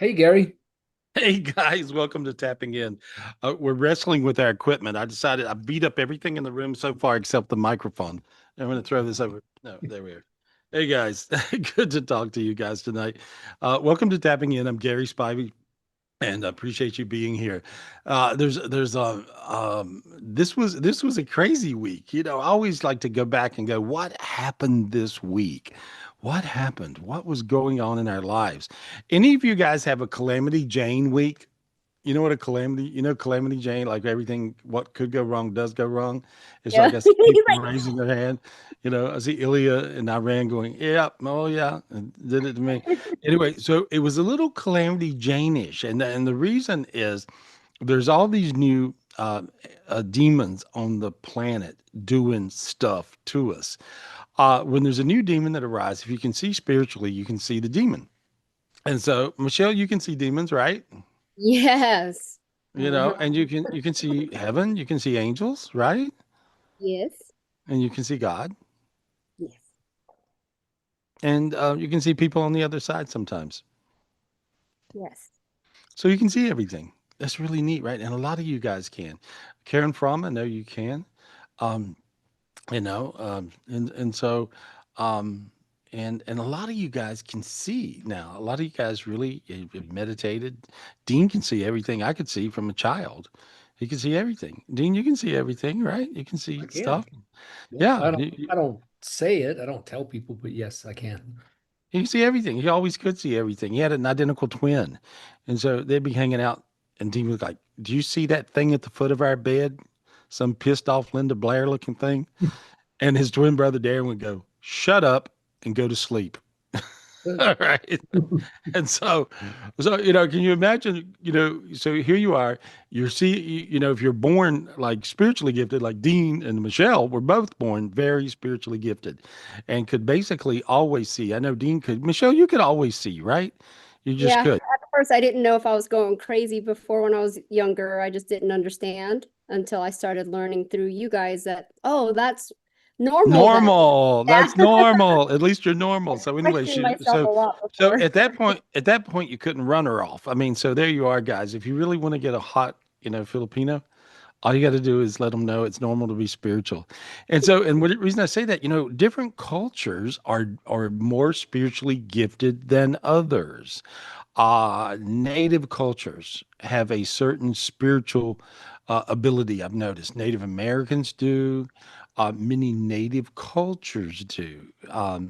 Hey, Gary. Hey guys, welcome to Tapping In. We're wrestling with our equipment. I beat up everything in the room so far except the microphone. I'm going to throw this over. No, there we are. Hey guys, good to talk to you guys tonight. Welcome to Tapping In. I'm Gary Spivey, and I appreciate you being here. This was a crazy week. I always like to go back and go, what happened this week? What happened? What was going on in our lives? Any of you guys have a Calamity Jane week? You know what a calamity, Calamity Jane, like everything, what could go wrong does go wrong. It's Yeah. like I see He's people like, raising their hand. I see Ilya in Iran going, yeah, oh yeah, and did it to me. Anyway, so it was a little Calamity Jane-ish. And the reason is there's all these new demons on the planet doing stuff to us. When there's a new demon that arises, if you can see spiritually, you can see the demon. And so, Michelle, you can see demons, right? yes. Uh-huh. And you can see heaven, you can see angels, right? Yes. And you can see God, Yes. and you can see people on the other side sometimes. Yes. So you can see everything. That's really neat, right? And a lot of you guys can. Karen Fromm, I know you can. Um, and so, um, and a lot of you guys can see now. A lot of you guys really have meditated. Dean can see everything I could see from a child. He can see everything. Dean, you can see everything, right? You can I see can. stuff. Yeah, Yeah, I don't say it. I don't tell people, but yes, I can. he can see everything. He always could see everything. He had an identical twin. And so they'd be hanging out, and Dean was like, do you see that thing at the foot of our bed? Some pissed off Linda Blair looking thing. And his twin brother Darren would go, shut up and go to sleep. All right. And so, can you imagine, so here you are, if you're born like spiritually gifted, like Dean and Michelle were both born very spiritually gifted and could basically always see. I know Dean could, Michelle, you could always see, right? You just Yeah. could. At first, I didn't know if I was going crazy before when I was younger. I just didn't understand until I started learning through you guys that, oh, that's normal then. Normal. Yeah. That's normal. At least you're normal. So anyway, Questioned myself a lot so before. at that point, you couldn't run her off. I mean, so there you are, guys. If you really want to get a hot, Filipino, all you got to do is let them know it's normal to be spiritual. And what the reason I say that, different cultures are more spiritually gifted than others. Native cultures have a certain spiritual ability. I've noticed Native Americans do. Many native cultures do. I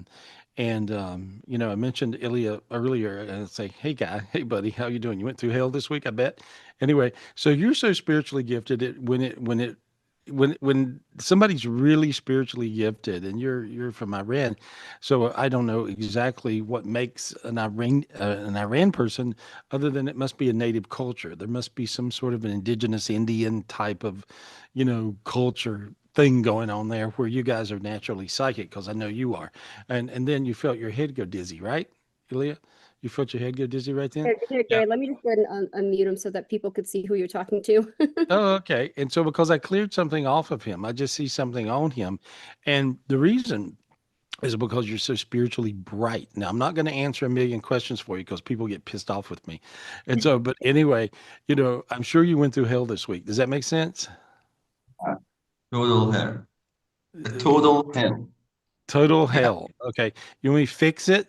mentioned Ilya earlier, and say, "Hey, guy, hey, buddy, how you doing? You went through hell this week, I bet." Anyway, so you're so spiritually gifted. When somebody's really spiritually gifted, and you're from Iran, so I don't know exactly what makes an Iran person, other than it must be a native culture. There must be some sort of an indigenous Indian type of, culture thing going on there where you guys are naturally psychic, because I know you are. And then you felt your head go dizzy, right, Ilya? You felt your head go dizzy right then? Here, Yeah. Gary, let me just go ahead and unmute him so that people could see who you're talking to. Oh, okay. And so because I cleared something off of him, I just see something on him. And the reason is because you're so spiritually bright. Now, I'm not going to answer a million questions for you because people get pissed off with me. And so, but anyway, I'm sure you went through hell this week. Does that make sense? Total hell. A Uh, total hell. Total Yeah, hell. Okay. You want me to fix it?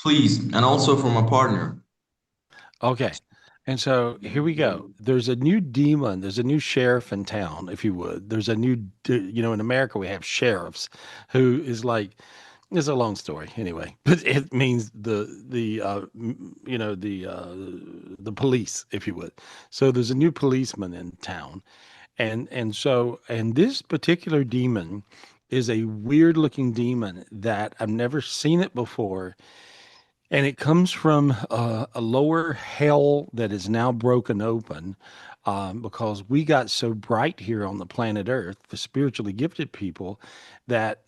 please. And also for my partner. Okay. And so here we go. There's a new demon. There's a new sheriff in town, if you would. There's a new, in America, we have sheriffs who is like, it's a long story anyway, but it means the police, if you would. So there's a new policeman in town. And this particular demon is a weird looking demon that I've never seen it before, and it comes from a lower hell that is now broken open, because we got so bright here on the planet Earth for spiritually gifted people that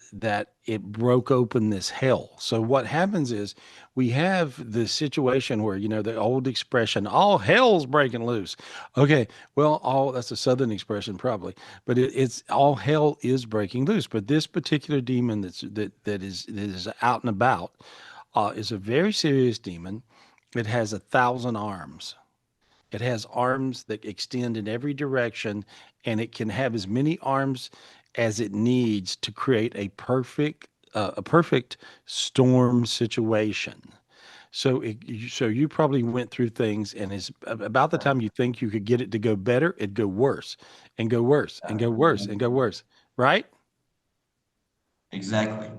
it broke open this hell. So what happens is we have the situation where, the old expression, all hell's breaking loose. Okay, well, all that's a southern expression probably, but it's all hell is breaking loose. But this particular demon that is out and about is a very serious demon. It has 1,000 arms. It has arms that extend in every direction, and it can have as many arms as it needs to create a perfect storm situation. So you probably went through things, and it's about the time you think you could get it to go better, it go worse, and go worse, and go worse, and go worse. Right? Exactly.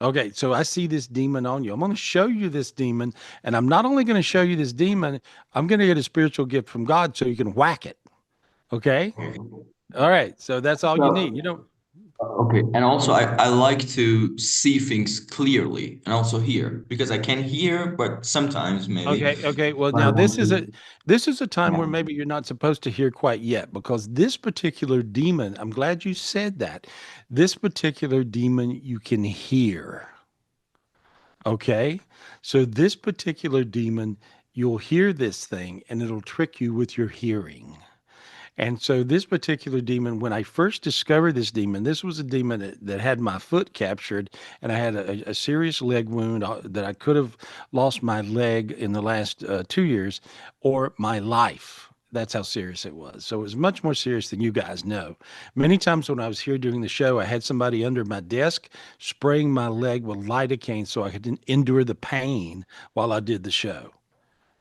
Okay, so I see this demon on you. I'm going to show you this demon, and I'm not only going to show you this demon, I'm going to get a spiritual gift from God so you can whack it. Okay? Okay. All right. So that's all you need. You So, don't. okay. And also, I like to see things clearly and also hear because I can hear, but sometimes maybe. Okay. Okay. Well, But I now want to, this is a time where yeah. maybe you're not supposed to hear quite yet, because this particular demon, I'm glad you said that. This particular demon you can hear. Okay. So this particular demon, you'll hear this thing and it'll trick you with your hearing. And so this particular demon, when I first discovered this demon, this was a demon that had my foot captured, and I had a serious leg wound that I could have lost my leg in the last 2 years, or my life. That's how serious it was. So it was much more serious than you guys know. Many times when I was here doing the show, I had somebody under my desk spraying my leg with lidocaine so I could endure the pain while I did the show.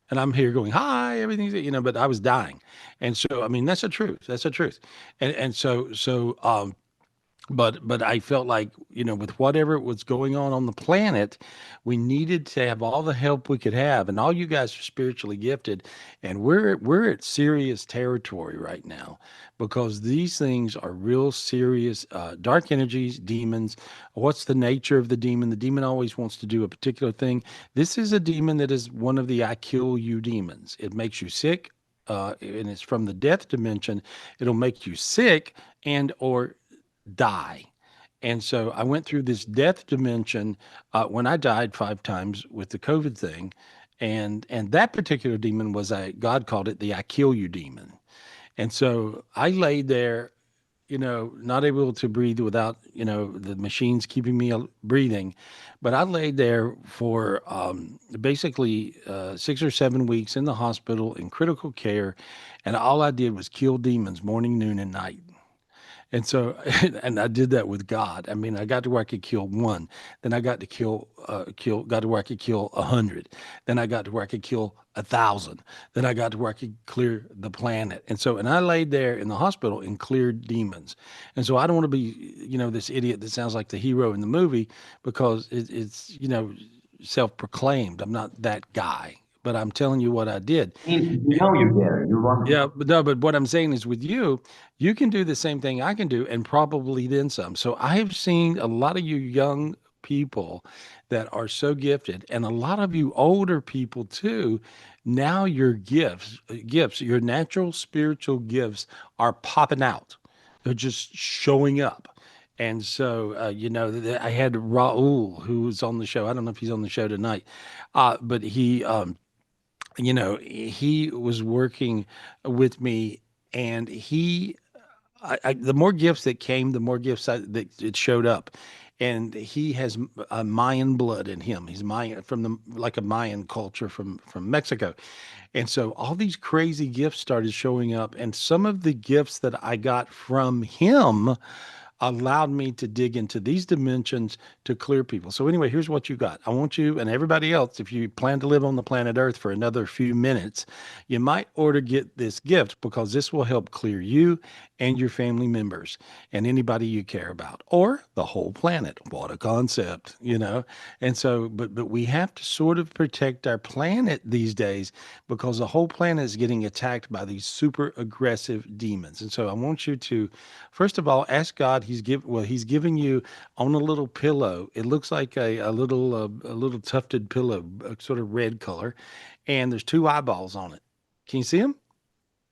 And I'm here going, hi, everything's, but I was dying. And so, I mean, that's the truth. That's the truth. But I felt like, with whatever was going on the planet, we needed to have all the help we could have. And all you guys are spiritually gifted, and we're at serious territory right now, because these things are real serious, dark energies, demons. What's the nature of the demon? The demon always wants to do a particular thing. This is a demon that is one of the I kill you demons. It makes you sick. And it's from the death dimension. It'll make you sick and or die. And so I went through this death dimension when I died 5 times with the COVID thing. And that particular demon was God called it the I kill you demon. And so I laid there, not able to breathe without, the machines keeping me breathing. But I laid there for basically 6 or 7 weeks in the hospital in critical care. And all I did was kill demons morning, noon, and night. And so, and I did that with God. I mean, I got to where I could kill one. Then I got to got to where I could kill 100. Then I got to where I could kill 1,000. Then I got to where I could clear the planet. And I laid there in the hospital and cleared demons. And so I don't want to be, this idiot that sounds like the hero in the movie, because it's, self-proclaimed. I'm not that guy, but I'm telling you what I did. You know you get it. You want. Yeah, but no, but what I'm saying is, with you, you can do the same thing I can do, and probably then some. So I have seen a lot of you young people that are so gifted, and a lot of you older people too. Now your gifts, your natural spiritual gifts are popping out. They're just showing up. And so, I had Raul, who was on the show. I don't know if he's on the show tonight, but he was working with me, and the more gifts that came, the more gifts that it showed up. And he has a Mayan blood in him. He's Mayan, from like a Mayan culture from Mexico. And so all these crazy gifts started showing up. And some of the gifts that I got from him allowed me to dig into these dimensions to clear people. So anyway, here's what you got. I want you and everybody else, if you plan to live on the planet Earth for another few minutes, you might order get this gift, because this will help clear you and your family members and anybody you care about, or the whole planet. What a concept, And so, but we have to sort of protect our planet these days, because the whole planet is getting attacked by these super aggressive demons. And so I want you to, first of all, ask God. He's giving you on a little pillow. It looks like a little tufted pillow, sort of red color, and there's 2 eyeballs on it. Can you see them?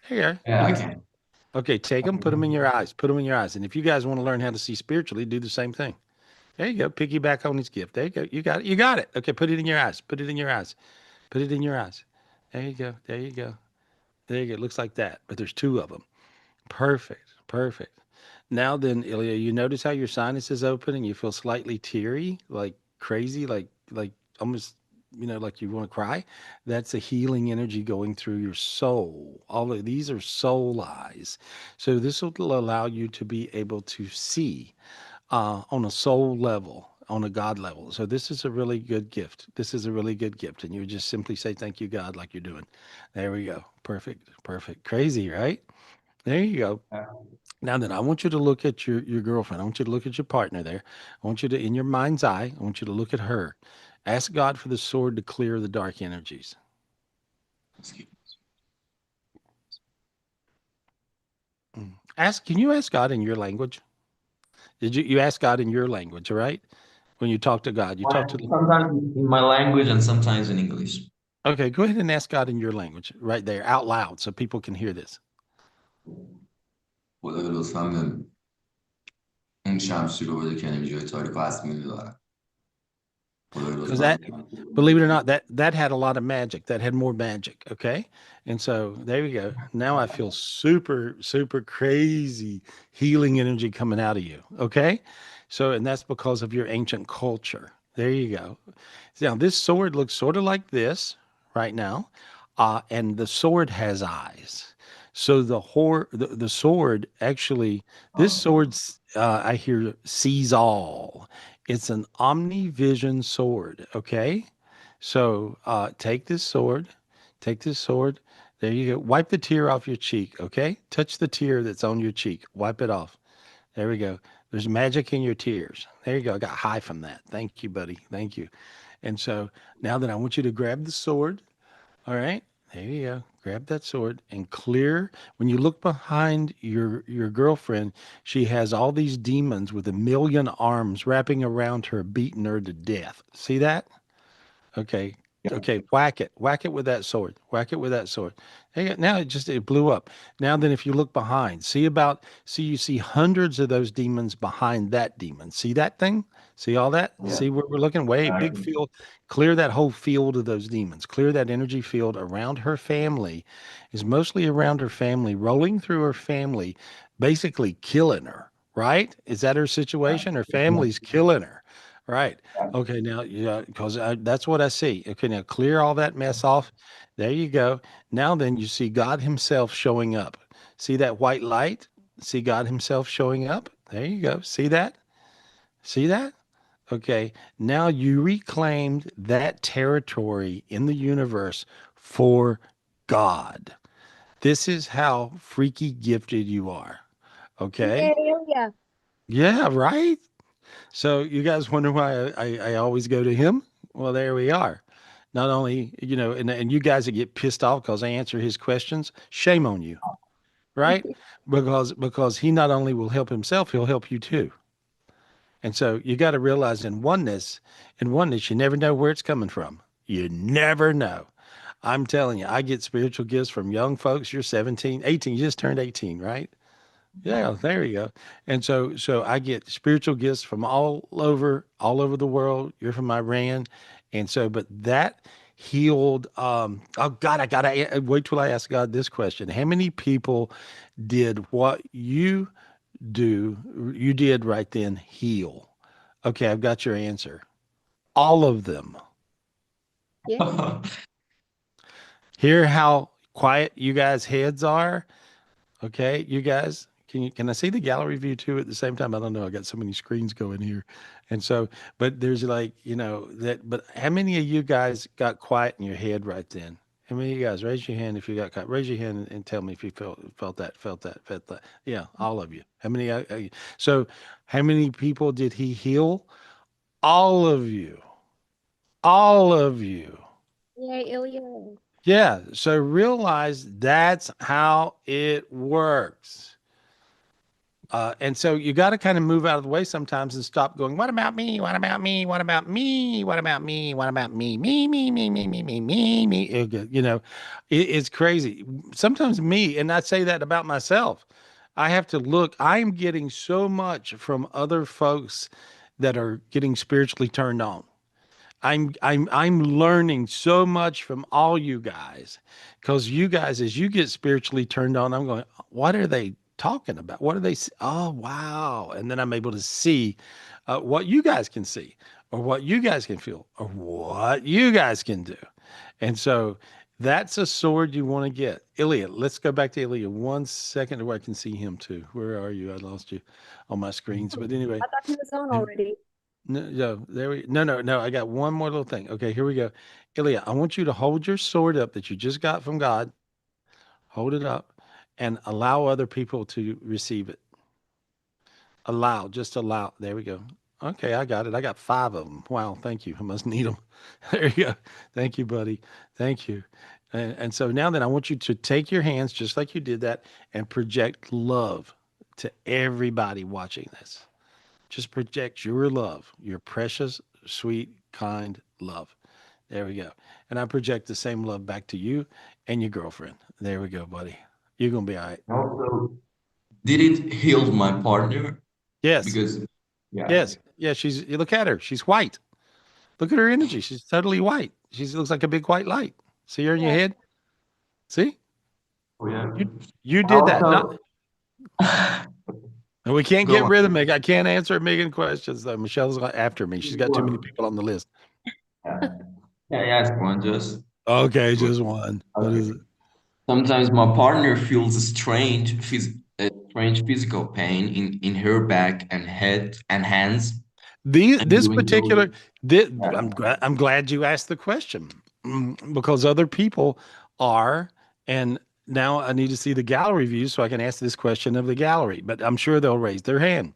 There you are. Yeah, You I can see. can. Okay, take them, put them in your eyes. Put them in your eyes. And if you guys want to learn how to see spiritually, do the same thing. There you go. Piggyback on his gift. There you go. You got it. You got it. Okay, put it in your eyes. Put it in your eyes. Put it in your eyes. There you go. There you go. There you go. It looks like that, but there's 2 of them. Perfect. Perfect. Now then, Ilya, you notice how your sinus is open and you feel slightly teary, like crazy, like almost like you want to cry. That's a healing energy going through your soul. All of these are soul eyes. So this will allow you to be able to see on a soul level, on a God level. So this is a really good gift. This is a really good gift. And you would just simply say, thank you, God, like you're doing. There we go. Perfect. Perfect. Crazy, right? There you go. Now then, I want you to look at your girlfriend. I want you to look at your partner there. I want you to, in your mind's eye, I want you to look at her. Ask God for the sword to clear the dark energies. Can you ask God in your language? Did you ask God in your language, all right? When you talk to God, you talk to, Sometimes in my language and sometimes in English. okay, go ahead and ask God in your language right there out loud so people can hear this. خدا لطفا به اون شمشیر رو بده که اینجای تاریک و اسمی دارم. خدا Because لطفا. that, believe it or not, that had a lot of magic. That had more magic. Okay. And so there you go. Now I feel super, super crazy healing energy coming out of you. Okay. So, and that's because of your ancient culture. There you go. Now, this sword looks sort of like this right now. And the sword has eyes. So the sword actually, this sword, I hear sees all. It's an omnivision sword. Okay. So take this sword, take this sword. There you go. Wipe the tear off your cheek. Okay. Touch the tear that's on your cheek. Wipe it off. There we go. There's magic in your tears. There you go. I got high from that. Thank you, buddy. Thank you. And so now then I want you to grab the sword. All right. There you go. Grab that sword and clear. When you look behind your girlfriend, she has all these demons with a million arms wrapping around her, beating her to death. See that? Okay. Yeah. Okay. Whack it. Whack it with that sword. Whack it with that sword. There you go. Now it blew up. Now then, if you look behind, you see hundreds of those demons behind that demon. See that thing? See all that? Yeah. See where we're looking? Way big field. Clear that whole field of those demons. Clear that energy field around her family. Is mostly around her family, rolling through her family, basically killing her. Right? Is that her situation? Her family's killing her. Right. Okay, now, yeah, because that's what I see. Okay, now clear all that mess off. There you go. Now then, you see God Himself showing up. See that white light? See God Himself showing up? There you go. See that? See that? Okay, now you reclaimed that territory in the universe for God. This is how freaky gifted you are. Okay? Yeah. Yeah, right? So you guys wonder why I always go to him? Well, there we are. Not only, and you guys that get pissed off because I answer his questions, shame on you, right? Because he not only will help himself, he'll help you too. And so you got to realize in oneness, you never know where it's coming from. You never know. I'm telling you, I get spiritual gifts from young folks. You're 17, 18, you just turned 18, right? Yeah, there you go. And so I get spiritual gifts from all over the world. You're from Iran. And so, but that healed, oh God, I gotta wait till I ask God this question. How many people did what you did right then heal? Okay, I've got your answer. All of them. Yeah. Hear how quiet you guys' heads are? Okay, you guys, can I see the gallery view too at the same time? I don't know. I got so many screens going here. And so, but there's like, but how many of you guys got quiet in your head right then? How many of you guys raise your hand if you got quiet? Raise your hand and tell me if you felt that. Yeah, all of you. How many? So, how many people did he heal? All of you. All of you. Yay, Ilya. Yeah. So realize that's how it works. And so you got to kind of move out of the way sometimes and stop going, what about me? What about me? What about me? What about me? What about me? Me. It's crazy. Sometimes me, and I say that about myself. I have to look, I'm getting so much from other folks that are getting spiritually turned on. I'm learning so much from all you guys because you guys, as you get spiritually turned on, I'm going, what are they talking about? What are they? Oh, wow. And then I'm able to see what you guys can see. or what you guys can feel, or what you guys can do. And so that's a sword you want to get. Ilya, let's go back to Ilya 1 second where I can see him too. Where are you? I lost you on my screens. But anyway, I thought he was on already. no, there we no. I got one more little thing. Okay, here we go. Ilya, I want you to hold your sword up that you just got from God. Hold it up and allow other people to receive it. Allow, just allow. There we go. Okay, I got it. I got 5 of them. Wow, thank you. I must need them. There you go. Thank you, buddy. Thank you. And so now then, I want you to take your hands just like you did that and project love to everybody watching this. Just project your love, your precious, sweet, kind love. There we go. And I project the same love back to you and your girlfriend. There we go, buddy. You're going to be all right. Also, did it heal my partner? Yes. Because, yeah. Yes. Yeah. You look at her. She's white. Look at her energy. She's totally white. She looks like a big white light. See her in your Yeah. head? See? Oh, yeah. You I did that. Not, also, and we can't go get on. rid of Meg. I can't answer a million questions though. Michelle's after me. She's got too many people on the list. Yeah, yeah, yeah, ask one just. Okay, just one. What Okay. is it? Sometimes my partner feels a strange physical pain in her back and head and hands. And This doing those, particular, this, yeah. I'm glad you asked the question because other people are, and now I need to see the gallery view so I can ask this question of the gallery, but I'm sure they'll raise their hand.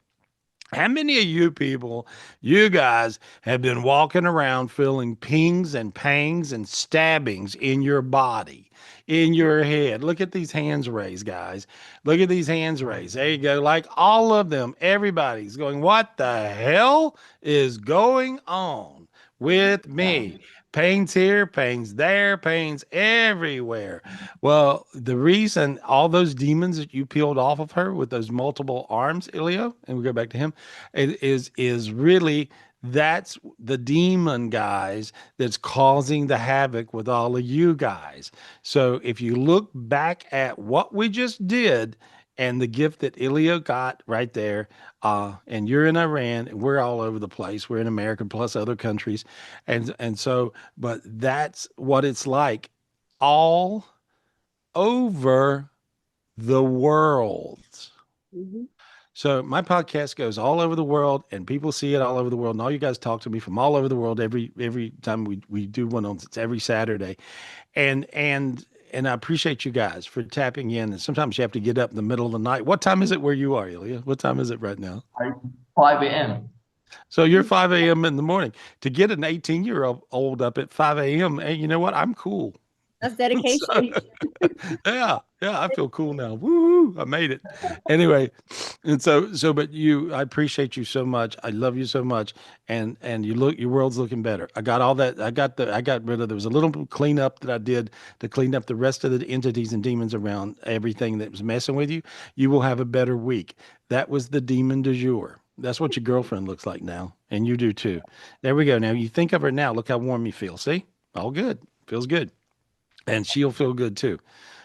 How many of you people, you guys, have been walking around feeling pings and pangs and stabbings in your body, in your head? Look at these hands raised, guys. Look at these hands raised. There you go. Like all of them, everybody's going, what the hell is going on with Yeah. me? Pains here, pains there, pains everywhere. Well, the reason all those demons that you peeled off of her with those multiple arms, Ilio, and we go back to him, is really that's the demon guys that's causing the havoc with all of you guys. So if you look back at what we just did and the gift that Ilio got right there, and you're in Iran, and we're all over the place. We're in America plus other countries, and so, but that's what it's like all over the world. Mhm. So my podcast goes all over the world and people see it all over the world. And all you guys talk to me from all over the world every time we do one on it's every Saturday. And I appreciate you guys for tapping in. And sometimes you have to get up in the middle of the night. What time is it where you are, Ilya? What time is it right now? 5 a.m. So you're 5 a.m. in the morning. To get an 18-year-old up at 5 a.m., hey, you know what? I'm cool. That's So, dedication. yeah, I feel cool now. Woo, I made it. Anyway, and but I appreciate you so much. I love you so much, and your world's looking better. I got all that. I got rid of. There was a little cleanup that I did to clean up the rest of the entities and demons around everything that was messing with you. You will have a better week. That was the demon du jour. That's what your girlfriend looks like now, and you do too. There we go. Now you think of her now. Look how warm you feel. See, all good. Feels good. And she'll feel good too.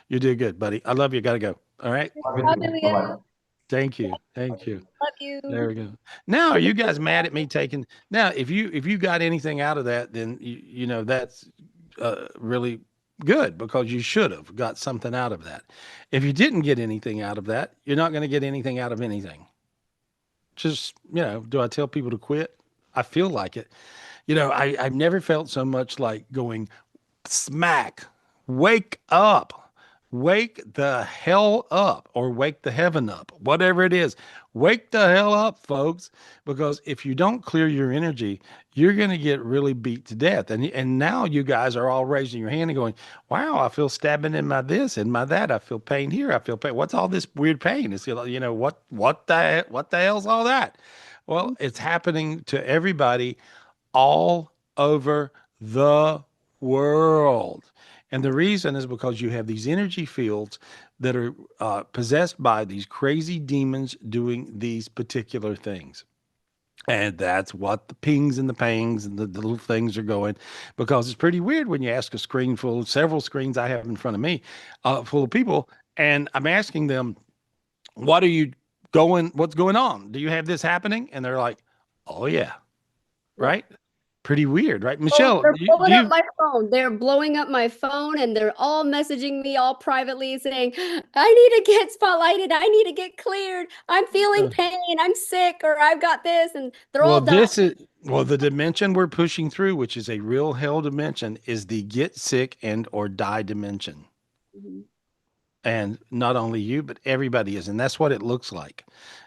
You did good, buddy. I love you. Gotta go. All right. Bye-bye. Thank you. Thank you. Love you. There we go. Now, are you guys mad at me taking? Now, if you got anything out of that, then you know that's really good because you should have got something out of that. If you didn't get anything out of that, you're not going to get anything out of anything. Just do I tell people to quit? I feel like it. I've never felt so much like going smack. Wake up. Wake the hell up or wake the heaven up, whatever it is. Wake the hell up, folks, because if you don't clear your energy, you're going to get really beat to death. And now you guys are all raising your hand and going, wow, I feel stabbing in my this and my that. I feel pain here. I feel pain. What's all this weird pain? It's, what the hell's all that? Well, it's happening to everybody all over the world. And the reason is because you have these energy fields that are possessed by these crazy demons doing these particular things. And that's what the pings and the pangs and the little things are going, because it's pretty weird when you ask a screen full, several screens I have in front of me, full of people, and I'm asking them, what's going on? Do you have this happening? And they're like, oh yeah. right? Pretty weird, right? Oh, Michelle, they're do blowing up you? my phone. They're blowing up my phone and they're all messaging me all privately saying, I need to get spotlighted. I need to get cleared. I'm feeling pain. I'm sick or I've got this. And they're all Well, done. the dimension we're pushing through, which is a real hell dimension, is the get sick and or die dimension. Mhm. And not only you, but everybody is. And that's what it looks like.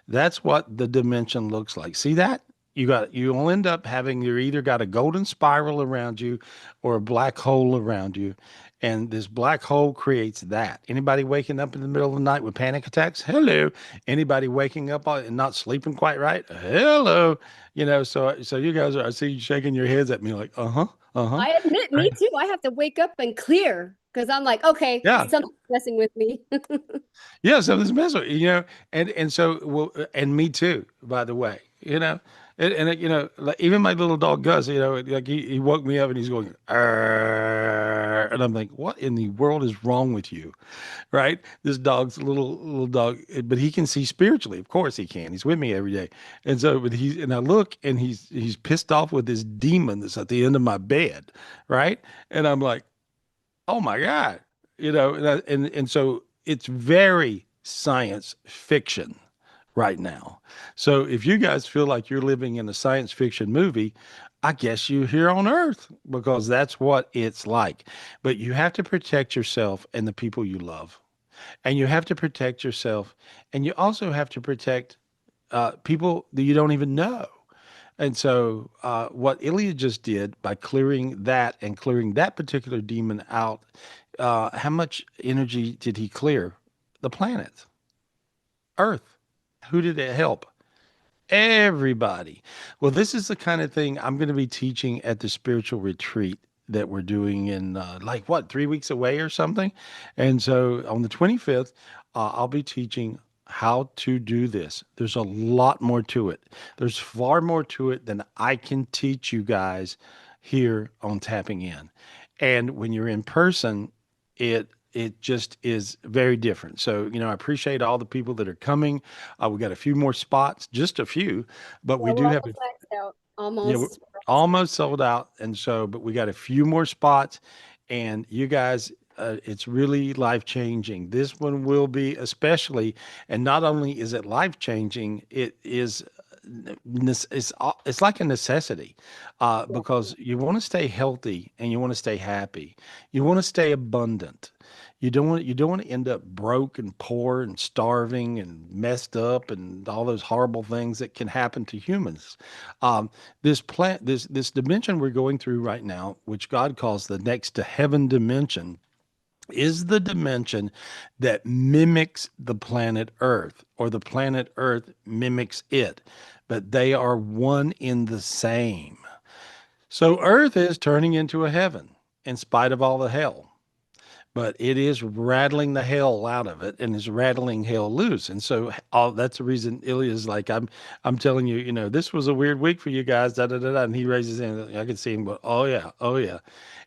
That's what the dimension looks like. See that? You'll end up having, you either got a golden spiral around you or a black hole around you. And this black hole creates that. Anybody waking up in the middle of the night with panic attacks? Hello. Anybody waking up and not sleeping quite right? Hello. So you guys I see you shaking your heads at me like, uh-huh, uh-huh. I admit, me Right. too. I have to wake up and clear because I'm like, okay, Yeah. something's messing with me. Yeah, something's missing, and so well, and me too, by the way, like even my little dog Gus, like he woke me up and he's going, "Arr," and I'm like, what in the world is wrong with you, right? This dog's a little dog, but he can see spiritually, of course he can. He's with me every day, and so and I look and he's pissed off with this demon that's at the end of my bed, right? And I'm like, oh my God, and so it's very science fiction right now. So if you guys feel like you're living in a science fiction movie, I guess you're here on Earth because that's what it's like. But you have to protect yourself and the people you love. And you have to protect yourself. And you also have to protect people that you don't even know. And so, what Ilya just did by clearing that and clearing that particular demon out, how much energy did he clear? The planet, Earth. Who did it help? Everybody. Well, this is the kind of thing I'm going to be teaching at the spiritual retreat that we're doing in like what, 3 weeks away or something. And so on the 25th, I'll be teaching how to do this. There's a lot more to it. There's far more to it than I can teach you guys here on Tapping In. And when you're in person, it just is very different. So, I appreciate all the people that are coming. We got a few more spots, just a few, but Yeah, we we're do have almost maxed out. yeah, we're Almost. almost sold out. And so, but we got a few more spots, and you guys, it's really life changing. This one will be especially, and not only is it life changing, it is it's like a necessity because you want to stay healthy and you want to stay happy. You want to stay abundant. You don't want to end up broke and poor and starving and messed up and all those horrible things that can happen to humans. This dimension we're going through right now, which God calls the next to heaven dimension, is the dimension that mimics the planet Earth, or the planet Earth mimics it, but they are one in the same. So Earth is turning into a heaven in spite of all the hell, but it is rattling the hell out of it and is rattling hell loose. And so all that's the reason Ilya's like, I'm telling you, this was a weird week for you guys, da da da da. And he raises his hand. I could see him go, oh yeah, oh yeah.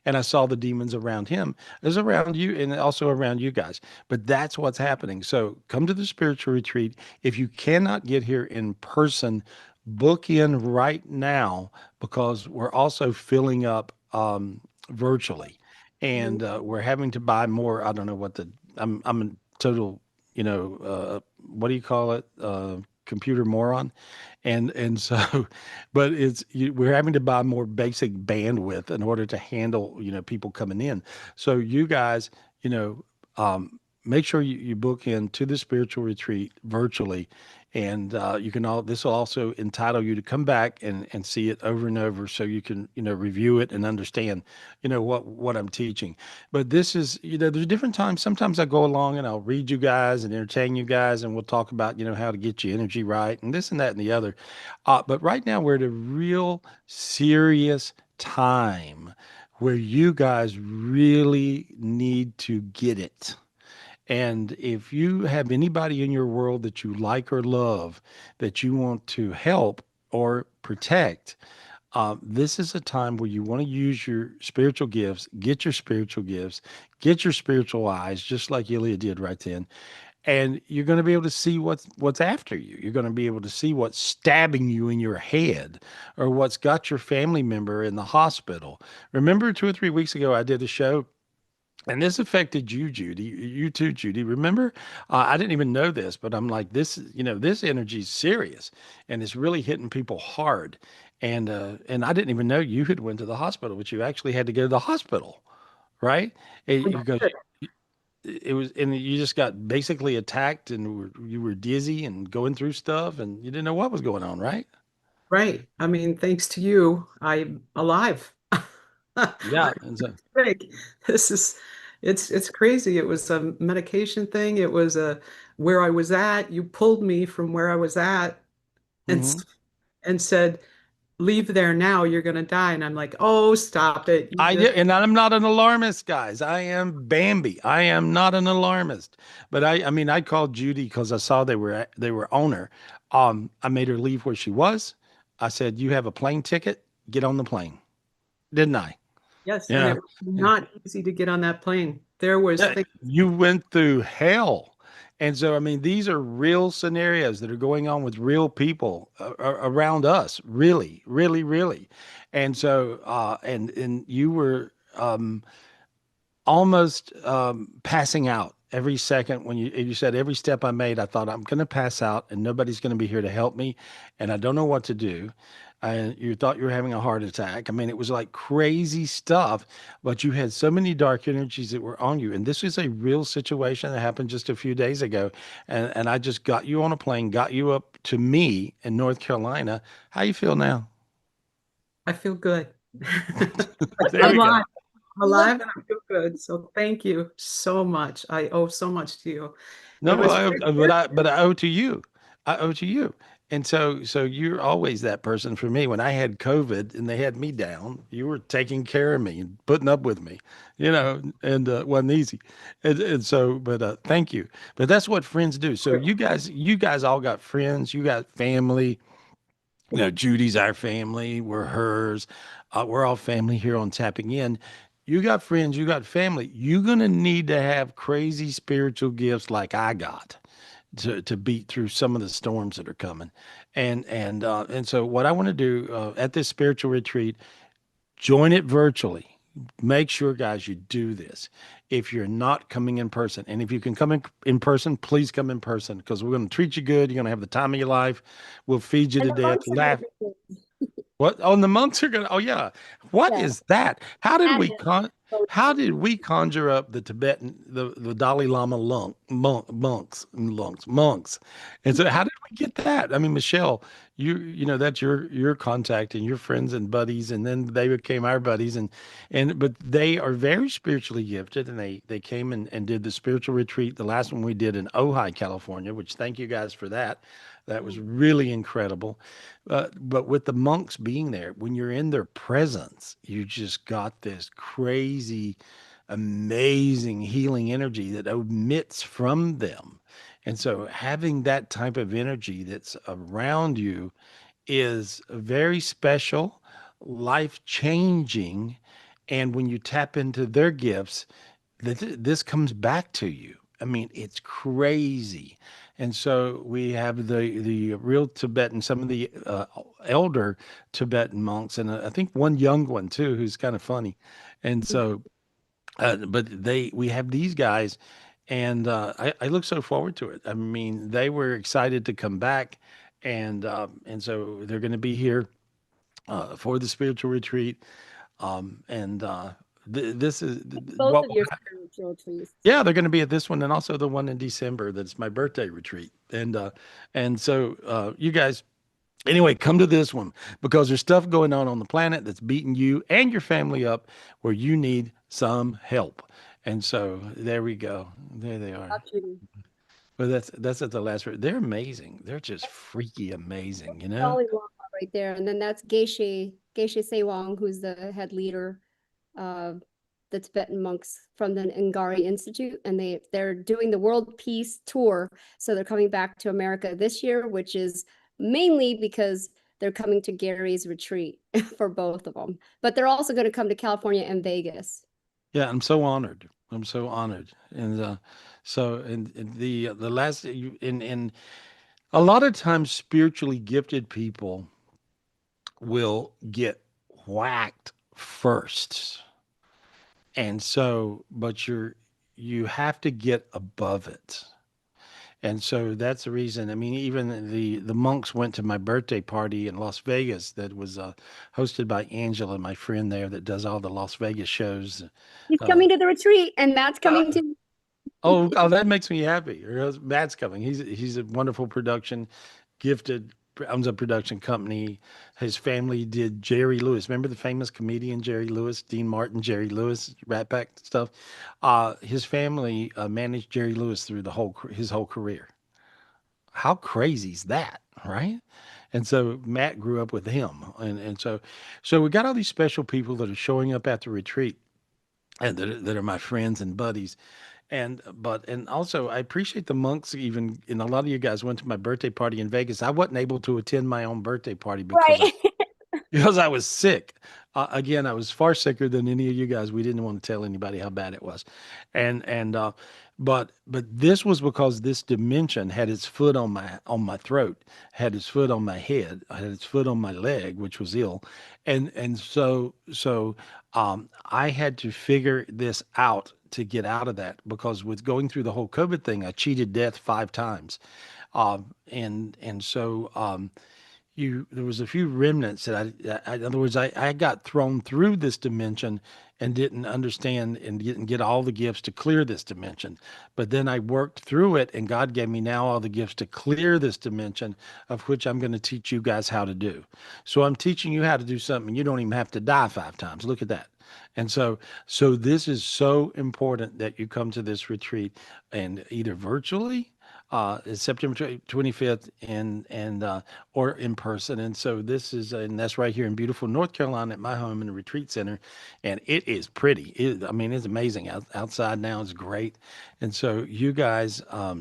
And I saw the demons around him. There's around you and also around you guys. But that's what's happening. So come to the spiritual retreat. If you cannot get here in person, book in right now because we're also filling up virtually Mhm. and we're having to buy more. I don't know what I'm a total, what do you call it? Computer moron, and so, but we're having to buy more basic bandwidth in order to handle people coming in. So you guys, you know, make sure you book in to the spiritual retreat virtually, and you can all. This will also entitle you to come back and see it over and over, so you can review it and understand what I'm teaching. But this is there's different times. Sometimes I go along and I'll read you guys and entertain you guys, and we'll talk about how to get your energy right and this and that and the other. But right now we're at a real serious time where you guys really need to get it. And if you have anybody in your world that you like or love that you want to help or protect, this is a time where you want to use your spiritual gifts, get your spiritual eyes, just like Ilya did right then, and you're going to be able to see what's after you. You're going to be able to see what's stabbing you in your head, or what's got your family member in the hospital. Remember 2 or 3 weeks ago, I did a show, and this affected you, Judy. You too, Judy. Remember, I didn't even know this, but I'm like, this energy is serious, and it's really hitting people hard. And I didn't even know you had went to the hospital, but you actually had to go to the hospital, right? Because it was, and you just got basically attacked, and you were dizzy and going through stuff, and you didn't know what was going on, right? Right. I mean, thanks to you, I'm alive. Yeah. I'm And so, big. This is it's crazy. It was a medication thing. It was a where I was at. You pulled me from where I was at and mhm. and said, "Leave there now. You're gonna die." And I'm like, "Oh, stop it. You Yeah, just and I'm not an alarmist, guys. I am Bambi. I am not an alarmist. But I mean, I called Judy because I saw they were on her. I made her leave where she was. I said, "You have a plane ticket. Get on the plane." Didn't I? yes." And it Yeah. was not easy to get on that plane. There was Yeah, things. you went through hell. And so, I mean, these are real scenarios that are going on with real people around us, really, really, really. And so, and you were, almost passing out every second when you said every step I made. I thought I'm going to pass out and nobody's going to be here to help me, and I don't know what to do. And you thought you were having a heart attack. I mean, it was like crazy stuff, but you had so many dark energies that were on you. And this is a real situation that happened just a few days ago. And I just got you on a plane, got you up to me in North Carolina. How you feel now? I feel good. There I'm we go. alive. I'm You look alive and I feel good. So thank you so much. I owe so much to you. It No, was but I owe to you. I owe to you. And so you're always that person for me. When I had COVID and they had me down, you were taking care of me and putting up with me, and it wasn't easy. And so, but thank you. But that's what friends do. So you guys all got friends, you got family. Judy's our family, we're hers. We're all family here on Tapping In. You got friends, you got family. You're gonna need to have crazy spiritual gifts like I got to beat through some of the storms that are coming. And so what I want to do at this spiritual retreat, join it virtually. Make sure, guys, you do this. If you're not coming in person, and if you can come in person, please come in person, because we're going to treat you good. You're going to have the time of your life. We'll feed you and to the death, monks are gonna laugh. be good. What? Oh, and the monks are gonna. Oh, yeah. What Yeah, is that? How did we madness. con? So How did we conjure up the Tibetan, the Dalai Lama monks? And so, how did we get that? I mean, Michelle, you know that's your contact and your friends and buddies, and then they became our buddies, and but they are very spiritually gifted, and they came and did the spiritual retreat. The last one we did in Ojai, California, which thank you guys for that. That was really incredible. But with the monks being there, when you're in their presence, you just got this crazy, amazing healing energy that emits from them. And so having that type of energy that's around you is very special, life changing. And when you tap into their gifts, this comes back to you. I mean, it's crazy. And so we have the real Tibetan, some of the elder Tibetan monks, and I think one young one too, who's kind of funny. And so, but we have these guys, and I look so forward to it. I mean, they were excited to come back, and so they're going to be here for the spiritual retreat. And this is both what of your spiritual trees. yeah, they're going to be at this one and also the one in December. That's my birthday retreat. And so you guys, anyway, come to this one because there's stuff going on the planet that's beating you and your family up where you need some help. And so there we go. There they are. Option. But that's at the last. They're amazing. They're just freaky amazing, you know? Dalai Lama right there, and then that's Geshe Sewang, who's the head leader of the Tibetan monks from the Ngari Institute, and they're doing the World Peace Tour. So they're coming back to America this year, which is mainly because they're coming to Gary's retreat for both of them. But they're also going to come to California and Vegas. Yeah, I'm so honored. I'm so honored. And and the last you and a lot of times spiritually gifted people will get whacked first. And so, but you have to get above it. And so that's the reason. I mean, even the monks went to my birthday party in Las Vegas that was hosted by Angela, my friend there that does all the Las Vegas shows. He's Uh, coming to the retreat, and Matt's coming to. oh, that makes me happy. Matt's coming. He's a wonderful production, gifted, owns a production company. His family did Jerry Lewis. Remember the famous comedian Jerry Lewis, Dean Martin, Jerry Lewis, Rat Pack stuff. His family managed Jerry Lewis through his whole career. How crazy is that, right? And so Matt grew up with him, and so we got all these special people that are showing up at the retreat, and that are my friends and buddies. And also I appreciate the monks. Even, and a lot of you guys went to my birthday party in Vegas. I wasn't able to attend my own birthday party Right. because I was sick. Again, I was far sicker than any of you guys. We didn't want to tell anybody how bad it was, and but this was because this dimension had its foot on my throat, had its foot on my head, had its foot on my leg, which was ill, and so I had to figure this out to get out of that, because with going through the whole COVID thing, I cheated death 5 times, and so there was a few remnants that in other words, I got thrown through this dimension and didn't understand and didn't get all the gifts to clear this dimension. But then I worked through it, and God gave me now all the gifts to clear this dimension, of which I'm going to teach you guys how to do. So I'm teaching you how to do something you don't even have to die 5 times. Look at that. And so this is so important that you come to this retreat, and either virtually, it's September 25th, and or in person. And so and that's right here in beautiful North Carolina at my home in the retreat center. And it is pretty. I mean, it's amazing. Outside now is great. And so you guys are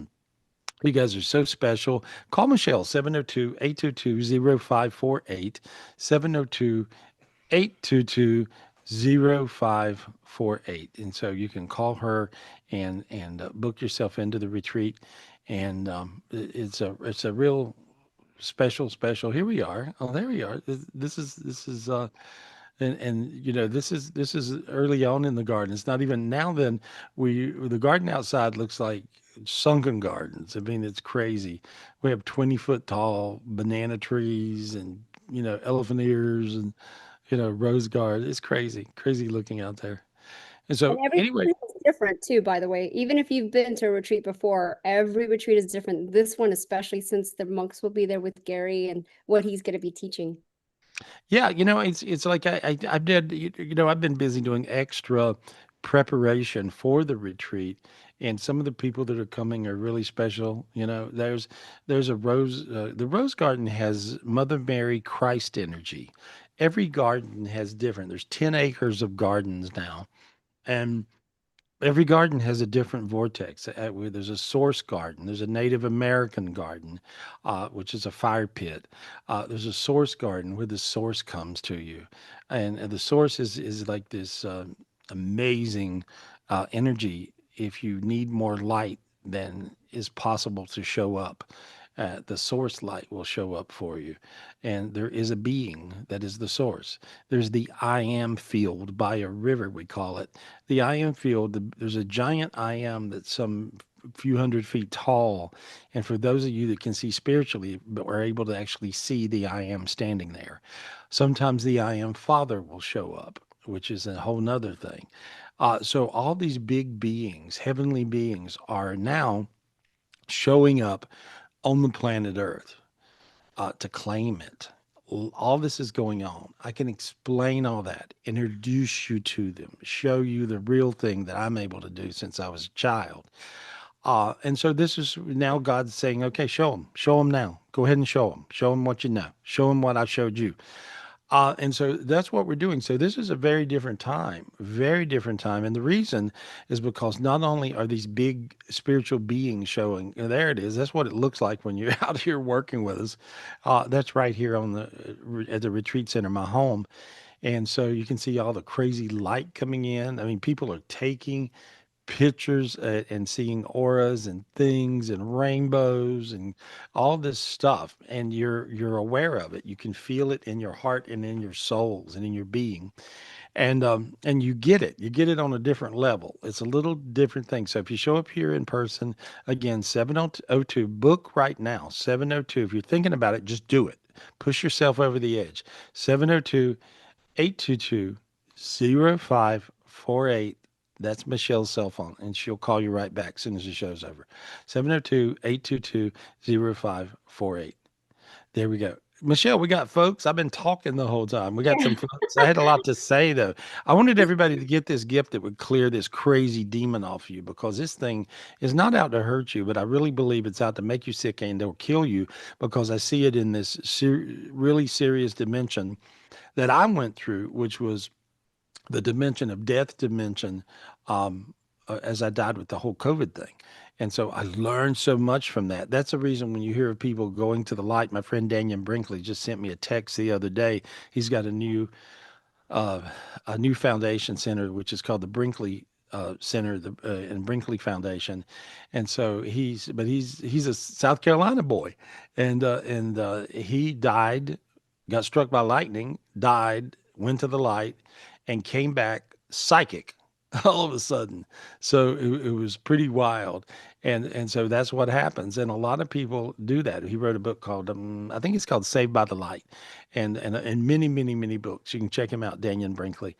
so special. Call Michelle, 702-822-0548, 702-822-0548. And so you can call her and book yourself into the retreat. And it's a real special. Here we are. Oh, there we are. This is and this is early on in the garden. It's not even now. Then the garden outside looks like sunken gardens. I mean, it's crazy. We have 20-foot tall banana trees, and elephant ears, and rose garden. It's crazy looking out there. And And so every anyway, retreat is different too, by the way. Even if you've been to a retreat before, every retreat is different. This one, especially since the monks will be there with Gary and what he's going to be teaching. yeah, it's like I did. I've been busy doing extra preparation for the retreat, and some of the people that are coming are really special. There's a rose. The rose garden has Mother Mary Christ energy. Every garden has different. There's 10 acres of gardens now, and every garden has a different vortex. Where there's a source garden, there's a Native American garden, which is a fire pit. There's a source garden where the source comes to you, and the source is like this amazing energy. If you need more light than is possible to show up, the source light will show up for you. And there is a being that is the source. There's the I am field by a river, we call it. The I am field, there's a giant I am that's some few 100 feet tall. And for those of you that can see spiritually, but are able to actually see the I am standing there, sometimes the I am Father will show up, which is a whole nother thing. So all these big beings, heavenly beings, are now showing up on the planet Earth to claim it. All this is going on. I can explain all that, introduce you to them, show you the real thing that I'm able to do since I was a child. And so this is now God's saying, okay, show them now. Go ahead and show them what you know, show them what I showed you. And so that's what we're doing. So this is a very different time, very different time. And the reason is because not only are these big spiritual beings showing, there it is. That's what it looks like when you're out here working with us. That's right here at the retreat center, my home. And so you can see all the crazy light coming in. I mean, people are taking pictures and seeing auras and things and rainbows and all this stuff, and you're aware of it. You can feel it in your heart and in your souls and in your being, and you get it. You get it on a different level. It's a little different thing. So if you show up here in person, again, 702, book right now. 702. If you're thinking about it, just do it. Push yourself over the edge. 702 822 0548. That's Michelle's cell phone, and she'll call you right back as soon as the show's over. 702 822 0548. There we go. Michelle, we got folks. I've been talking the whole time. We got some folks. I had a lot to say, though. I wanted everybody to get this gift that would clear this crazy demon off you, because this thing is not out to hurt you, but I really believe it's out to make you sick and it'll kill you, because I see it in this really serious dimension that I went through, which was the dimension of death dimension, as I died with the whole COVID thing. And so I learned so much from that. That's the reason when you hear of people going to the light, my friend Daniel Brinkley just sent me a text the other day. He's got uh, a new foundation center, which is called the Brinkley Center, and Brinkley Foundation. And so he's a South Carolina boy, and he died, got struck by lightning, died, went to the light, and came back psychic all of a sudden. So it was pretty wild. And so that's what happens. And a lot of people do that. He wrote a book called, I think it's called Saved by the Light, and many, many, many books. You can check him out, Daniel Brinkley.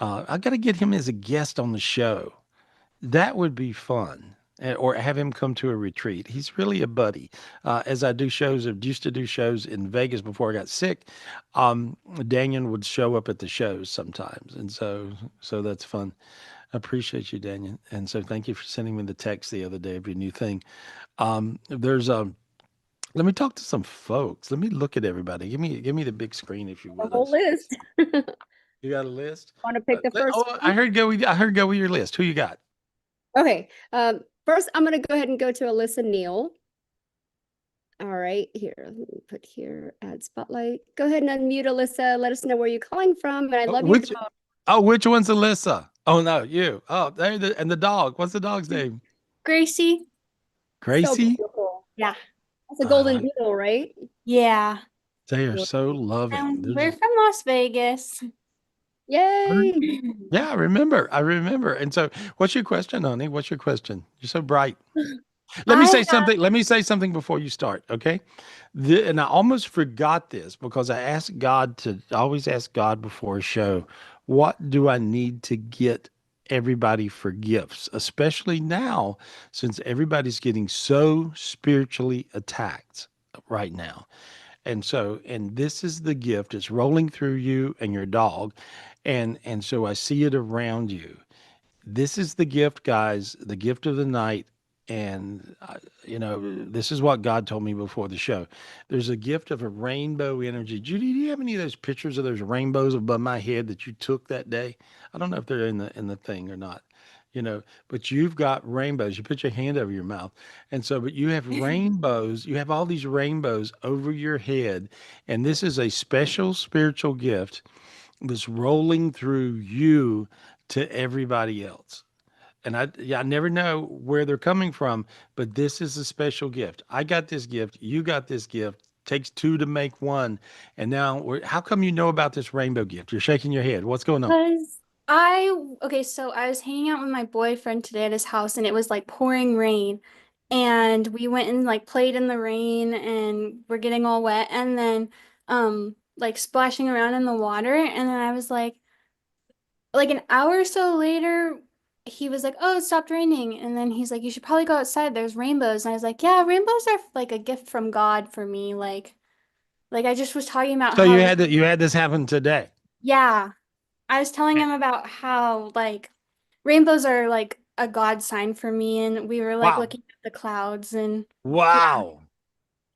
I got to get him as a guest on the show. That would be fun. Or have him come to a retreat. He's really a buddy. As I do shows, I used to do shows in Vegas before I got sick. Daniel would show up at the shows sometimes, and so that's fun. I appreciate you, Daniel, and so thank you for sending me the text the other day of your new thing. There's Let me talk to some folks. Let me look at everybody. Give me the big screen if you A would. whole list. You got a list? Want to pick the first Oh, one? I heard go with your list. Who you got? Okay. First, I'm going to go ahead and go to Alyssa Neal. All right, here, let me put here, add spotlight. Go ahead and unmute Alyssa. Let us know where you're calling from. And I love your dog. Which one's Alyssa? Oh no, you. Oh, and the dog. What's the dog's name? Gracie. So Gracie. beautiful. Yeah. That's a golden doodle, right? Yeah. They are so loving. They're We're just- from Las Vegas. Yay. Yeah, I remember. And so, what's your question, honey? What's your question? You're so bright. Let me say something. Let me say something before you start, okay? And I almost forgot this because I always ask God before a show, what do I need to get everybody for gifts, especially now since everybody's getting so spiritually attacked right now. And this is the gift. It's rolling through you and your dog. And so I see it around you. This is the gift, guys, the gift of the night. And, this is what God told me before the show. There's a gift of a rainbow energy. Judy, do you have any of those pictures of those rainbows above my head that you took that day? I don't know if they're in the thing or not, but you've got rainbows. You put your hand over your mouth. And so, but you have rainbows. You have all these rainbows over your head. And this is a special spiritual gift that's rolling through you to everybody else. And I never know where they're coming from, but this is a special gift. I got this gift. You got this gift. Takes two to make one. And now, how come you know about this rainbow gift? You're shaking your head. What's going on? So I was hanging out with my boyfriend today at his house, and it was like pouring rain. And we went and like played in the rain, and we're getting all wet, and then like splashing around in the water. And then I was like an hour or so later, he was like, "Oh, it stopped raining." And then he's like, "You should probably go outside. There's rainbows." And I was like, "Yeah, rainbows are like a gift from God for me." Like I just was talking about So how you had this happen today. yeah. I was telling him about how like rainbows are like a God sign for me, and we were like Wow. looking at the clouds, and Wow.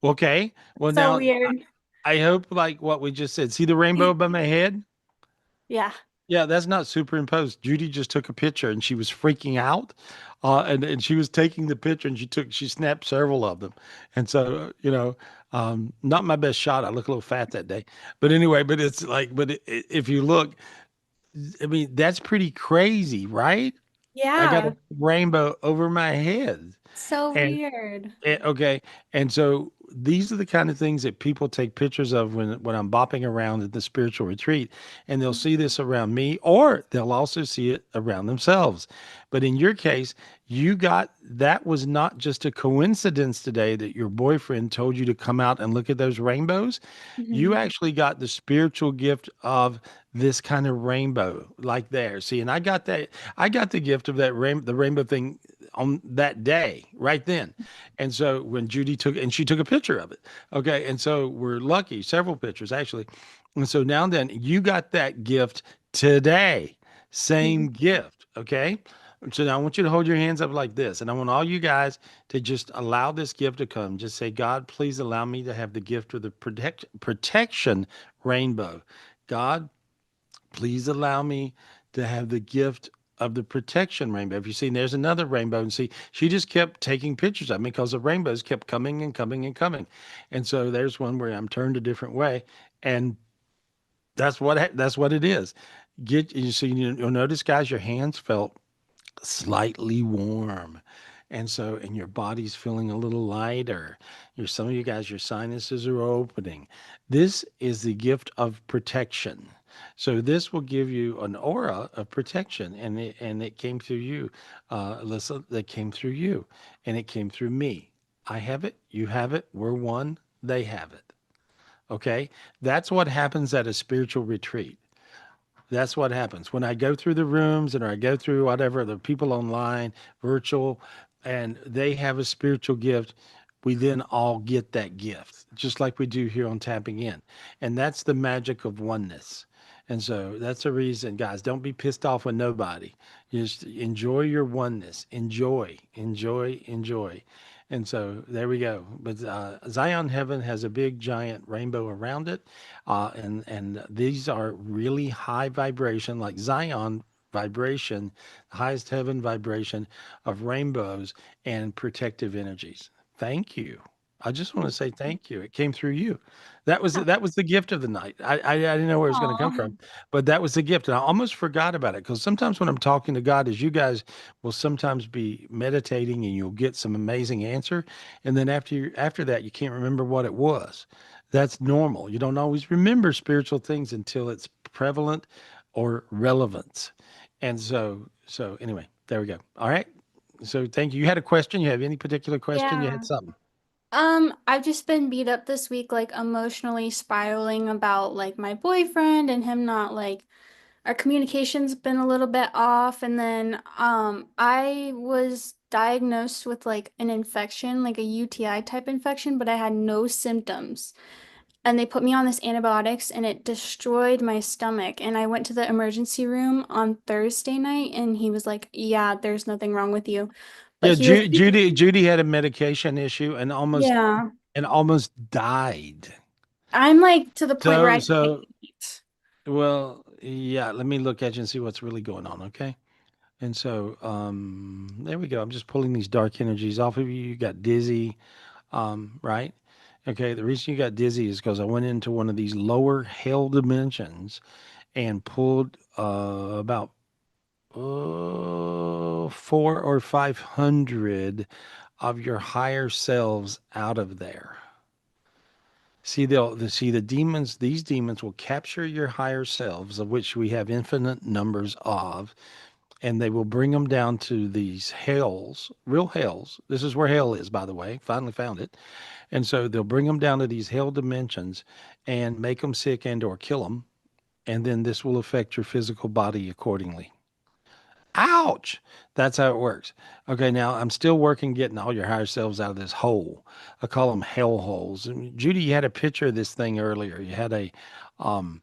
Okay. Well, so now weird. I hope like what we just said. See the rainbow above my head? Yeah. Yeah, that's not superimposed. Judy just took a picture and she was freaking out. And she was taking the picture and she snapped several of them. And so, not my best shot. I look a little fat that day. But anyway, if you look, I mean, that's pretty crazy, right? I got Yeah. a rainbow over my head. So And weird. okay, and so these are the kind of things that people take pictures of when I'm bopping around at the spiritual retreat, and they'll see this around me, or they'll also see it around themselves. But in your case, you got that was not just a coincidence today that your boyfriend told you to come out and look at those rainbows. You Mhm. actually got the spiritual gift of this kind of rainbow, like there. See, and I got that. I got the gift of the rainbow thing on that day, right then. And so when Judy took, and she took a picture of it. Okay. And so we're lucky, several pictures actually. And so now and then you got that gift today, same Mhm. gift. Okay. So now I want you to hold your hands up like this. And I want all you guys to just allow this gift to come. Just say, God, please allow me to have the gift of the protection rainbow. God, please allow me to have the gift of the protection rainbow. If you see, there's another rainbow, and see, she just kept taking pictures of me because the rainbows kept coming and coming and coming. And so there's one where I'm turned a different way, and that's what it is. Get you see, you'll notice, guys, your hands felt slightly warm. And so, and your body's feeling a little lighter. Some of you guys, your sinuses are opening. This is the gift of protection. So this will give you an aura of protection, and it came through you, Alyssa. That came through you, and it came through me. I have it. You have it. We're one. They have it. Okay, that's what happens at a spiritual retreat. That's what happens when I go through the rooms and I go through whatever the people online, virtual, and they have a spiritual gift. We then all get that gift, just like we do here on Tapping In. And that's the magic of oneness. And so that's the reason, guys, don't be pissed off with nobody. Just enjoy your oneness. Enjoy, enjoy, enjoy. And so there we go. But Zion Heaven has a big giant rainbow around it. And these are really high vibration, like Zion vibration, highest heaven vibration of rainbows and protective energies. Thank you. I just want to say thank you. It came through you. That was the gift of the night. I didn't know where it was going to come Aw. from, but that was the gift. And I almost forgot about it because sometimes when I'm talking to God, as you guys will sometimes be meditating and you'll get some amazing answer, and then after that you can't remember what it was. That's normal. You don't always remember spiritual things until it's prevalent or relevant. And so anyway, there we go. All right. So thank you. You had a question? You have any particular question? You Yeah. had something. I've just been beat up this week, like emotionally spiraling about like my boyfriend and him not like our communication's been a little bit off. And then I was diagnosed with like an infection, like a UTI type infection, but I had no symptoms. And they put me on this antibiotics and it destroyed my stomach. And I went to the emergency room on Thursday night and he was like, "Yeah, there's nothing wrong with you." But Yeah, he was, Judy had a medication issue and yeah. almost died. I'm like to the point where So I can't so eat. well, yeah, let me look at you and see what's really going on, okay? And so there we go. I'm just pulling these dark energies off of you. You got dizzy, right? Okay, the reason you got dizzy is because I went into one of these lower hell dimensions and pulled about 400 or 500 of your higher selves out of there. See, see the demons. These demons will capture your higher selves, of which we have infinite numbers of, and they will bring them down to these hells, real hells. This is where hell is, by the way. Finally found it. And so they'll bring them down to these hell dimensions and make them sick and or kill them. And then this will affect your physical body accordingly. Ouch. That's how it works. Okay, now I'm still working getting all your higher selves out of this hole. I call them hell holes. And Judy, you had a picture of this thing earlier. You had um,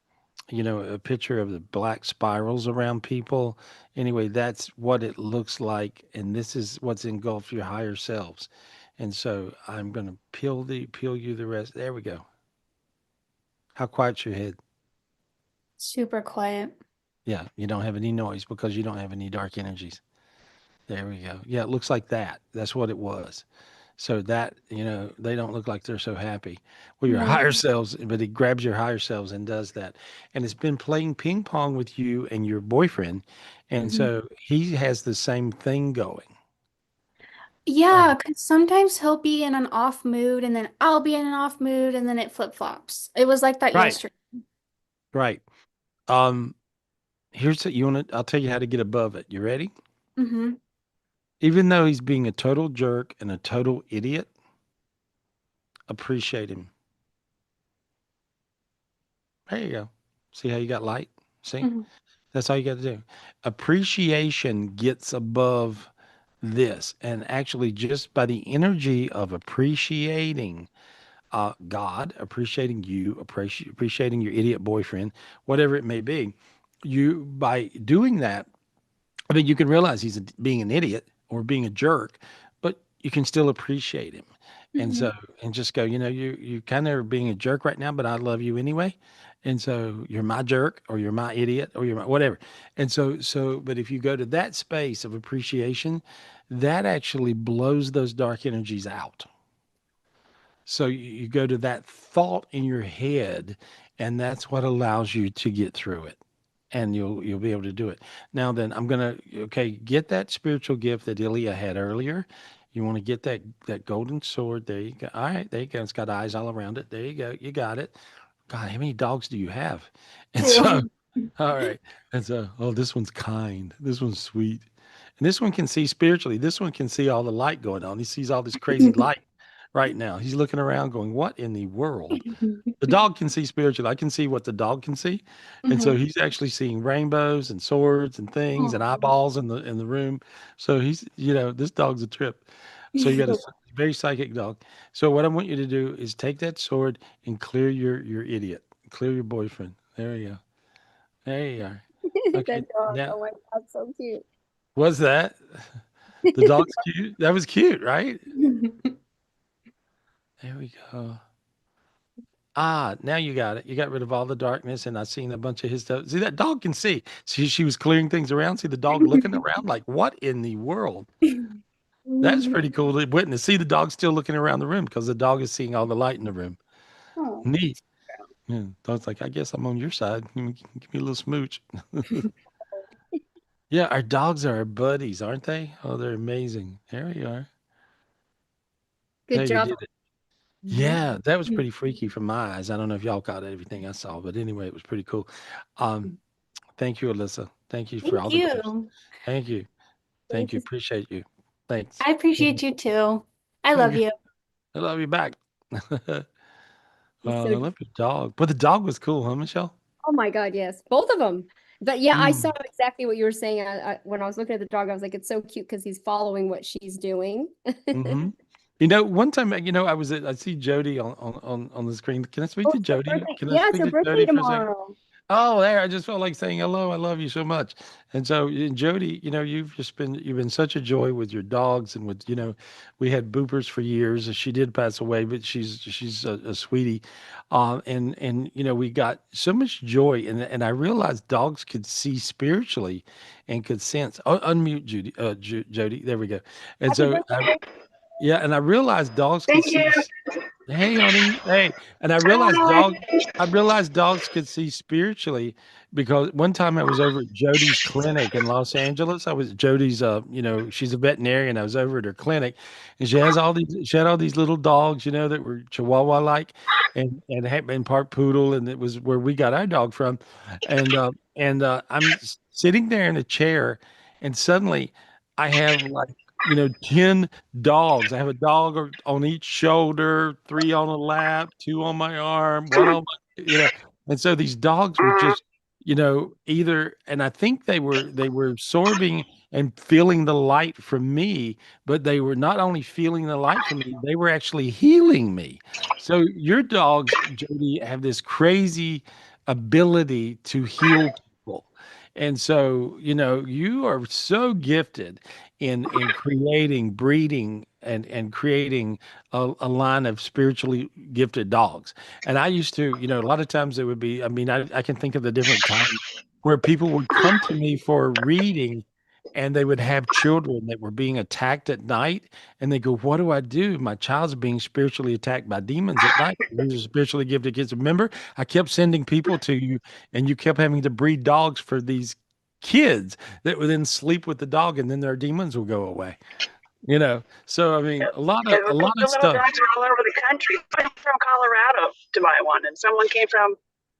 a picture of the black spirals around people. Anyway, that's what it looks like, and this is what's engulfed your higher selves. And so I'm going to peel you the rest. There we go. How quiet's your head? Super quiet. Yeah, you don't have any noise because you don't have any dark energies. There we go. Yeah, it looks like that. That's what it was. So that, they don't look like they're so happy. Well, your No. higher selves, but he grabs your higher selves and does that. And it's been playing ping pong with you and your boyfriend. And Mhm. so he has the same thing going. Yeah, because sometimes he'll be in an off mood and then I'll be in an off mood and then it flip-flops. It was like that Right, yesterday. right. Here's the, I'll tell you how to get above it. You ready? Mm-hmm. Even though he's being a total jerk and a total idiot, appreciate him. There you go. See how you got light? See? Mm-hmm. That's all you got to do. Appreciation gets above this. And actually, just by the energy of appreciating God, appreciating you, appreciating your idiot boyfriend, whatever it may be, by doing that, I mean, you can realize being an idiot or being a jerk, but you can still appreciate him. And Mm-hmm. so, and just go, you kind of are being a jerk right now, but I love you anyway. And so you're my jerk or you're my idiot or you're my whatever. And but if you go to that space of appreciation, that actually blows those dark energies out. So you go to that thought in your head, and that's what allows you to get through it, and you'll be able to do it. Now then, I'm gonna get that spiritual gift that Ilya had earlier. You want to get that golden sword. There you go. All right, there you go. It's got eyes all around it. There you go. You got it. God, how many dogs do you have? And so, Two. all right. And so, oh, this one's kind. This one's sweet. And this one can see spiritually. This one can see all the light going on. He sees all this crazy light right now. He's looking around going, what in the world? The dog can see spiritually. I can see what the dog can see. And so Mm-hmm. he's actually seeing rainbows and swords and things and Oh. eyeballs in the room. So he's, this dog's a trip. So you got a very psychic dog. So what I want you to do is take that sword and clear your idiot, clear your boyfriend. There you go. There you are. Okay. That dog. Now, Oh my God, so cute. was that the dog's cute? That was cute, right? There we go. Ah, now you got it. You got rid of all the darkness, and I seen a bunch of his stuff. See, that dog can see. See, she was clearing things around. See the dog looking around like, what in the world? That's pretty cool to witness. See the dog still looking around the room because the dog is seeing all the light in the room. Oh. Neat. Yeah, dog's like, I guess I'm on your side. Give me a little smooch. Yeah, our dogs are our buddies, aren't they? Oh, they're amazing. There we are. Good There you job. did it. Yeah, that was pretty freaky from my eyes. I don't know if y'all caught everything I saw, but anyway, it was pretty cool. Um, Thank you, Alyssa. Thank you for Thank all the gifts. you. Thank you. Thank Thank you. you. Appreciate you. Thanks. I appreciate you too. I love Okay. you. I love you back. He's I so. love your dog. But the dog was cool, huh, Michelle? Oh my God, yes, both of them. But yeah, I saw Mm, exactly what you were saying. When I was looking at the dog, I was like, it's so cute because he's following what she's doing. hmm one time, I see Jody on the screen. Can I speak Oh, to it's her Jody? birthday. Can I Yeah, it's speak her to birthday Jody for a second? tomorrow. Oh, there! I just felt like saying hello. I love you so much. And so, Jody, you've been such a joy with your dogs and with we had Boopers for years. She did pass away, but she's a sweetie, and we got so much joy. And I realized dogs could see spiritually, and could sense. Oh, unmute Judy, Jody. There we go. And Happy so, birthday. yeah, and I realized dogs could Thank you. see. Hey, honey. Hey, and I realized dogs could see spiritually because one time I was over at Jody's clinic in Los Angeles. I was Jody's, she's a veterinarian. I was over at her clinic, and she had all these little dogs, that were Chihuahua like, and had been part poodle, and it was where we got our dog from, and I'm sitting there in a chair, and suddenly I have like 10 dogs. I have a dog on each shoulder, three on a lap, two on my arm, one on and so these dogs were just, either, and I think they were absorbing and feeling the light from me, but they were not only feeling the light from me, they were actually healing me. So your dogs, Jody, have this crazy ability to heal people. And so, you are so gifted in creating, breeding, and creating a line of spiritually gifted dogs. And I used to, a lot of times it would be, I mean, I can think of the different times where people would come to me for a reading and they would have children that were being attacked at night, and they go, "What do I do? My child's being spiritually attacked by demons at night. These are spiritually gifted kids." Remember, I kept sending people to you, and you kept having to breed dogs for these kids that would then sleep with the dog, and then their demons will go away. So I mean, a lot The of little stuff dogs are all over the country. Someone came from Colorado to buy one, and someone came from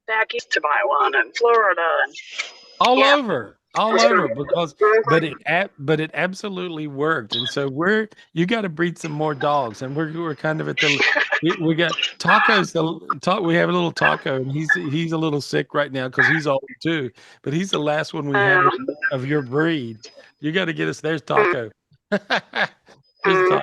back east to buy one, and Florida, and all yeah. over because but Mhm. it absolutely worked. And so you got to breed some more dogs, and we're kind of at the we got tacos we have a little taco, and he's a little sick right now because he's old too, but he's the last one we have of your breed. You got to get us. There's taco. There's taco.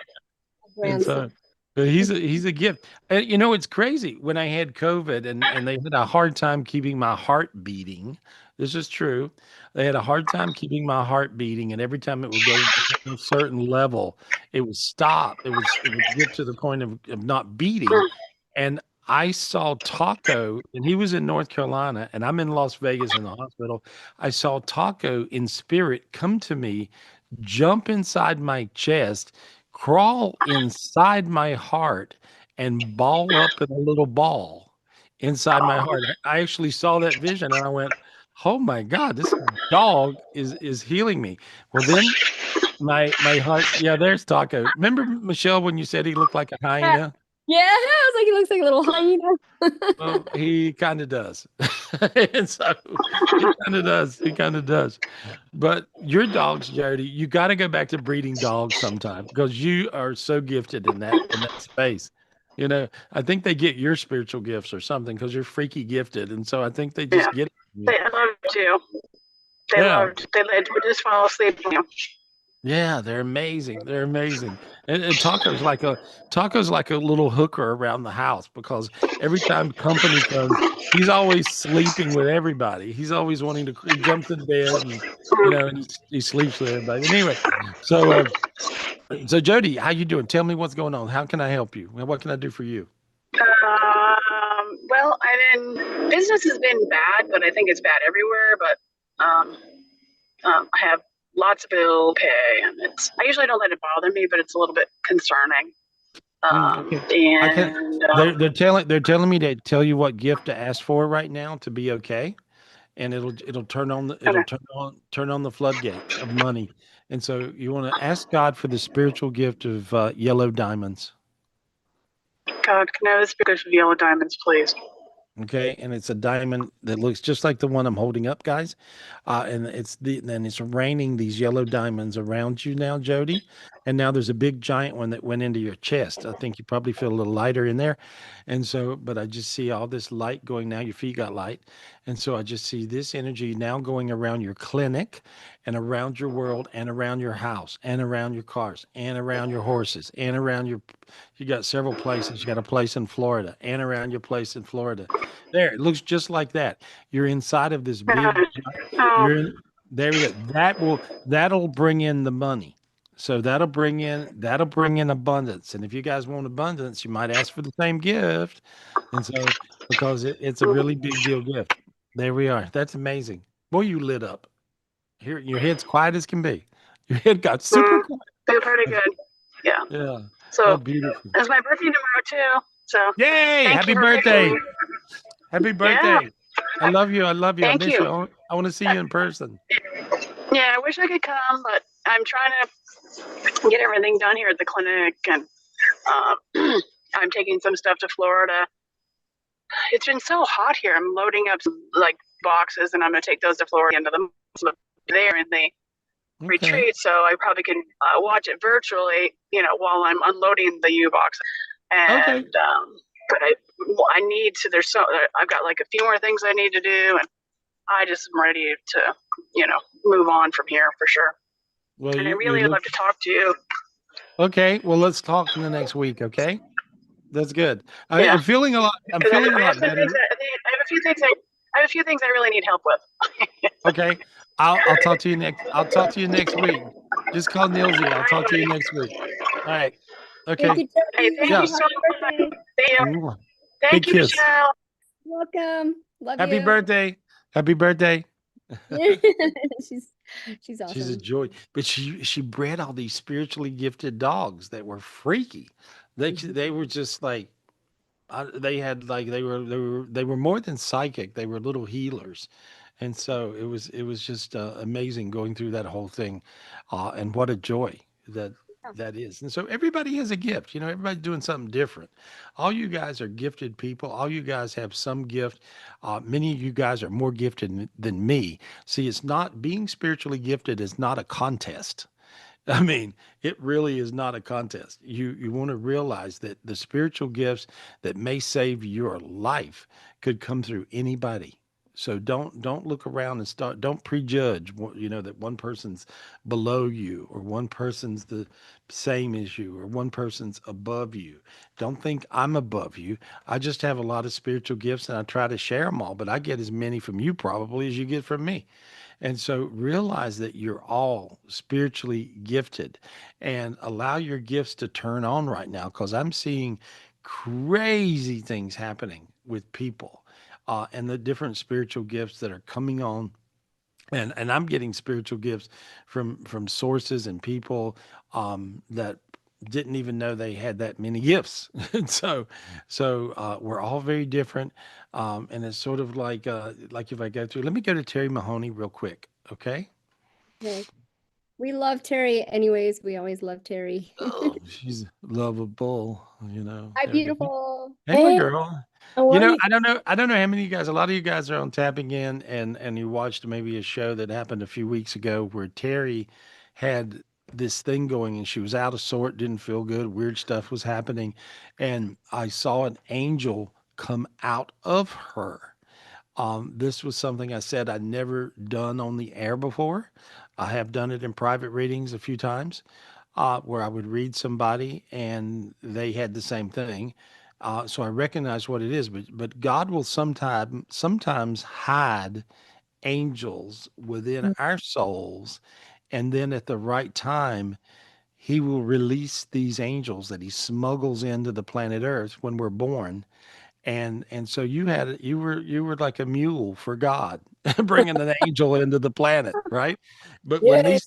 And so, but he's a gift. And it's crazy. When I had COVID and they had a hard time keeping my heart beating. This is true. They had a hard time keeping my heart beating, and every time it would go to a certain level, it would stop. It would get to the point of not beating. And I saw Taco, and he was in North Carolina, and I'm in Las Vegas in the hospital. I saw Taco in spirit come to me, jump inside my chest, crawl inside my heart, and ball up in a little ball inside my heart. I actually saw that vision, and I went, "Oh my God, this dog is healing me." Well, then my heart, yeah, there's Taco. Remember, Michelle, when you said he looked like a hyena? Yeah, I was like, he looks like a little hyena. Well, he kind of does. And so he kind of does. He kind of does. But your dogs, Jody, you got to go back to breeding dogs sometime because you are so gifted in that space. I think they get your spiritual gifts or something because you're freaky gifted. And so I think they just Yeah. get it. They love to. They would just fall asleep. Yeah, they're amazing. They're amazing. And Taco's like a little hooker around the house because every time company comes, he's always sleeping with everybody. He's always wanting to. He jumps in bed and he sleeps with everybody. Anyway, so Jody, how you doing? Tell me what's going on. How can I help you? What can I do for you? Well, business has been bad, but I think it's bad everywhere. But I have lots of bill pay, and I usually don't let it bother me, but it's a little bit concerning. Okay. And They're telling me to tell you what gift to ask for right now to be okay, and it'll turn on the floodgates of money. And so you want to ask God for the spiritual gift of yellow diamonds. God, can I have the spirit of yellow diamonds, please? Okay, and it's a diamond that looks just like the one I'm holding up, guys. And it's raining these yellow diamonds around you now, Jody. And now there's a big giant one that went into your chest. I think you probably feel a little lighter in there. And so, but I just see all this light going now. Your feet got light. And so I just see this energy now going around your clinic and around your world and around your house and around your cars and around your horses and around you got several places. You got a place in Florida and around your place in Florida. There, it looks just like that. You're inside of this big, there we go. That'll bring in the money. So that'll bring in abundance. And if you guys want abundance, you might ask for the same gift. And so because it's a really big deal gift. There we are. That's amazing. Boy, you lit up. Here, your head's quiet as can be. Your head got super quiet. They're pretty good. Yeah. Yeah. So Oh, beautiful. it's my birthday tomorrow too. So yay! Happy birthday! Happy birthday! I love you. I love you. I miss you. I want to see you in person. Yeah, I wish I could come, but I'm trying to get everything done here at the clinic, and I'm taking some stuff to Florida. It's been so hot here. I'm loading up some, boxes, and I'm going to take those to Florida into the there in the retreat, so I probably can watch it virtually, while I'm unloading the U-box. And but I need to. I've got a few more things I need to do, and I just am ready to, move on from here for sure. Well, and I really would love to talk to you. Okay, well, let's talk in the next week. Okay, that's good. I'm feeling a lot. I'm feeling a lot better. I have a few things I really need help with. Okay, I'll talk to you next. I'll talk to you next week. Just call Nilsy. I'll talk to you next week. All right. Okay. Thank you, Hey, thank you so much. Thank you, Big kiss. Michelle. Welcome. Love Happy you. birthday. Happy birthday. She's she's She's a awesome. joy, but she bred all these spiritually gifted dogs that were freaky. They were just like they had like they were more than psychic. They were little healers, and so it was just amazing going through that whole thing, and what a joy that Yeah. that is. And so everybody has a gift. Everybody's doing something different. All you guys are gifted people. All you guys have some gift. Many of you guys are more gifted than me. See, it's not being spiritually gifted is not a contest. I mean, it really is not a contest. You want to realize that the spiritual gifts that may save your life could come through anybody. So don't look around and don't prejudge that one person's below you or one person's the same as you or one person's above you. Don't think I'm above you. I just have a lot of spiritual gifts and I try to share them all, but I get as many from you probably as you get from me. And so realize that you're all spiritually gifted and allow your gifts to turn on right now because I'm seeing crazy things happening with people and the different spiritual gifts that are coming on. And I'm getting spiritual gifts from sources and people that didn't even know they had that many gifts. And so we're all very different. And it's sort of like if I go through, let me go to Terry Mahoney real quick. Okay. Okay. We love Terry anyways. We always love Terry. Oh, she's lovable, Hi, everything. beautiful. Hey, my Hey, girl. I wanted I don't know how many of you guys, a lot of you guys are on tapping in and you watched maybe a show that happened a few weeks ago where Terry had this thing going and she was out of sort, didn't feel good, weird stuff was happening. And I saw an angel come out of her. This was something I said I'd never done on the air before. I have done it in private readings a few times, where I would read somebody and they had the same thing. So I recognize what it is, but God will sometimes hide angels within our souls, and then at the right time, He will release these angels that He smuggles into the planet Earth when we're born, and so you were like a mule for God, bringing an angel into the planet, right? But when yeah,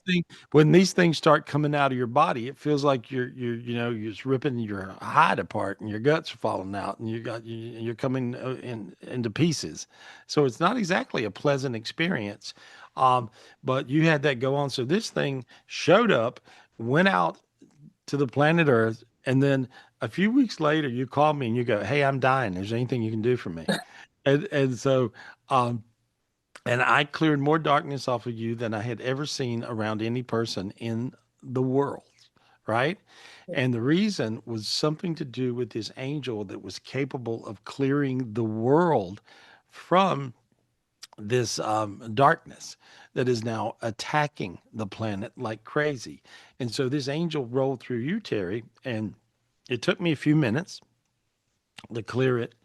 these things start coming out of your body, it feels like you're just ripping your hide apart and your guts are falling out and you're coming into pieces. So it's not exactly a pleasant experience. But you had that go on. So this thing showed up, went out to the planet Earth, and then a few weeks later, you call me and you go, "Hey, I'm dying. Is there anything you can do for me?" And so, um, and I cleared more darkness off of you than I had ever seen around any person in the world, right? And the reason was something to do with this angel that was capable of clearing the world from this darkness that is now attacking the planet like crazy. And so this angel rolled through you, Terry, and it took me a few minutes to clear it.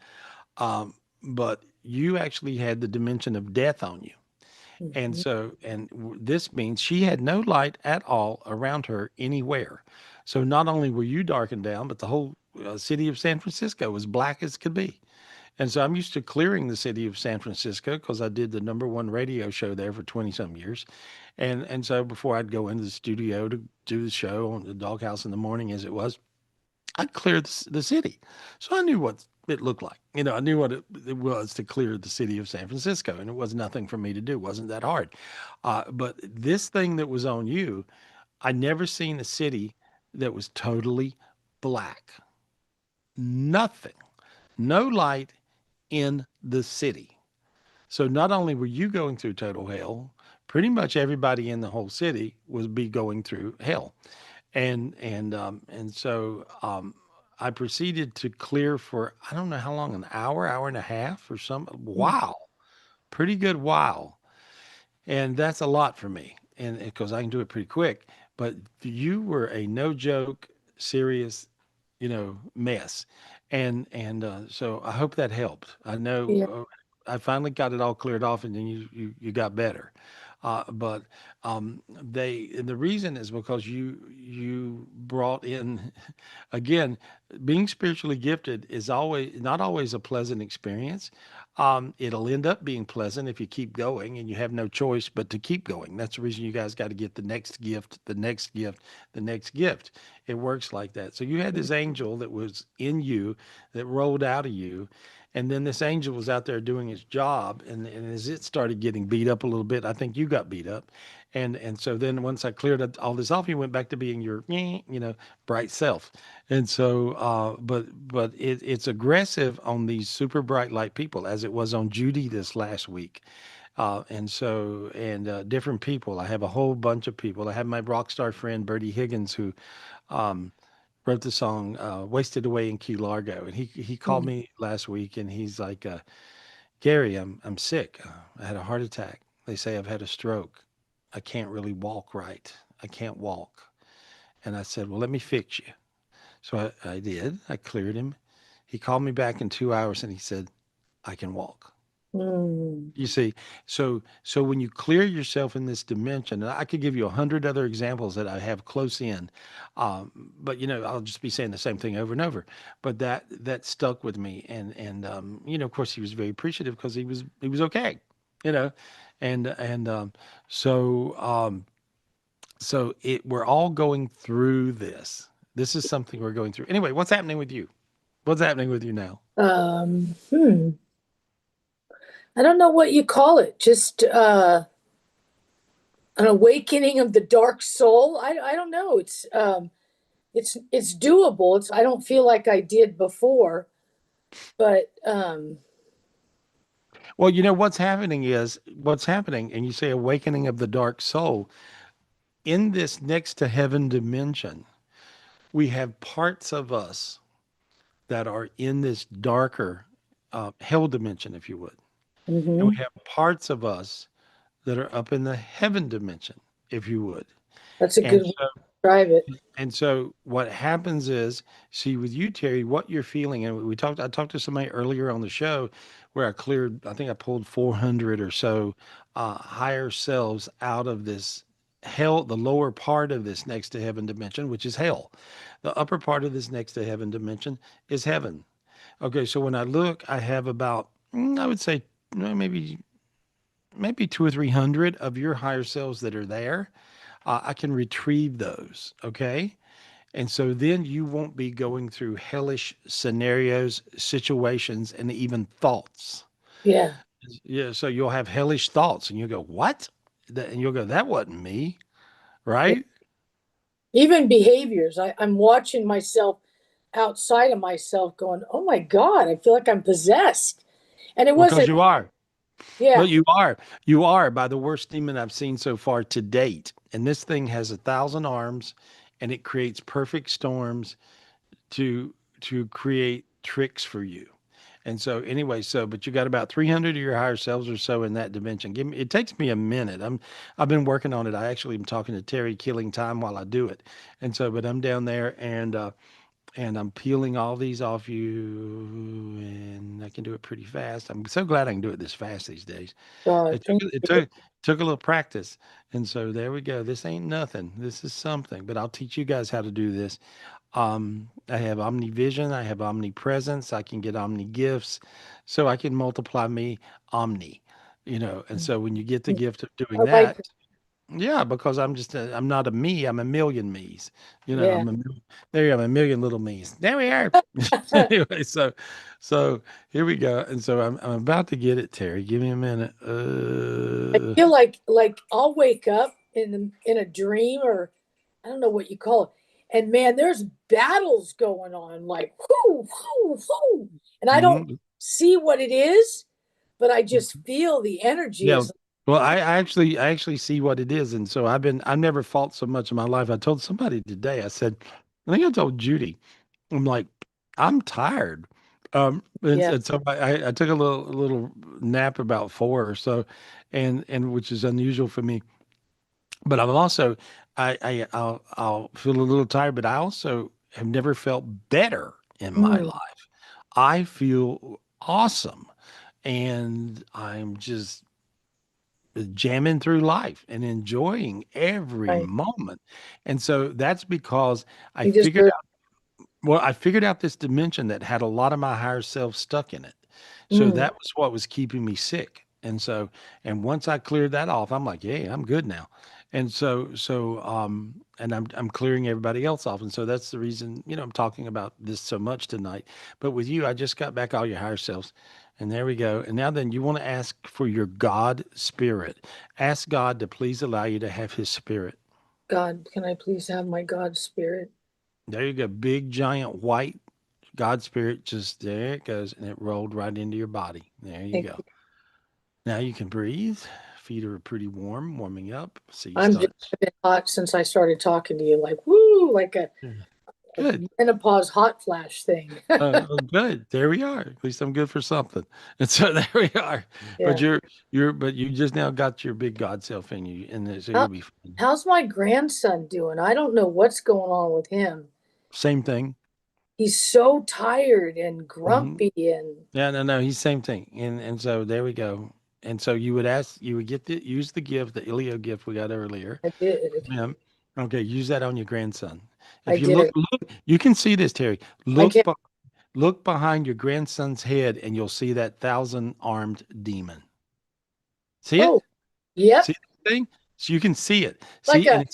But you actually had the dimension of death on you. And mhm, so, this means she had no light at all around her anywhere. So not only were you darkened down, but the whole city of San Francisco was black as could be. And so I'm used to clearing the city of San Francisco because I did the number one radio show there for 20 some years. And so before I'd go into the studio to do the show on the doghouse in the morning as it was, I cleared the city. So I knew what it looked like. I knew what it was to clear the city of San Francisco, and it was nothing for me to do. It wasn't that hard. But this thing that was on you, I never seen a city that was totally black. Nothing. No light in the city. So not only were you going through total hell, pretty much everybody in the whole city would be going through hell. And so I proceeded to clear for I don't know how long, an hour, hour and a half or some. mm, Wow, pretty good while, and that's a lot for me, and because I can do it pretty quick. But you were a no joke, serious, mess, and so I hope that helped. I yeah, know I finally got it all cleared off, and then you got better. But the reason is because you brought in again being spiritually gifted is always not always a pleasant experience. It'll end up being pleasant if you keep going and you have no choice but to keep going. That's the reason you guys got to get the next gift, the next gift, the next gift. It works like that. So you had this angel that was in you that rolled out of you. And then this angel was out there doing its job. And as it started getting beat up a little bit, I think you got beat up. And so then once I cleared all this off, you went back to being your, bright self. And so, but it's aggressive on these super bright light people, as it was on Judy this last week. And different people. I have a whole bunch of people. I have my rock star friend Bertie Higgins, who um, wrote the song "Wasted Away in Key Largo," and he called me last week, and he's like, "Gary, I'm sick. I had a heart attack. They say I've had a stroke. I can't really walk right. I can't walk." And I said, "Well, let me fix you." So I did. I cleared him. He called me back in 2 hours and he said, "I can walk." Mm. You see, so when you clear yourself in this dimension, and I could give you 100 other examples that I have close in, but I'll just be saying the same thing over and over. But that stuck with me, and of course, he was very appreciative because he was okay, you know, and so we're all going through this. This is something we're going through. Anyway, what's happening with you? What's happening with you now? Um, hmm. I don't know what you call it. Just an awakening of the dark soul. I don't know. It's doable. I don't feel like I did before, but Well, what's happening, and you say awakening of the dark soul. In this next to heaven dimension, we have parts of us that are in this darker hell dimension, if you would. And we mhm, have parts of us that are up in the heaven dimension, if you would. that's a And good way to describe it. And so what happens is, see, with you, Terry, what you're feeling, and I talked to somebody earlier on the show where I think I pulled 400 or so higher selves out of this hell, the lower part of this next to heaven dimension, which is hell. The upper part of this next to heaven dimension is heaven. Okay, so when I look, I have about, I would say, maybe 200 or 300 of your higher selves that are there. I can retrieve those. Okay. And so then you won't be going through hellish scenarios, situations, and even thoughts. Yeah. Yeah. So you'll have hellish thoughts and you'll go, what? And you'll go, that wasn't me. Yeah. Right. Even behaviors. I'm watching myself outside of myself going, oh my God, I feel like I'm possessed. And it Because wasn't, you are. Well, yeah, you are by the worst demon I've seen so far to date. And this thing has 1,000 arms and it creates perfect storms to create tricks for you. And so anyway, but you got about 300 of your higher selves or so in that dimension. It takes me a minute. I've been working on it. I actually am talking to Terry, killing time while I do it. And so, but I'm down there and I'm peeling all these off you, and I can do it pretty fast. I'm so glad I can do it this fast these days. God, It took thank it you. took a little practice. And so there we go. This ain't nothing. This is something. But I'll teach you guys how to do this. I have omnivision, I have omnipresence, I can get omni gifts, so I can multiply me omni, and so when you get the gift of doing I like, that, yeah, because I'm not a me, I'm a million me's, yeah. there you have a million little me's. There we are. Anyway, so here we go. And so I'm about to get it, Terry. Give me a minute. I feel like I'll wake up in a dream, or I don't know what you call it. And man, there's battles going on, like whoo, whoo, whoo. And I don't Mhm. see what it is, but I just feel the energy Yeah. is Well, I actually see what it is. And so I've never fought so much in my life. I told somebody today, I said, I think I told Judy, I'm like, I'm tired. And, yeah. and so I took a little nap about 4 or so, and which is unusual for me. But I'm also, I'll feel a little tired, but I also have never felt better in my Mm, life. I feel awesome, and I'm just jamming through life and enjoying every right. moment. And so that's because I You just figured heard, out Well, I figured out this dimension that had a lot of my higher self stuck in it. So Mm. that was what was keeping me sick. And once I cleared that off, I'm like, yeah, I'm good now. And I'm clearing everybody else off. And so that's the reason, I'm talking about this so much tonight. But with you, I just got back all your higher selves. And there we go. And now then you want to ask for your God spirit. Ask God to please allow you to have his spirit. God, can I please have my God spirit? There you go. Big, giant, white God spirit, just there it goes. And it rolled right into your body. There you Thank go. you. Now you can breathe. Feet are pretty warm, warming up. So you I'm just start. I've been hot since I started talking to you, like woo, like a Good. menopause hot flash thing. Oh, good. There we are. At least I'm good for something. And so there we are. But Yeah. but you just now got your big God self in you, and so How, you'll be fine. how's my grandson doing? I don't know what's going on with him. Same thing. He's so tired and Hmm. grumpy and Yeah, no, he's same thing. And so there we go. And so you would get to use the gift, the Ilio gift we got earlier. I did. Yeah. Okay, use that on your grandson. I If you did. look, you can see this, Terry. I Look, can. look behind your grandson's head, and you'll see that 1,000-armed demon. See it? Oh, yep. See the thing? So you can see it. Like See, and a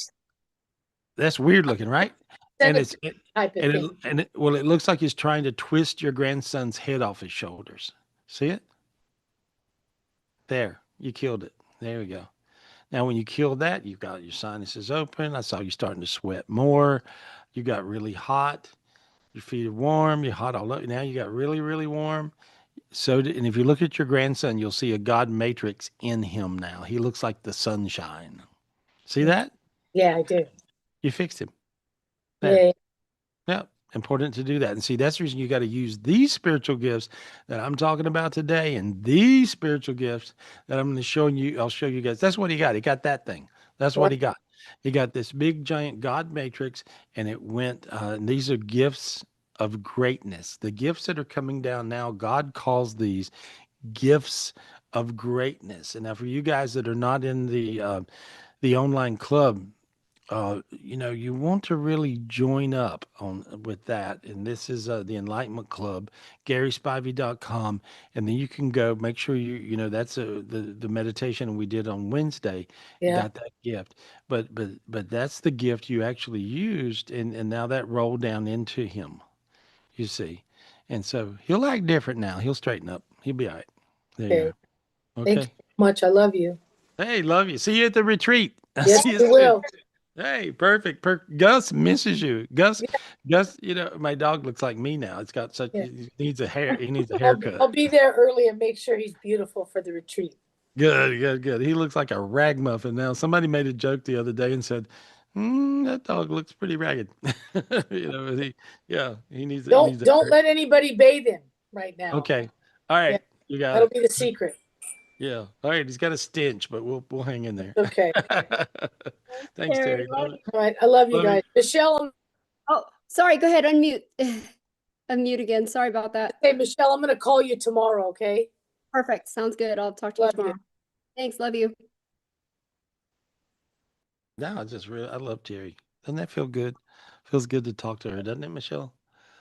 that's weird looking, right? And centipede type of thing. well, it looks like he's trying to twist your grandson's head off his shoulders. See it? There, you killed it. There we go. Now, when you killed that, you've got your sinuses open. I saw you starting to sweat more. You got really hot. Your feet are warm. You're hot all over. Now you got really, really warm. And if you look at your grandson, you'll see a God matrix in him now. He looks like the sunshine. See that? Yeah, I do. You fixed him. There. Yeah. Yeah. Important to do that. And see, that's the reason you got to use these spiritual gifts that I'm talking about today and these spiritual gifts that I'm going to show you. I'll show you guys. That's what he got. He got that thing. That's what he got. He got this big giant God matrix, and it went, and these are gifts of greatness. The gifts that are coming down now, God calls these gifts of greatness. And now for you guys that are not in the online club, you want to really join up on with that. And this is the Enlightenment Club, GarySpivey.com. And then you can go make sure that's the meditation we did on Wednesday. Yeah. Got that gift. But that's the gift you actually used, and now that rolled down into him, you see. And so he'll act different now. He'll straighten up. He'll be all right. There you Okay. go. Thank you Okay. so much. I love you. Hey, love you. See you at the retreat. Yes, See you we soon. will. Hey, perfect. Gus misses you. Gus, my dog looks like me now. It's got such, Yeah. he needs a I'll haircut. be there early and make sure he's beautiful for the retreat. Good. He looks like a ragmuffin now. Somebody made a joke the other day and said, that dog looks pretty ragged. He needs a Don't let anybody bathe him right now. Okay. All right. Yeah. You got That'll it. be the secret. Yeah. All right. He's got a stench, but we'll hang in there. Okay. Thanks, Terry. Love it. All right. I love you Love you. guys. Michelle, Oh, sorry. Go ahead. Unmute. Unmute again. Sorry about that. hey, Michelle, I'm going to call you tomorrow. Okay. Perfect. Sounds good. I'll talk to you Love you. tomorrow. Thanks. Love you. No, I love Terry. Doesn't that feel good? Feels good to talk to her, doesn't it, Michelle?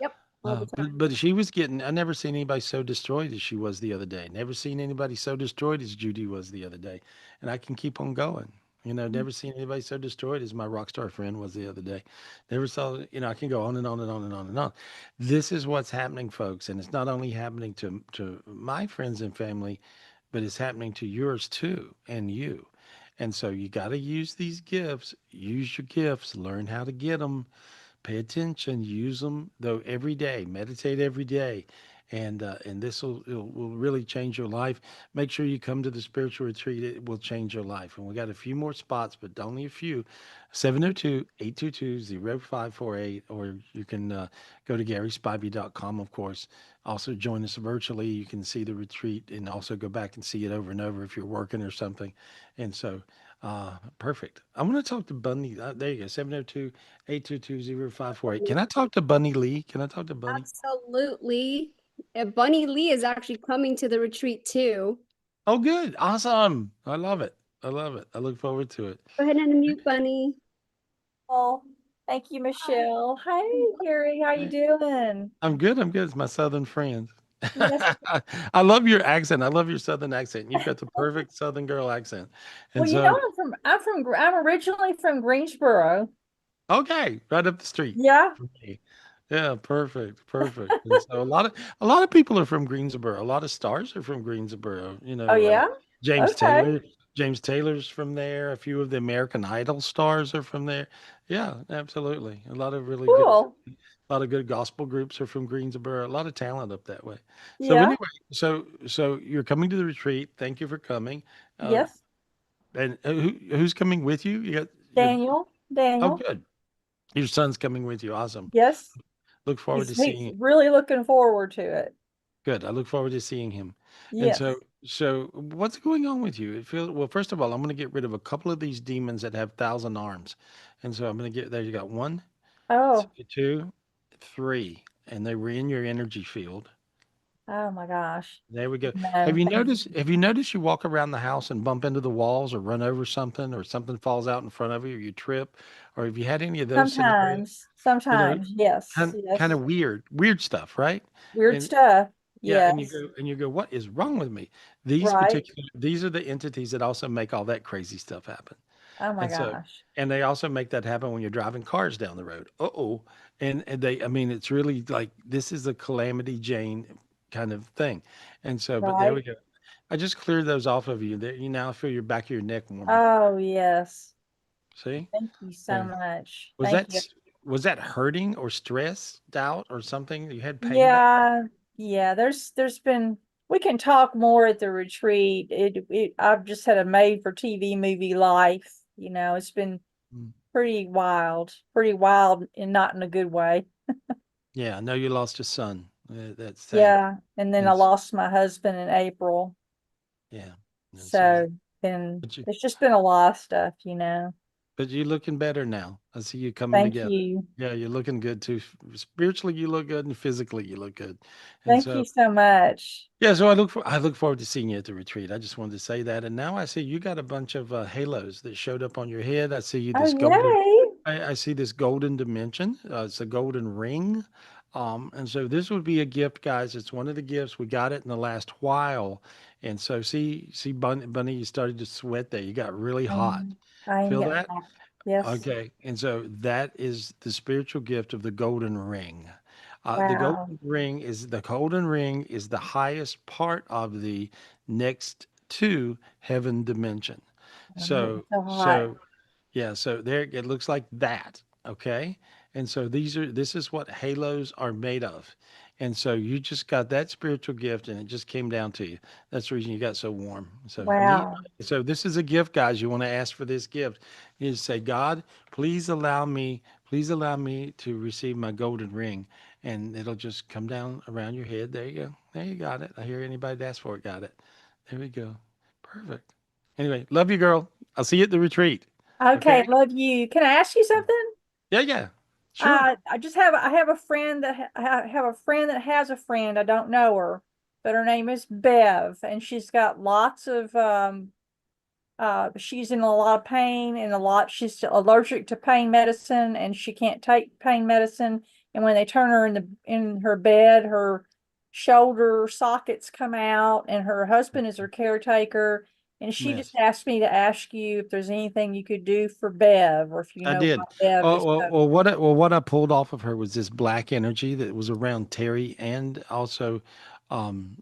Yep. All the time. But she was I never seen anybody so destroyed as she was the other day. Never seen anybody so destroyed as Judy was the other day. And I can keep on going. Never seen anybody so destroyed as my rock star friend was the other day. Never saw, I can go on and on and on and on and on. This is what's happening, folks. And it's not only happening to my friends and family, but it's happening to yours too, and you. And so you got to use these gifts, use your gifts, learn how to get them. Pay attention, use them though every day, meditate every day. And this will really change your life. Make sure you come to the spiritual retreat. It will change your life. And we got a few more spots, but only a few. 702-822-0548, or you can go to GarySpivey.com, of course. Also join us virtually. You can see the retreat and also go back and see it over and over if you're working or something. And so perfect. I'm going to talk to Bunny. There you go. 702-822-0548. Can I talk to Bunny Lee? Can I talk to Bunny? Absolutely. Bunny Lee is actually coming to the retreat too. Oh, good. Awesome. I love it. I look forward to it. Go ahead and unmute Bunny. Oh, Thank you, Michelle. Hey, Gary, how you doing? I'm good. I'm good. It's my Southern friend. Yes. I love your accent. I love your Southern accent. You've got the perfect Southern girl accent. And Well, you know, so, I'm originally from Greensboro. okay, right up the street Yeah. from me. Yeah, perfect, perfect. And so a lot of people are from Greensboro. A lot of stars are from Greensboro. Oh, yeah. James Okay. Taylor, James Taylor's from there. A few of the American Idol stars are from there. Yeah, absolutely. Cool. A lot of good gospel groups are from Greensboro. A lot of talent up that way. So Yeah. anyway, so you're coming to the retreat. Thank you for coming. Uh, Yes. and who's coming with you? You got your Daniel. Oh, Daniel. good. Your son's coming with you. Awesome. Yes. Look forward to He's seeing. really looking forward to it. Good. I look forward to seeing him. And Yes. so what's going on with you? It feels well. First of all, I'm going to get rid of a couple of these demons that have 1,000 arms, and so I'm going to get there. You got one, Oh, two, three, and they were in your energy field. oh my gosh. There we go. No, Have you thank noticed? Have you noticed you walk around the house and bump into the walls or run over something or something falls out in front of you or you trip, or have you had any of those scenarios? You know, sometimes, yes, kind yes. of weird stuff, right? Weird And stuff. yeah, Yes. and you go, what is wrong with me? Right. These are the entities that also make all that crazy stuff happen. Oh my And so, gosh. and they also make that happen when you're driving cars down the road. Uh-oh. And I mean, it's really like this is a Calamity Jane kind of thing. And so, but there we Right. go. I just cleared those off of you. There, you now feel your back of your neck warmer. Oh, yes. See? Thank you so Yeah. much. Was Thank that you. was that hurting or stress, doubt or something? You had pain back? Yeah. Yeah. There's been, we can talk more at the retreat. I've just had a made for TV movie life. You know, it's been Mm. pretty wild and not in a good way. Yeah, I know you lost a son. That's sad. Yeah. And then I And lost my husband in April. yeah. And so, So then but you, it's just been a lot of stuff, you know. but you're looking better now. I see you coming Thank together. you. Yeah, you're looking good too. Spiritually, you look good, and physically, you look good. And Thank you so, so much. yeah, so I look forward to seeing you at the retreat. I just wanted to say that. And now I see you got a bunch of halos that showed up on your head. I see you Oh, this golden. yay. I see this golden dimension. It's a golden ring. And so this would be a gift, guys. It's one of the gifts. We got it in the last while. And so see, Bunny, you started to sweat there. You got really hot. I am Feel getting that? hot. Yes. Okay. And so that is the spiritual gift of the golden ring. Wow. The golden ring is the highest part of the next to heaven dimension. I'm getting So, so hot. so yeah, so there it looks like that. Okay. And so this is what halos are made of. And so you just got that spiritual gift and it just came down to you. That's the reason you got so warm. So neat. Wow. So this is a gift, guys. You want to ask for this gift. You just say, God, please allow me to receive my golden ring. And it'll just come down around your head. There you go. There you got it. I hear anybody that asked for it got it. There we go. Perfect. Anyway, love you, girl. I'll see you at the retreat. Okay, Okay. love you. Can I ask you something? Yeah, yeah. Sure. I have a friend I have a friend that has a friend. I don't know her, but her name is Bev, and she's got lots of she's in a lot of pain and she's allergic to pain medicine and she can't take pain medicine. And when they turn her in her bed, her shoulder sockets come out and her husband is her caretaker. And she just Yes, asked me to ask you if there's anything you could do for Bev or if you I know why did. Bev Oh, is so. what I pulled off of her was this black energy that was around Terry and also um,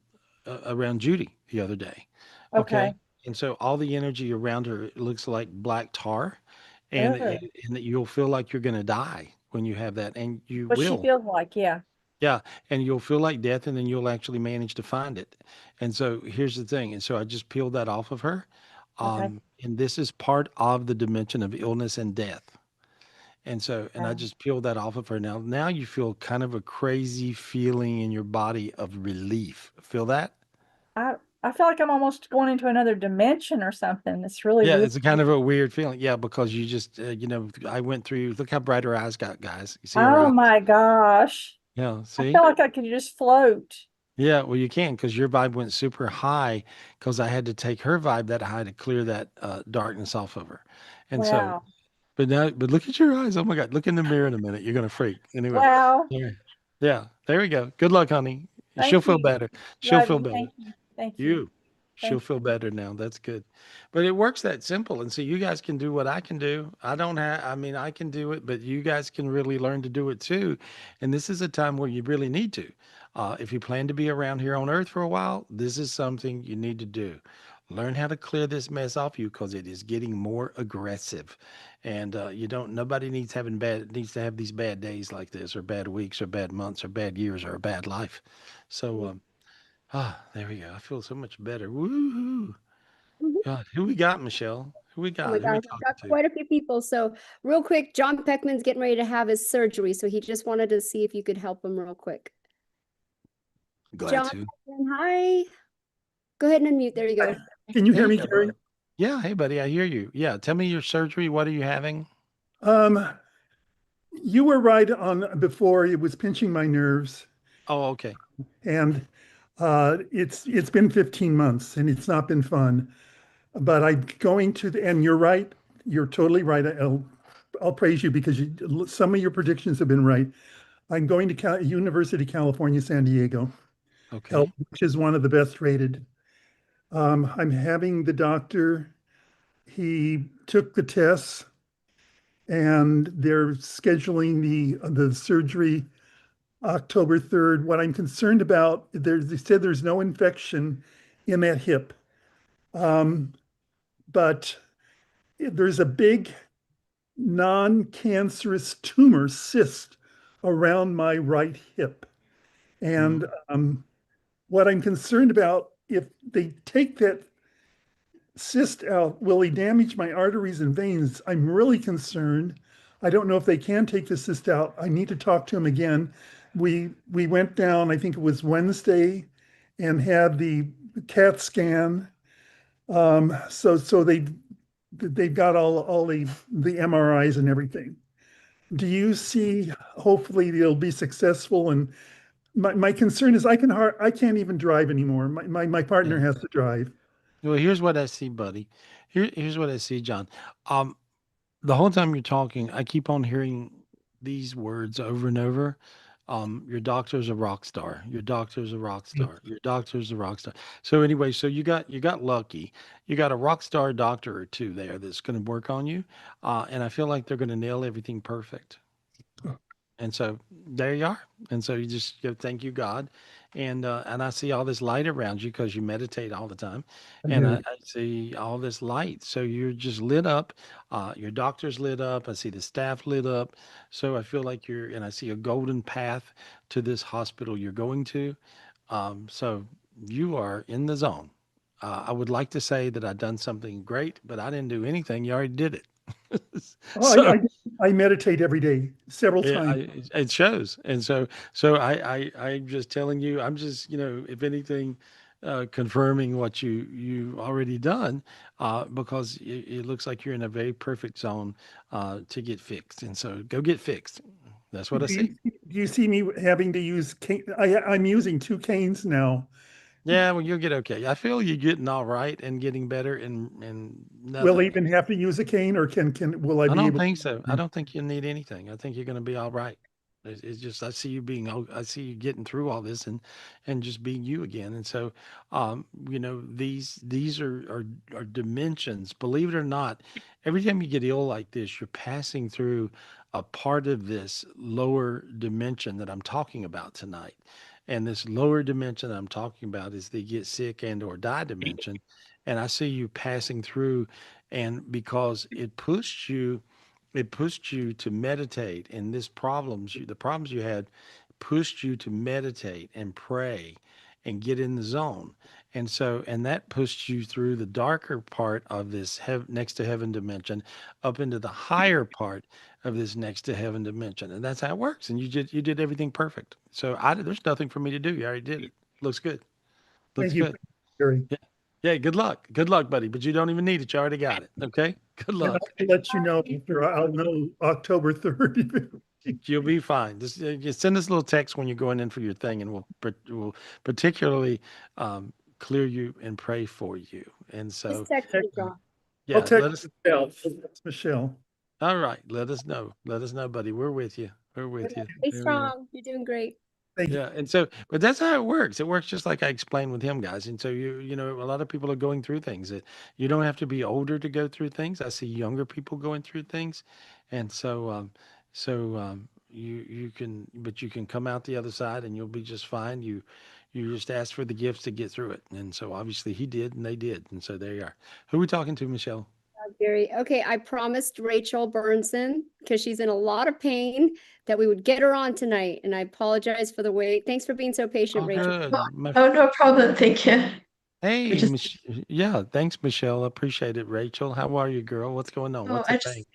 around Judy the other day. Okay. Okay. And so all the energy around her it looks like black tar, and Oh, and that you'll feel like you're going to die when you have that, and you what she will. feels like, yeah. Yeah, and you'll feel like death, and then you'll actually manage to find it. And so here's the thing. And so I just peeled that off of her. Okay. And this is part of the dimension of illness and death. And so, and I Wow. just peeled that off of her. Now you feel kind of a crazy feeling in your body of relief. Feel that? I feel like I'm almost going into another dimension or something. It's really Yeah, weird. it's a kind of a weird feeling. Yeah, because you just, I went through, look how bright her eyes got, guys. You see her Oh eyes? my gosh. Yeah, I see? feel like I could just float. Yeah, well, you can because your vibe went super high because I had to take her vibe that high to clear that darkness off of her. And so, Wow. But now, but look at your eyes. Oh my God. Look in the mirror in a minute. You're going to freak. Anyway. Wow. Yeah. Yeah. There we go. Good luck, honey. She'll Thank feel you. better. She'll Love feel you. better. Thank you. Thank you. You. She'll Thank feel better now. That's good. But it works that simple. And so you guys can do what I can do. I don't have, I mean, I can do it, but you guys can really learn to do it too. And this is a time where you really need to. If you plan to be around here on earth for a while, this is something you need to do. Learn how to clear this mess off you because it is getting more aggressive. And you don't, nobody needs to have these bad days like this, or bad weeks, or bad months, or bad years, or a bad life. So, there we go. I feel so much better. Woohoo! Mhm. God, who we got, Michelle? Who we Oh my got? Who we gosh, I've talking got to? quite a few people. So real quick, John Peckman's getting ready to have his surgery. So he just wanted to see if you could help him real quick. Glad John to. Peckman, hi. Go ahead and unmute. There you go. Can you hear Hey, me, Gary? yeah. Hey, buddy. I hear you. Yeah. Tell me your surgery. What are you having? Um, you were right on before. It was pinching my nerves, Oh, okay. and it's been 15 months, and it's not been fun. But I'm going to and you're right. You're totally right. I'll praise you because some of your predictions have been right. I'm going to University of California, San Diego, Okay. which is one of the best rated. I'm having the doctor. He took the tests, and they're scheduling the surgery October 3rd. What I'm concerned about, they said there's no infection in that hip, but there's a big non-cancerous tumor cyst around my right hip. And what I'm concerned about, if they take that cyst out, will he damage my arteries and veins? I'm really concerned. I don't know if they can take the cyst out. I need to talk to him again. We went down, I think it was Wednesday, and had the CAT scan. So they've got all the MRIs and everything. Do you see, hopefully they'll be successful? And my concern is I can't even drive anymore. My partner Yeah. has to drive. Well, here's what I see, buddy. Here's what I see, John. Um, the whole time you're talking, I keep on hearing these words over and over. Your doctor's a rock star. Your doctor's a rock star. Your doctor's a rock star. So anyway, so you got lucky. You got a rock star doctor or two there that's going to work on you, and I feel like they're going to nail everything perfect. And so there you are. And so you just go, thank you, God. And I see all this light around you because you meditate all the time. And I see all this light. So you're just lit up. Your doctor's lit up. I see the staff lit up. So I feel like and I see a golden path to this hospital you're going to. So you are in the zone. I would like to say that I've done something great, but I didn't do anything. You already did it. Oh, So I meditate every day, several yeah, times. it shows. And so I'm just telling you, I'm just, if anything, confirming what you already done, because it looks like you're in a very perfect zone, to get fixed. And so go get fixed. That's what I see. Do you see me having to use cane? I'm using 2 canes now. Yeah, well, you'll get okay. I feel you getting all right and getting better, and Will I nothing. even have to use a cane, or will I I be don't able think so. I to? don't think you need anything. I think you're going to be all right. It's just I see you getting through all this and just being you again. And so, these are dimensions. Believe it or not, every time you get ill like this, you're passing through a part of this lower dimension that I'm talking about tonight. And this lower dimension that I'm talking about is the get sick and or die dimension. And I see you passing through, and because it pushed you to meditate, and the problems you had pushed you to meditate and pray and get in the zone. And that pushed you through the darker part of this next to heaven dimension up into the higher part of this next to heaven dimension. And that's how it works. And you did everything perfect. So there's nothing for me to do. You already did it. Looks good. Looks Thank you, good. Gary. Yeah. Yeah, good luck. Good luck, buddy. But you don't even need it. You already got it. Okay? Good And luck. I'll let you know after I'll know October 3rd. You'll be fine. Just send us a little text when you're going in for your thing, and we'll particularly clear you and pray for you. And so, Just text me, John. yeah, I'll let text us. Michelle. That's Michelle. All right. Let us know. Let us know, buddy. We're with you. We're with you. Stay There we are. strong. You're doing great. Thank you. Yeah, and so, but that's how it works. It works just like I explained with him, guys. And so you know, a lot of people are going through things that you don't have to be older to go through things. I see younger people going through things, and you can, but you can come out the other side and you'll be just fine. You just ask for the gifts to get through it, and so obviously he did, and they did, and so there you are. Who are we talking to, Michelle? Gary. Okay, I promised Rachel Burnson, because she's in a lot of pain, that we would get her on tonight. And I apologize for the wait. Thanks for being so patient, Oh, Rachel. good. My Oh, no problem. Thank you. Hey, Just, Yeah, thanks, Michelle. I appreciate it. Rachel, how are you, girl? What's going on? oh, What's the thing?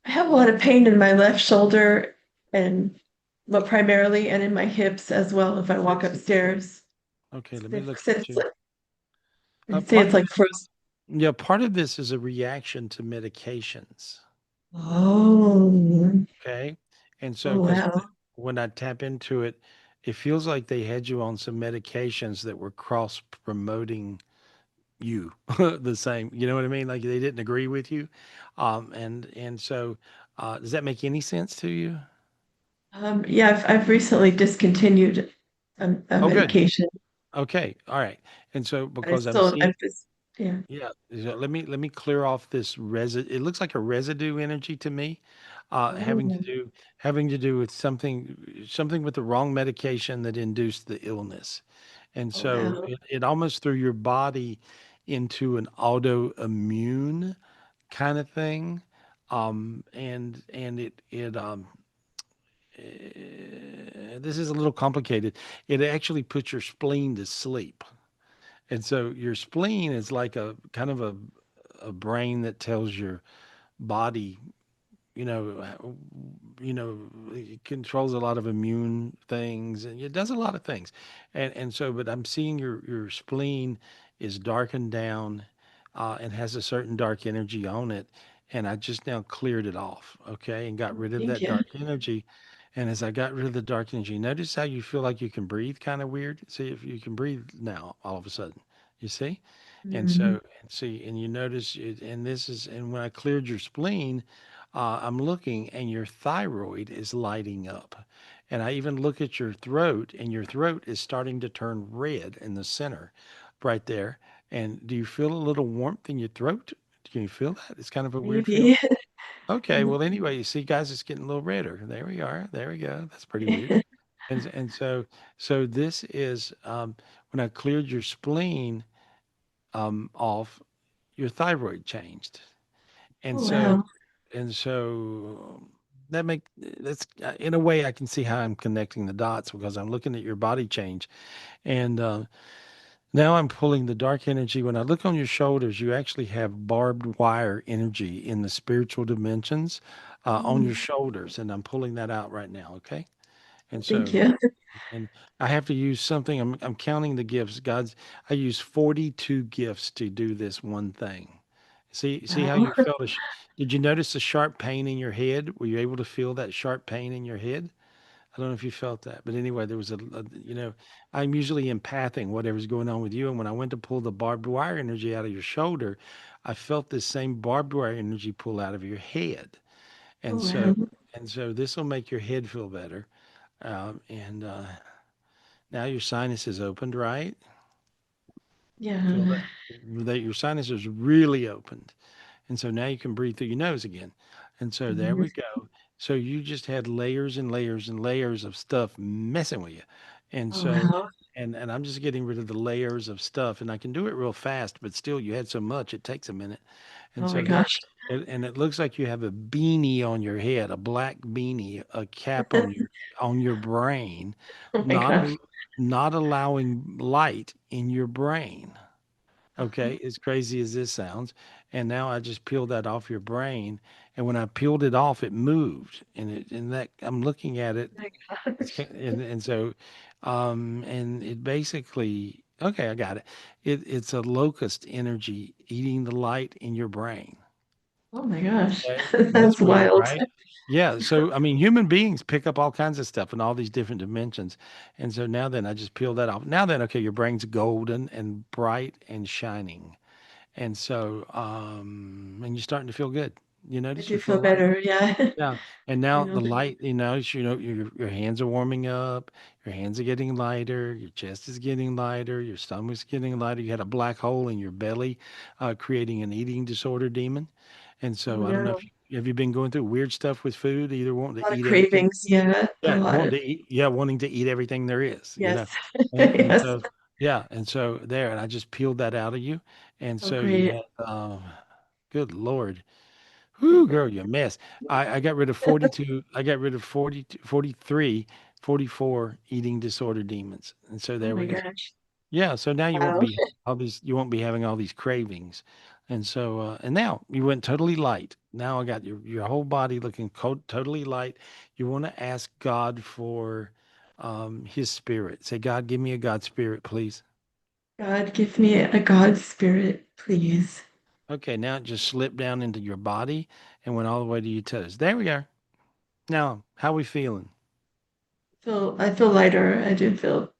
I have a lot of pain in my left shoulder and, well, primarily, and in my hips as well if I walk upstairs. Okay, let me They look say at it's you. like, they say Part it's of like this, frozen. yeah, part of this is a reaction to medications. Oh, Okay, and so oh because wow. when I tap into it, it feels like they had you on some medications that were cross promoting you the same. You know what I mean? Like they didn't agree with you, and so does that make any sense to you? Yeah, I've recently discontinued a Oh, good. medication. Okay, all right. And so But I because I'm still, seeing I've just, yeah. Yeah, so let me clear off this residue. It looks like a residue energy to me, having to Oh, do with something with the wrong medication that induced the illness, and oh so wow. it almost threw your body into an autoimmune kind of thing, and this is a little complicated. It actually puts your spleen to sleep. And so your spleen is like a kind of a brain that tells your body, you know, it controls a lot of immune things and it does a lot of things. And so, but I'm seeing your spleen is darkened down, and has a certain dark energy on it. And I just now cleared it off, okay, and got rid of Thank that you. dark energy. And as I got rid of the dark energy, notice how you feel like you can breathe kind of weird. See if you can breathe now all of a sudden. You see? And Mhm. so, and you notice it, and when I cleared your spleen, I'm looking and your thyroid is lighting up. And I even look at your throat and your throat is starting to turn red in the center right there. And do you feel a little warmth in your throat? Can you feel that? It's kind of a weird feeling. Maybe. Okay, well, anyway, you see, guys, it's getting a little redder. There we are. There we go. That's pretty weird. And so this is when I cleared your spleen off, your thyroid changed. And Oh so wow. and so that's in a way I can see how I'm connecting the dots because I'm looking at your body change. And now I'm pulling the dark energy. When I look on your shoulders, you actually have barbed wire energy in the spiritual dimensions on your Mm, shoulders. And I'm pulling that out right now. Okay. And thank so you. and I have to use something. I'm counting the gifts. I use 42 gifts to do this one thing. See how Wow. you felt did you notice the sharp pain in your head? Were you able to feel that sharp pain in your head? I don't know if you felt that, but anyway, there was I'm usually empathing whatever's going on with you. And when I went to pull the barbed wire energy out of your shoulder, I felt this same barbed wire energy pull out of your head. Oh And so, wow. and so this will make your head feel better. And now your sinus is opened, right? Feel Yeah. that your sinus is really opened. And so now you can breathe through your nose again. And so there Mhm. we go. So you just had layers and layers and layers of stuff messing with you. And Oh so, wow. and I'm just getting rid of the layers of stuff. And I can do it real fast, but still you had so much, it takes a minute. And Oh my so there, gosh. and it looks like you have a beanie on your head, a black beanie, a cap on your brain, Oh my not gosh. not allowing light in your brain. Uh-huh. Okay, as crazy as this sounds. And now I just peeled that off your brain. And when I peeled it off, it moved. And that I'm looking at it. My It's gosh. and so and it basically okay, I got it. It's a locust energy eating the light in your brain. Oh my gosh. Okay. That's That's weird, wild. right? Yeah. So I mean human beings pick up all kinds of stuff in all these different dimensions. And so now then I just peeled that off. Now then, okay, your brain's golden and bright and shining. And so, and you're starting to feel good. You I notice do you feel feel lighter? better. Yeah. Yeah. And I now know. the light, your hands are warming up, your hands are getting lighter, your chest is getting lighter, your stomach's getting lighter. You had a black hole in your belly, creating an eating disorder demon. And Oh so I don't know no. if have you been going through weird stuff with food, either wanting A to lot of eat everything. cravings. Yeah. A Yeah, lot of, wanting to eat everything there is, yes. and Yes. so yeah, and so there, and I just peeled that out of you, and Oh, so you great. had, good Lord, whoo, girl, you mess. I got rid of 42, I got rid of 42, 43, 44 eating disorder demons, and so Oh there my we go. gosh. Yeah, so now Wow. you won't be having all these cravings. And so and now you went totally light. Now I got your whole body looking totally light. You want to ask God for his spirit. Say, God, give me a God spirit, please. God, give me a God spirit, please. Okay, now it just slipped down into your body and went all the way to your toes. There we are. Now, how we feeling? I feel lighter. I do feel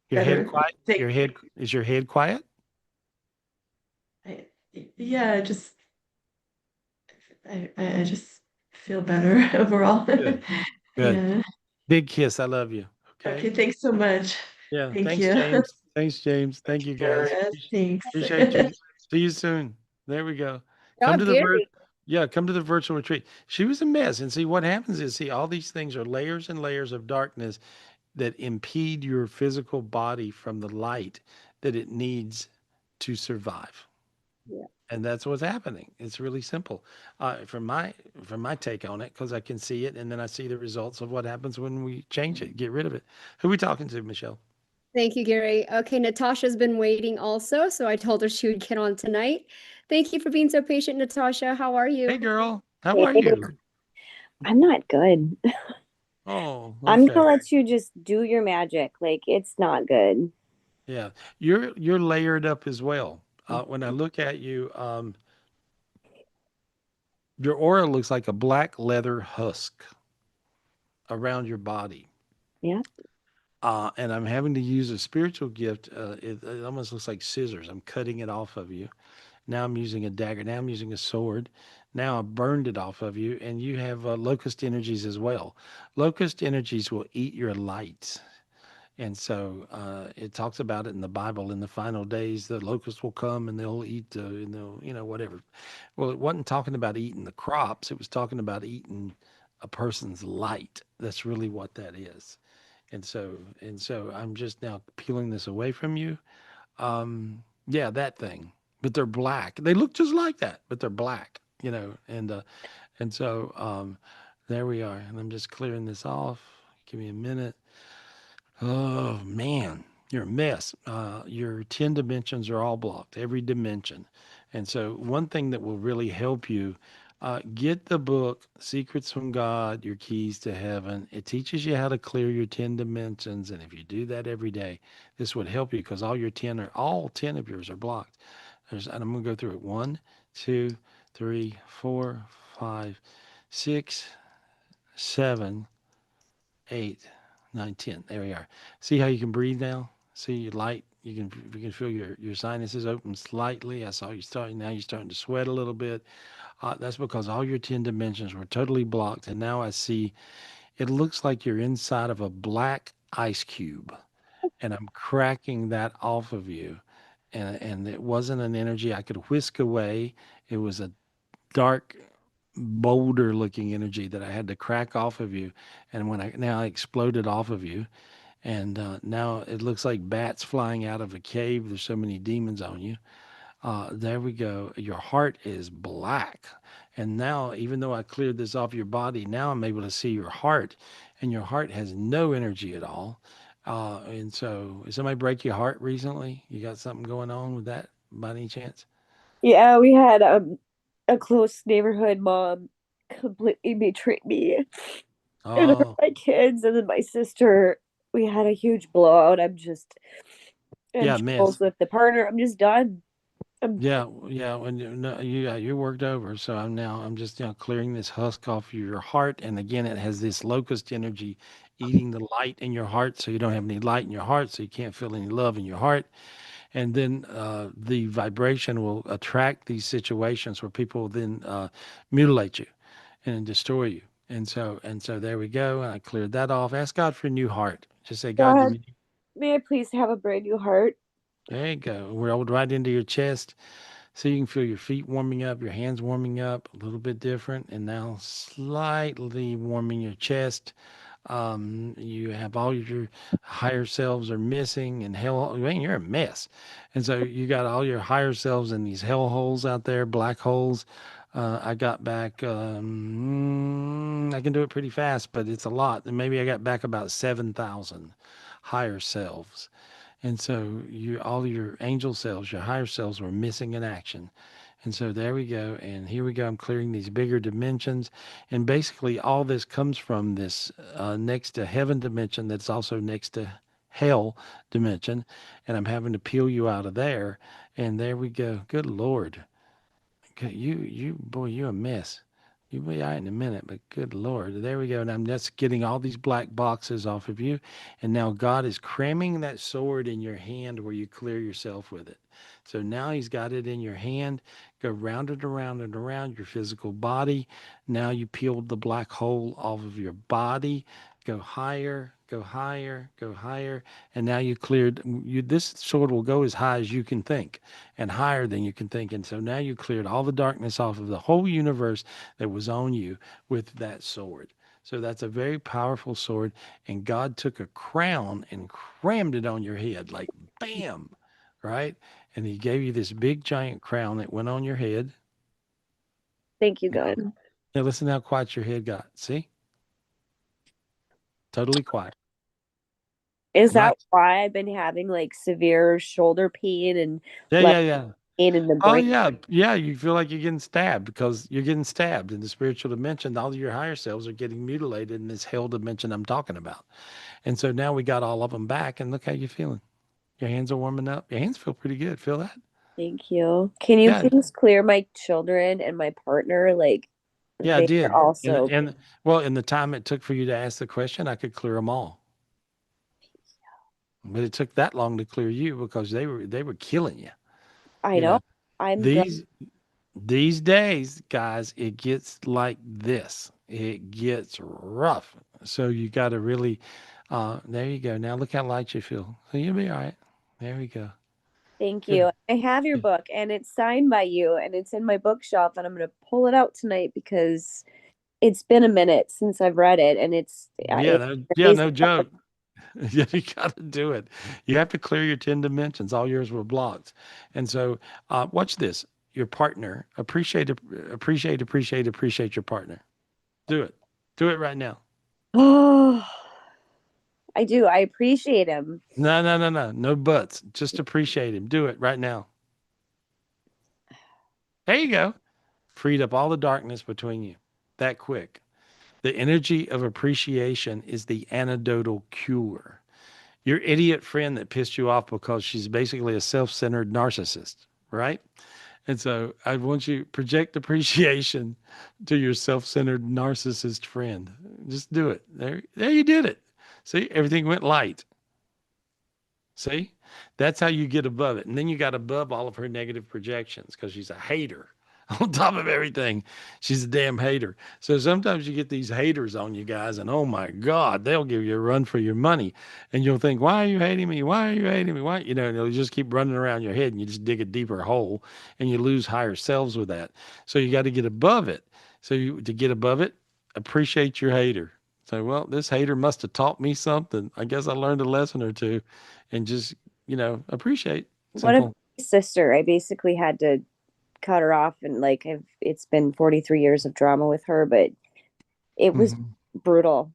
Your head better. quiet? Think Is your head quiet? I, yeah, I just feel better overall. Good. Good. Yeah. Big kiss. I love you. Okay. Okay, thanks so much. Yeah. Thank Thanks, you. James. Thanks, James. Thank you guys. Yes, thanks. Appreciate you. See you soon. There we go. Come to Job, the Gary. yeah, come to the virtual retreat. She was a mess. And see what happens is all these things are layers and layers of darkness that impede your physical body from the light that it needs to survive. Yeah. And that's what's happening. It's really simple. From my take on it, because I can see it, and then I see the results of what happens when we change it, get rid of it. Who we talking to, Michelle? Thank you, Gary. Okay, Natasha's been waiting also, so I told her she would get on tonight. Thank you for being so patient, Natasha. How are you? Hey, girl. How Hey, are you? I'm not good. Oh, I'm okay. gonna let you just do your magic. Like it's not good. Yeah, you're layered up as well. When I look at you, your aura looks like a black leather husk around your body. Yeah. And I'm having to use a spiritual gift. It almost looks like scissors. I'm cutting it off of you. Now I'm using a dagger. Now I'm using a sword. Now I burned it off of you, and you have locust energies as well. Locust energies will eat your light. And so it talks about it in the Bible. In the final days, the locusts will come and they'll eat, and they'll, whatever. Well, it wasn't talking about eating the crops. It was talking about eating a person's light. That's really what that is. And so I'm just now peeling this away from you. Yeah, that thing. But they're black. They look just like that, but they're black, and so there we are. And I'm just clearing this off. Give me a minute. Oh man, you're a mess. Your 10 dimensions are all blocked, every dimension. And so, one thing that will really help you, get the book Secrets from God, Your Keys to Heaven. It teaches you how to clear your 10 dimensions. And if you do that every day, this would help you because all 10 of yours are blocked. And I'm going to go through it. 1, 2, 3, 4, 5, 6, 7, 8, 9, 10. There we are. See how you can breathe now? See your light. You can feel your sinuses open slightly. I saw you starting now. You're starting to sweat a little bit. That's because all your 10 dimensions were totally blocked, and now I see it looks like you're inside of a black ice cube, and I'm cracking that off of you. And it wasn't an energy I could whisk away. It was a dark boulder looking energy that I had to crack off of you. And I exploded off of you. And now it looks like bats flying out of a cave. There's so many demons on you. There we go. Your heart is black. And now, even though I cleared this off your body, now I'm able to see your heart. And your heart has no energy at all. And so, did somebody break your heart recently? You got something going on with that by any chance? Yeah, we had a close neighborhood mom completely betrayed me and hurt Oh, my kids, and then my sister. We had a huge blowout. And yeah, troubles mess. with the partner. I'm just done. I'm Yeah, yeah. When no, you worked over, so I'm just clearing this husk off your heart, and again, it has this locust energy eating the light in your heart, so you don't have any light in your heart, so you can't feel any love in your heart, and then the vibration will attract these situations where people will then mutilate you and destroy you. And so there we go. I cleared that off. Ask God for a new heart. Just say, God, give God, me. may I please have a brand new heart? There you go. Rolled right into your chest. So you can feel your feet warming up, your hands warming up, a little bit different, and now slightly warming your chest. You have all your higher selves are missing, and hell, man, you're a mess. And so you got all your higher selves in these hell holes out there, black holes. I got back, I can do it pretty fast, but it's a lot. And maybe I got back about 7,000 higher selves. And so all your angel selves, your higher selves were missing in action. And so there we go. And here we go. I'm clearing these bigger dimensions. And basically all this comes from this next to heaven dimension that's also next to hell dimension. And I'm having to peel you out of there. And there we go. Good Lord. Okay, boy, you a mess. You'll be all right in a minute, but good Lord. There we go. And I'm just getting all these black boxes off of you. And now God is cramming that sword in your hand where you clear yourself with it. So now he's got it in your hand. Go round and around and around your physical body. Now you peeled the black hole off of your body. Go higher, go higher, go higher. And now you cleared this sword will go as high as you can think and higher than you can think. And so now you cleared all the darkness off of the whole universe that was on you with that sword. So that's a very powerful sword. And God took a crown and crammed it on your head, like bam, right? And he gave you this big giant crown that went on your head. Thank you, God. Now listen how quiet your head got. See? Totally quiet. Is that why I've been having like severe shoulder pain and Yeah. pain in the Oh brain? yeah. You feel like you're getting stabbed because you're getting stabbed in the spiritual dimension. All of your higher selves are getting mutilated in this hell dimension I'm talking about. And so now we got all of them back, and look how you're feeling. Your hands are warming up. Your hands feel pretty good. Feel that? Thank you. Can you Yeah, please clear my children and my partner? Like yeah, I they're did. also And well, in the time it took for you to ask the question, I could clear them all. But it took that long to clear you because they were killing you. I You know. know, I'm glad. these days, guys, it gets like this. It gets rough. So you got to really, there you go. Now look how light you feel. So you'll be all right. There we go. Thank Good. you. I have your book and it's signed by you and it's in my bookshelf and I'm going to pull it out tonight because it's been a minute since I've read it and it's No joke. Yeah, you got to do it. You have to clear your 10 dimensions. All yours were blocked. And so, watch this. Your partner, appreciate your partner. Do it. Do it right now. Oh, I do. I appreciate him. No. No buts. Just appreciate him. Do it right now. There you go. Freed up all the darkness between you. That quick. The energy of appreciation is the antidotal cure. Your idiot friend that pissed you off because she's basically a self-centered narcissist, right? And so I want you to project appreciation to your self-centered narcissist friend. Just do it. There you did it. See, everything went light. See, that's how you get above it. And then you got above all of her negative projections because she's a hater. On top of everything, she's a damn hater. So sometimes you get these haters on you guys, and oh my God, they'll give you a run for your money. And you'll think, why are you hating me? Why are you hating me? Why? And it'll just keep running around your head, and you just dig a deeper hole, and you lose higher selves with that. So you got to get above it. To get above it, appreciate your hater. Say, well, this hater must have taught me something. I guess I learned a lesson or two, and just appreciate. What a Simple. sister. I basically had to cut her off and like it's been 43 years of drama with her, but it was brutal.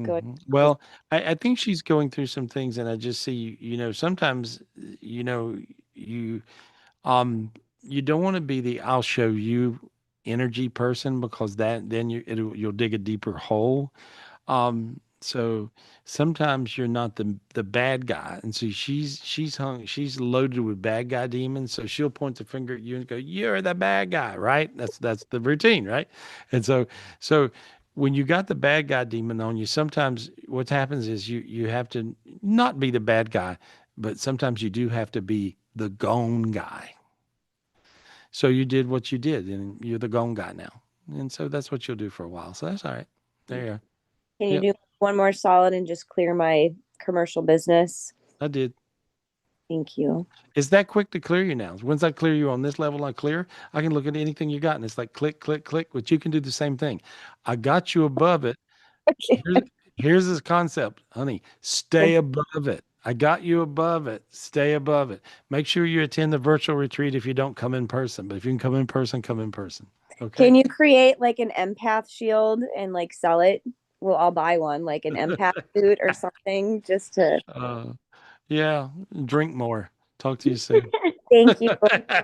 Good. Well, I think she's going through some things, and I just see, sometimes, you you don't want to be the I'll show you energy person because then you'll dig a deeper hole. So sometimes you're not the bad guy, and so she's loaded with bad guy demons. So she'll point the finger at you and go, "You're the bad guy," right? That's the routine, right? And so when you got the bad guy demon on you, sometimes what happens is you have to not be the bad guy, but sometimes you do have to be the gone guy. So you did what you did, and you're the gone guy now. And so that's what you'll do for a while. So that's all right. There you are. Can you Yep, do one more solid and just clear my commercial business? I did. Thank you. It's that quick to clear you now. Once I clear you on this level, I can look at anything you got, and it's like click, click, click, but you can do the same thing. I got you above it. Here's, here's this concept, honey. Stay above it. I got you above it. Stay above it. Make sure you attend the virtual retreat if you don't come in person. But if you can come in person, come in person. Okay. Can you create like an empath shield and like sell it? We'll all buy one, like an empath suit or something, just to. Yeah. Drink more. Talk to you soon. Thank you.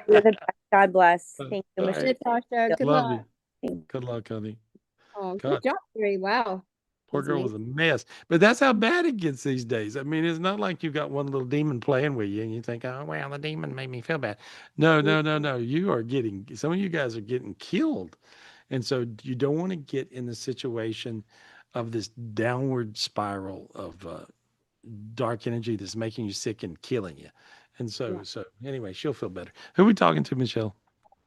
You're the best. God bless. Thank you, All Michelle. right. Natasha, good Love luck. you. Good luck, honey. Oh, good God, job, Gary. Wow. poor That's girl was amazing. a mess. But that's how bad it gets these days. I mean, it's not like you've got one little demon playing with you and you think, oh, well, the demon made me feel bad. No, no, no, no. You are getting, some of you guys are getting killed. And so you don't want to get in the situation of this downward spiral of dark energy that's making you sick and killing you. And Yeah. so anyway, she'll feel better. Who are we talking to, Michelle?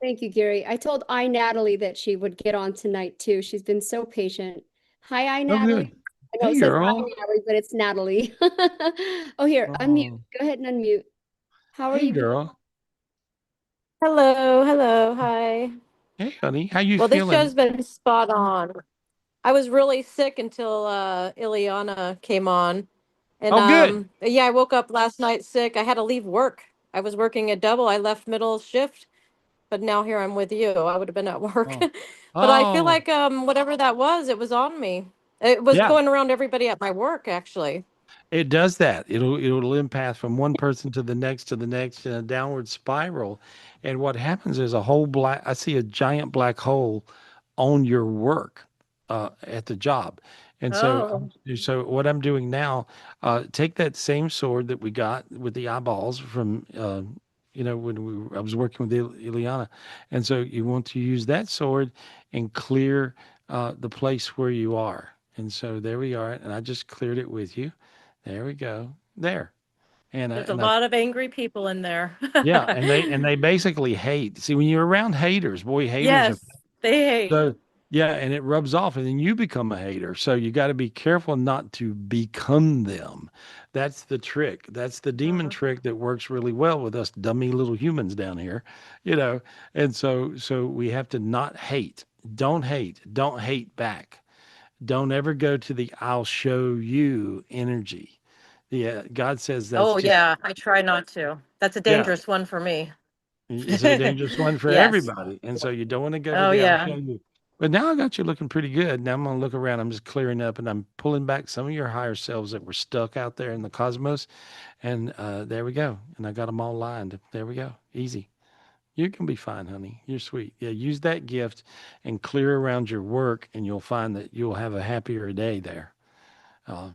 Thank you, Gary. I told Natalie that she would get on tonight too. She's been so patient. Hi, Oh, Natalie. good. I know Hey, it says hi, girl. Natalie, but it's Natalie. Oh, here, unmute. Oh, Go ahead and unmute. How are hey, you doing? girl. Hello, hello, hi. Hey, honey. How you Well, this show's feeling? been spot on. I was really sick until Ileana came on. And Oh, good. yeah, I woke up last night sick. I had to leave work. I was working a double. I left middle shift, but now here I'm with you. I would have been at work. Oh, But I feel oh, like whatever that was, it was on me. It was yeah. going around everybody at my work actually. It does that. It'll empath from one person to the next in a downward spiral. And what happens is I see a giant black hole on your work at the job. And Oh. so what I'm doing now, take that same sword that we got with the eyeballs from when I was working with Ileana. And so you want to use that sword and clear the place where you are. And so there we are. And I just cleared it with you. There we go. There. There's a And I lot of angry people in there. yeah, and they basically hate. See, when you're around haters, boy, haters are Yes, they hate. so yeah, and it rubs off and then you become a hater. So you got to be careful not to become them. That's the trick. That's the demon trick that works really well with us dummy little humans down here, you know. And so we have to not hate. Don't hate. Don't hate back. Don't ever go to the I'll show you energy. Yeah, God says that's Oh just, yeah, I try not to. That's a yeah, dangerous one for me. it's a dangerous one for Yes. everybody. And so you don't want to go to Oh the I'll yeah. show you. But now I got you looking pretty good. Now I'm going to look around. I'm just clearing up and I'm pulling back some of your higher selves that were stuck out there in the cosmos. And there we go. And I got them all lined. There we go. Easy. You can be fine, honey. You're sweet. Yeah, use that gift and clear around your work, and you'll find that you'll have a happier day there.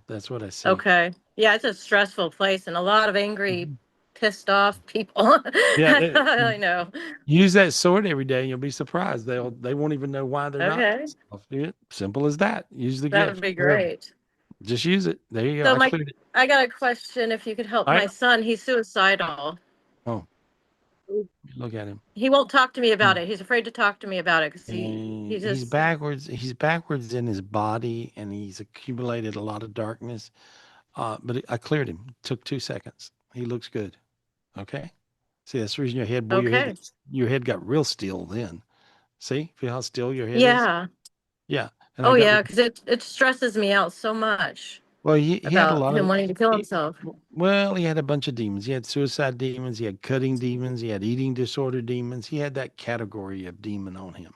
That's what I see. Okay. Yeah, it's a stressful place and a lot of angry, Mhm. pissed off people. Yeah, I know. use that sword every day, and you'll be surprised. They won't even know why they're not. Okay. Yeah, simple as that. Use the That would gift. be Whatever. great. Just use it. There you go. So I cleared it. I got a question if you could help All my right. son. He's suicidal. Oh, look at him. He won't talk to me about Hmm. it. He's afraid to talk to me about it because he And he's just backwards. He's backwards in his body, and he's accumulated a lot of darkness. But I cleared him. Took 2 seconds. He looks good. Okay. See, that's the reason your head, boy, okay. your head got real still then. See, feel how still your head is? Yeah. Yeah. And I Oh got yeah, rid because it stresses me out so much well, he had a about lot him of wanting to kill he, himself. well, he had a bunch of demons. He had suicide demons, he had cutting demons, he had eating disorder demons. He had that category of demon on him.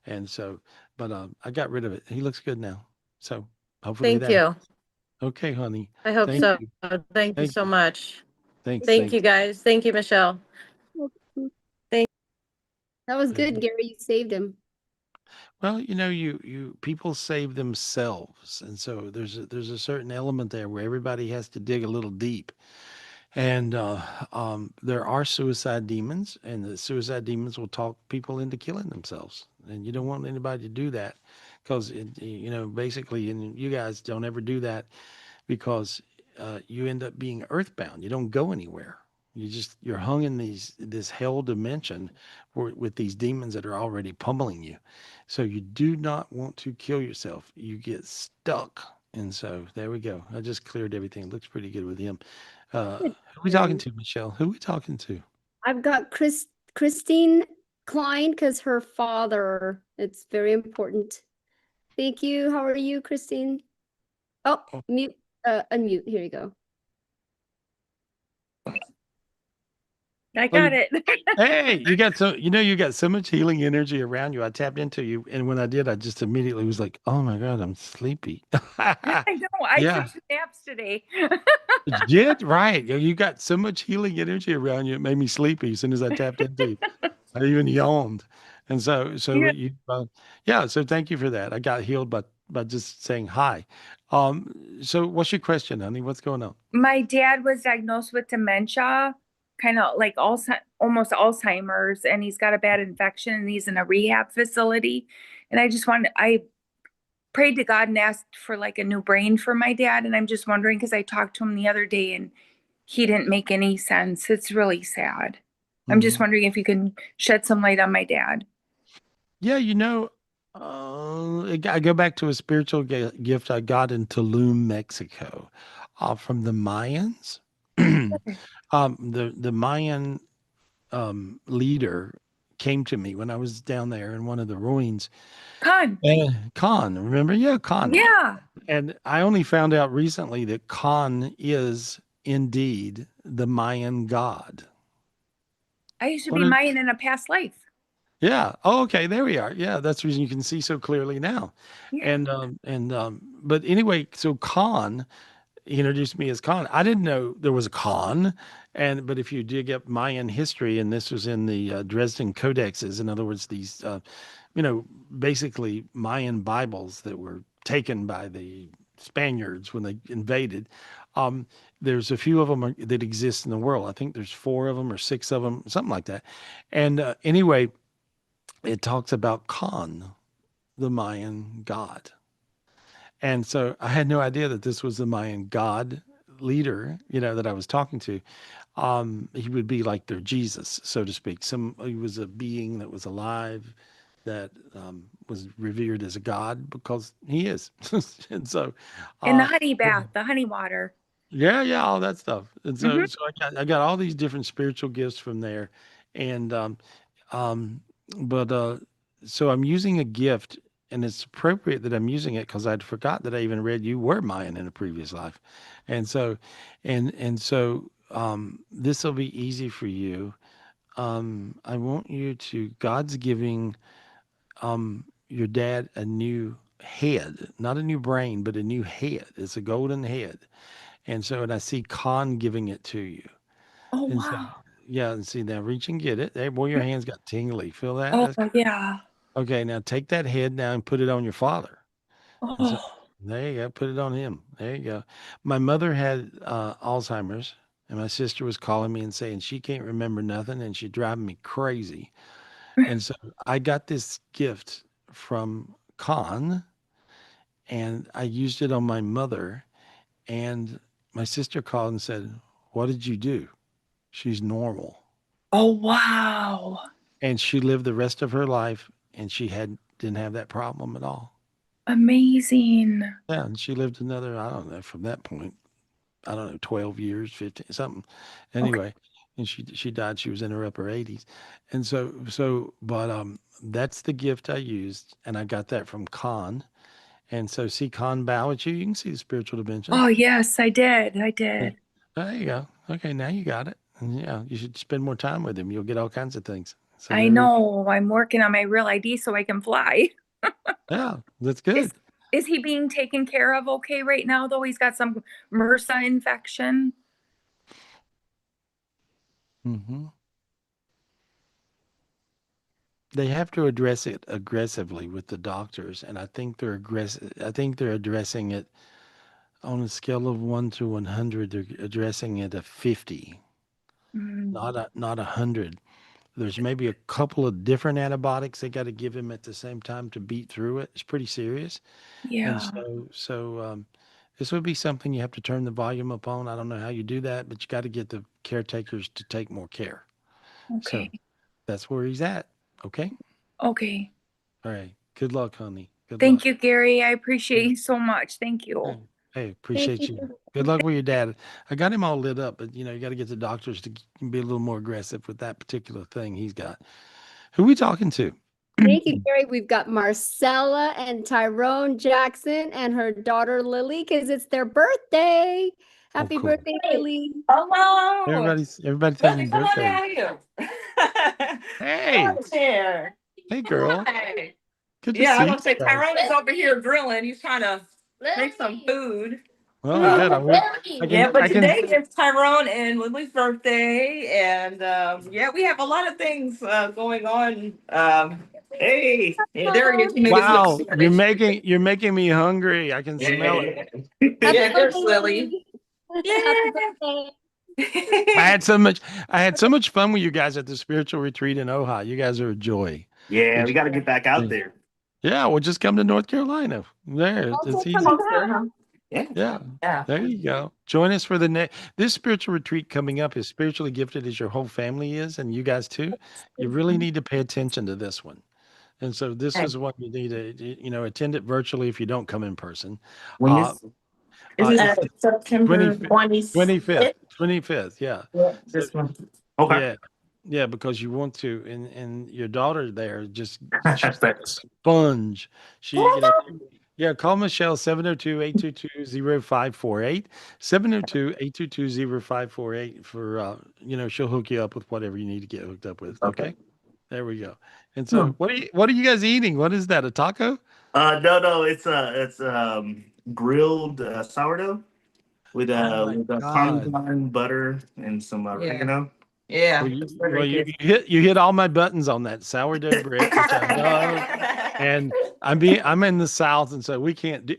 And so, but I got rid of it. He looks good now. So hopefully Thank that helps. you. Okay, honey. I hope Thank so. you. Thank you Thank so you. much. Thanks. Thank you Thanks. guys. Thank you, Michelle. Thank That was There you good, go. Gary. You saved him. Well, you people save themselves, and so there's a certain element there where everybody has to dig a little deep. And there are suicide demons, and the suicide demons will talk people into killing themselves. And you don't want anybody to do that because, basically, and you guys don't ever do that because you end up being earthbound. You don't go anywhere. you're hung in this hell dimension with these demons that are already pummeling you. So you do not want to kill yourself. You get stuck. And so there we go. I just cleared everything. It looks pretty good with him. Good. Who we talking to, Michelle? Who we talking to? I've got Christine Klein because her father, it's very important. Thank you. How are you, Christine? Oh, mute, unmute. Here you go. I got it. Hey, you got you got so much healing energy around you. I tapped into you, and when I did, I just immediately was like, "Oh my God, I'm sleepy." I know. I Yeah, took 2 naps today. you did right. You got so much healing energy around you. It made me sleepy as soon as I tapped into you. I even yawned, and Yeah. yeah. So thank you for that. I got healed by just saying hi. So what's your question, honey? What's going on? My dad was diagnosed with dementia, kind of like almost Alzheimer's, and he's got a bad infection and he's in a rehab facility. And I prayed to God and asked for like a new brain for my dad. And I'm just wondering, because I talked to him the other day and he didn't make any sense. It's really sad. I'm just wondering if you can shed some light on my dad. Yeah, I go back to a spiritual gift I got in Tulum, Mexico, from the Mayans. The Mayan leader came to me when I was down there in one of the ruins. Khan. Khan, remember? Yeah, Khan. Yeah. And I only found out recently that Khan is indeed the Mayan god. I used to be Mayan in a past life. Yeah. Oh, okay. There we are. Yeah, that's the reason you can see so clearly now. Yeah. But anyway, so Khan, he introduced me as Khan. I didn't know there was a Khan, but if you dig up Mayan history, and this was in the Dresden Codexes, in other words, these, basically Mayan Bibles that were taken by the Spaniards when they invaded. There's a few of them that exist in the world. I think there's 4 of them or 6 of them, something like that. And anyway, it talks about Khan, the Mayan god. And so I had no idea that this was the Mayan god leader, that I was talking to. He would be like their Jesus, so to speak. He was a being that was alive, that was revered as a god because he is. And so, In the honey bath, the honey water. yeah, all that stuff. And so, Mhm. so I got all these different spiritual gifts from there, and but so I'm using a gift, and it's appropriate that I'm using it because I'd forgot that I even read you were Mayan in a previous life, and so, this will be easy for you. I want you to God's giving your dad a new head, not a new brain, but a new head. It's a golden head. And I see Khan giving it to you. Oh, And so, wow. yeah, and see now reach and get it. There, boy, your hands got tingly. Feel that? Oh, That's yeah. okay. Now take that head now and put it on your father. And so Oh, there you go. Put it on him. There you go. My mother had Alzheimer's, and my sister was calling me and saying she can't remember nothing and she's driving me crazy. And so I got this gift from Khan, and I used it on my mother. And my sister called and said, "What did you do? She's normal." oh, wow. And she lived the rest of her life, and didn't have that problem at all. Amazing. Yeah, and she lived another, I don't know, from that point, I don't know, 12 years, 15, something. Okay. Anyway, and she died, she was in her upper 80s. And but that's the gift I used, and I got that from Khan. And so see Khan bow at you. You can see the spiritual dimensions. Oh, yes, I did. I did. There you go. Okay, now you got it. And yeah, you should spend more time with him. You'll get all kinds of things. So I know. I'm working on my real ID so I can fly. Yeah, that's good. Is he being taken care of okay right now, though? He's got some MRSA infection. Hmm. They have to address it aggressively with the doctors, and I think they're aggressive. I think they're addressing it on a scale of 1 to 100. They're addressing it a 50, Mm, not 100. There's maybe a couple of different antibiotics they got to give him at the same time to beat through it. It's pretty serious. And yeah. so this would be something you have to turn the volume up on. I don't know how you do that, but you got to get the caretakers to take more care. So Okay. that's where he's at. Okay. Okay. All right. Good luck, honey. Good Thank luck. you, Gary. I appreciate you so much. Thank you. Hey, appreciate you. Good luck with your dad. I got him all lit up, but you got to get the doctors to be a little more aggressive with that particular thing he's got. Who we talking to? Thank you, Gary. We've got Marcella and Tyrone Jackson and her daughter Lily because it's their birthday. Happy cool. birthday, Lily. Hello. Everybody's Lily, having come on birthdays. down here. Hey. Come on here. Hey, girl. Hi. Good to Yeah, see I want to say you guys. Tyrone is over here grilling. He's trying to make some food. Well, good. Yeah, but today is Tyrone and Lily's birthday, and yeah, we have a lot of things going on. Hey, there he is. He made his Wow, little you're making me hungry. I can smell it. Yeah, there's Lily. Happy birthday. I had so much fun with you guys at the spiritual retreat in Ojai. You guys are a joy. Yeah, we got to get back out there. Yeah, well, just come to North Carolina. There, it's easy. Yeah. There you go. Join us for the next. This spiritual retreat coming up is spiritually gifted as your whole family is, and you guys too. You really need to pay attention to this one. And so this is what you need to, attend it virtually if you don't come in person. When is it September 25th. 25th, yeah. This one. Okay. Yeah, because you want to, and your daughter there just she's like a sponge. Call Michelle 702-822-0548. 702-822-0548 for she'll hook you up with whatever you need to get hooked up with. Okay. There we go. And so what are you guys eating? What is that? A taco? No, it's grilled sourdough with Parmesan butter and some oregano. Yeah. Well, you hit all my buttons on that sourdough bread, which I love. And I'm in the South, and so we can't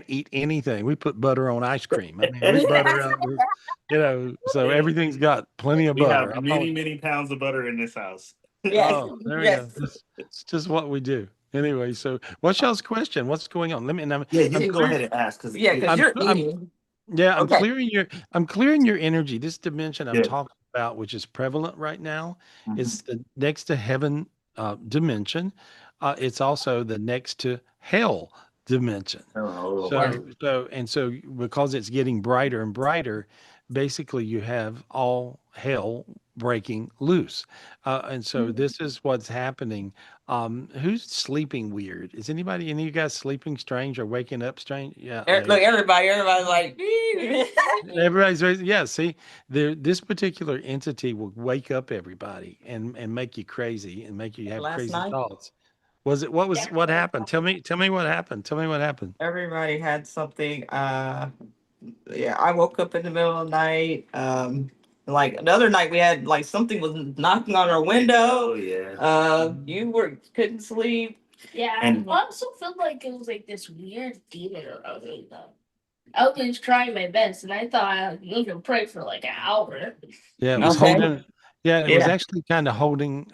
eat anything. We put butter on ice cream. I mean, we butter up, so everything's got plenty of butter. We have many pounds of butter in this house. Oh, there we go. It's just what we do. Anyway, so what's y'all's question? What's going on? You can go ahead and ask because you're eating. I'm clearing your energy. This dimension I'm talking about, which is prevalent right now, is the next to heaven dimension. It's also the next to hell dimension. So because it's getting brighter and brighter, basically you have all hell breaking loose. And so this is what's happening. Who's sleeping weird? Is any of you guys sleeping strange or waking up strange? Yeah. Look, everybody's like, everybody's see, this particular entity will wake up everybody and make you crazy and make you have crazy thoughts. What happened? Tell me what happened. Tell me what happened. Everybody had something. I woke up in the middle of the night. Like the other night we had like something was knocking on our window. You couldn't sleep. Yeah, I also felt like it was like this weird demon around me though. I was trying my best, and I thought I was gonna pray for like an hour. Yeah, it was holding. Yeah, it was actually kind of holding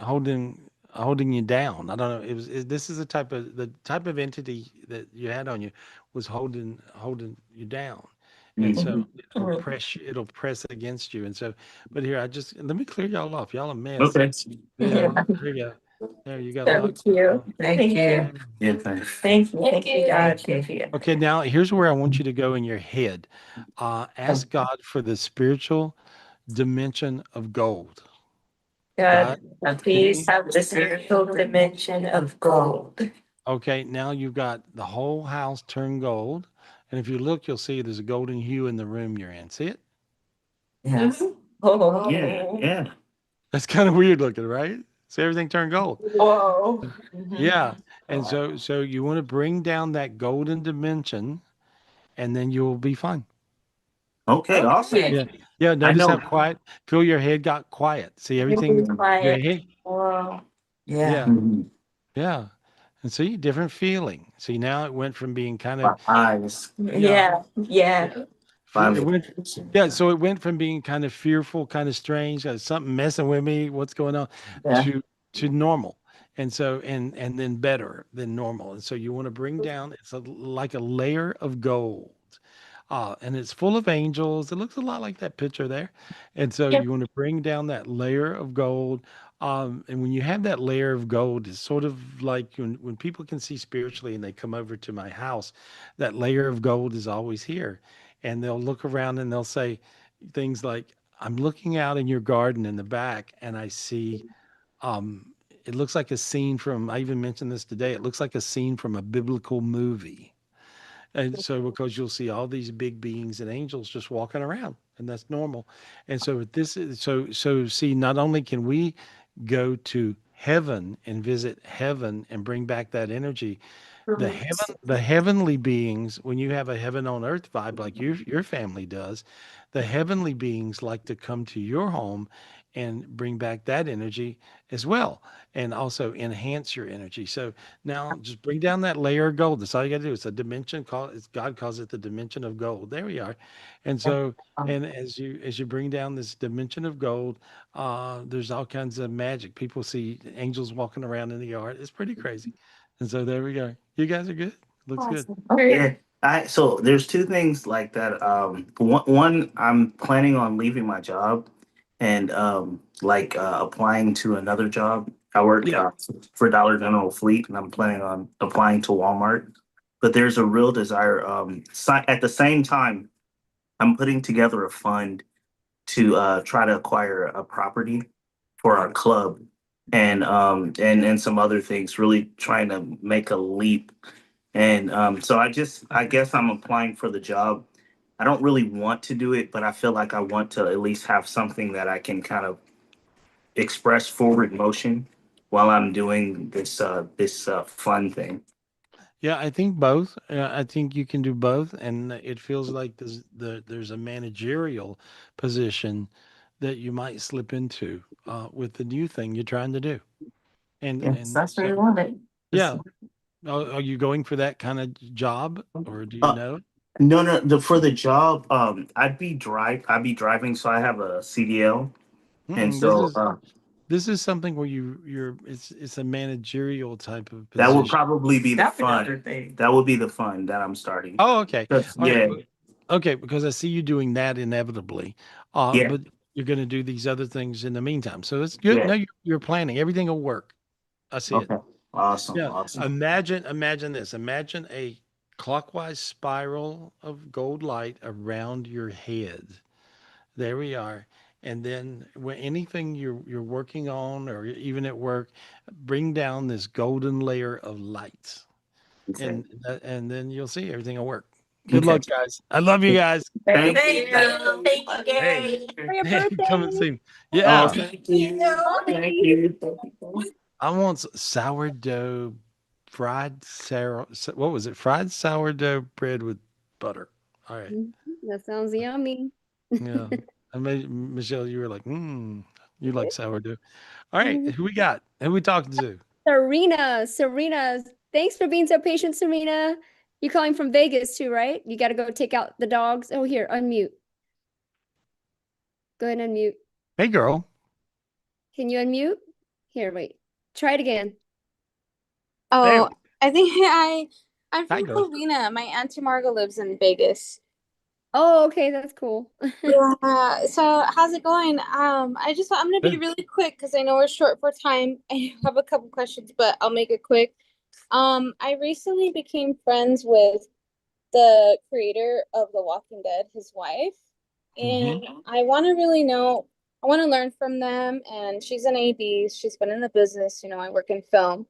you down. I don't know. This is the type of entity that you had on you was holding you down. And so it'll press against you. And so, but here, let me clear y'all off. Y'all a mess. Okay. Yeah, here you go. There you go. Thank you. Thank you. Yeah, thanks. Thank you, God. Okay, now here's where I want you to go in your head. Ask God for the spiritual dimension of gold. God, please have the spiritual dimension of gold. Okay, now you've got the whole house turned gold. And if you look, you'll see there's a golden hue in the room you're in. See it? Yes. Oh. Yeah. That's kind of weird looking, right? So everything turned gold. Whoa. Yeah. And so you want to bring down that golden dimension, and then you'll be fine. Okay, awesome. Yeah. Notice how quiet. Feel your head got quiet. See everything. Quiet. Your head. Wow. Yeah. And see, different feeling. See, now it went from being kind of eyes. Yeah. So it went from being kind of fearful, kind of strange, something messing with me, what's going on, to normal. And so and then better than normal. And so you want to bring down, like a layer of gold. and it's full of angels. It looks a lot like that picture there. And so Yep. you want to bring down that layer of gold. And when you have that layer of gold, it's sort of like when people can see spiritually and they come over to my house, that layer of gold is always here. And they'll look around and they'll say things like, I'm looking out in your garden in the back and I see, it looks like a scene from, I even mentioned this today, it looks like a scene from a biblical movie. And so, because you'll see all these big beings and angels just walking around, and that's normal. And so, this is so. See, not only can we go to heaven and visit heaven and bring back that energy, the heavenly beings, when you have a heaven on earth vibe like your family does, the heavenly beings like to come to your home and bring back that energy as well, and also enhance your energy. So now just bring down that layer of gold. That's all you got to do. It's a dimension called, it's, God calls it the dimension of gold. There we are. And so, and as you bring down this dimension of gold, there's all kinds of magic. People see angels walking around in the yard. It's pretty crazy. And so there we go. You guys are good. Looks good. Yeah. So there's two things like that. One, I'm planning on leaving my job and applying to another job. I work Yeah. for Dollar General Fleet, and I'm planning on applying to Walmart. But there's a real desire. At the same time, I'm putting together a fund to try to acquire a property for our club and some other things, really trying to make a leap. And so I guess I'm applying for the job. I don't really want to do it, but I feel like I want to at least have something that I can kind of express forward motion while I'm doing this fun thing. Yeah, I think both. I think you can do both, and it feels like there's a managerial position that you might slip into with the new thing you're trying to do. Yes, And that's what so, I wanted. yeah, are you going for that kind of job, or do you Uh, know? no, no, for the job, I'd be driving, so I have a CDL, and Mm-mm, so this is something where you're it's a managerial type of that would position. probably be the fun. That would be the fun that I'm starting. Oh, okay. All right. Yeah, Okay, because I see you doing that inevitably, yeah, but you're going to do these other things in the meantime. So it's good. yeah. No, you're planning. Everything will work. I see it. Okay, awesome, Yeah. awesome. Imagine this. Imagine a clockwise spiral of gold light around your head. There we are. And then when anything you're working on, or even at work, bring down this golden layer of light, Okay. and then you'll see everything will work. Good Okay. luck, guys. I love you guys. Thank Thank you. you. Thank you, Hey, Gary. For your hey, come and birthday. see me. Oh, Yeah, thank you. Thank you. I want sourdough fried sour. What was it? Fried sourdough bread with butter. All right. Mhm. That sounds yummy. Yeah. I made Michelle. You were like, you like sourdough. All right. Who we got? Who we talking to? Serena, thanks for being so patient, Serena. You calling from Vegas too, right? You got to go take out the dogs. Oh, here, unmute. Go ahead and unmute. Hey, girl. Can you unmute? Here, wait. Try it again. There. Oh, I think I'm Hi, from girl. Covina. My Auntie Margot lives in Vegas. Oh, okay, that's cool. Yeah. So how's it going? I'm gonna be Good. really quick because I know we're short for time. I have a couple questions, but I'll make it quick. I recently became friends with the creator of The Walking Dead, his wife, and I want to really know. I want to learn from them. And she's an AD. She's been in the business. I work in film.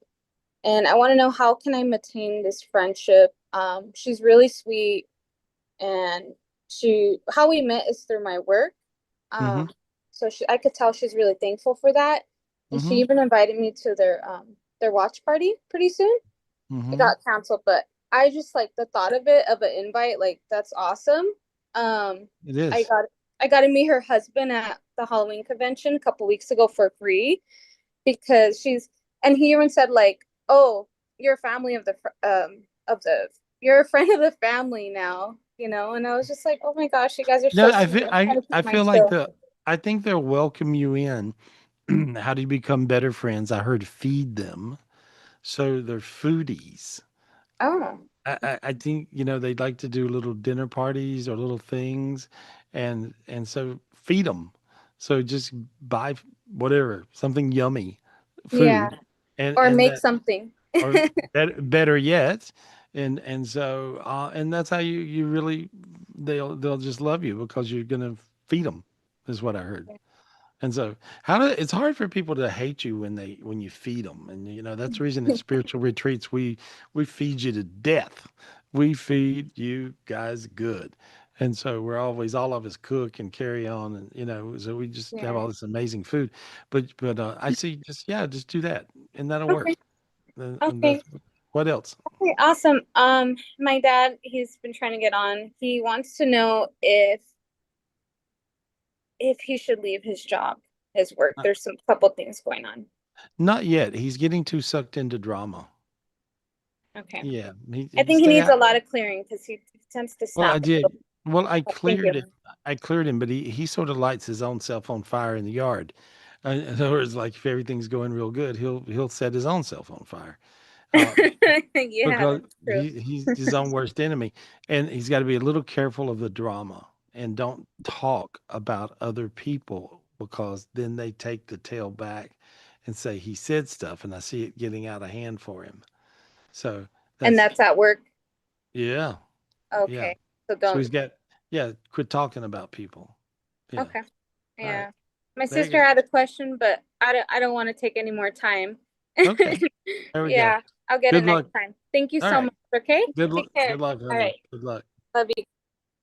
And I want to know, how can I maintain this friendship? She's really sweet, and how we met is through my work. Mm-hmm. So I could tell she's really thankful for that, and she Mm-hmm. even invited me to their watch party pretty soon. It Mm-hmm. got canceled, but I just like the thought of it, of an invite, like that's awesome. It I is. got I got to meet her husband at the Halloween convention a couple weeks ago for free, because and he even said like, oh, you're a family you're a friend of the family now, and I was just like, oh my gosh, you guys are No, so sweet. I'm trying to I keep mine feel like chill. I think they'll welcome you in. How do you become better friends? I heard feed them. So they're foodies. Oh, I think, they'd like to do little dinner parties or little things, and so feed them. So just buy whatever, something yummy Yeah. food, and Or and make that something. or better yet, and so and that's how you really they'll just love you because you're gonna feed them, is what I heard. And so, it's hard for people to hate you when you feed them, and that's the reason at spiritual retreats we feed you to death. We feed you guys good, and so we're always all of us cook and carry on, and so we just have Yeah. all this amazing food. But I see, just do that, and that'll work. Okay. And Okay. that's what else? Okay, awesome. My dad, he's been trying to get on. He wants to know if he should leave his job, his work. There's some couple things going on. Not yet. He's getting too sucked into drama. Okay. Yeah, I he think he stay needs out. a lot of clearing because he tends to Well, I snap. did. Well, Thank you. I cleared him, but he sort of lights his own self on fire in the yard. In other words, like if everything's going real good, he'll set his own self on fire. Uh, Yeah, because that's true. he's his own worst enemy, and he's got to be a little careful of the drama and don't talk about other people, because then they take the tail back and say he said stuff, and I see it getting out of hand for him. So And that's that's at work. yeah, yeah. Okay. So So don't. he's got quit talking about people. Yeah. Okay. All right. Yeah. My There you sister go. had a question, but I don't want to take any more time. Okay. There we go. Yeah, I'll get it Good next luck. time. Thank you All so right. much. Okay. Good luck. Take care. Good luck, All honey. right. Good luck. Love you.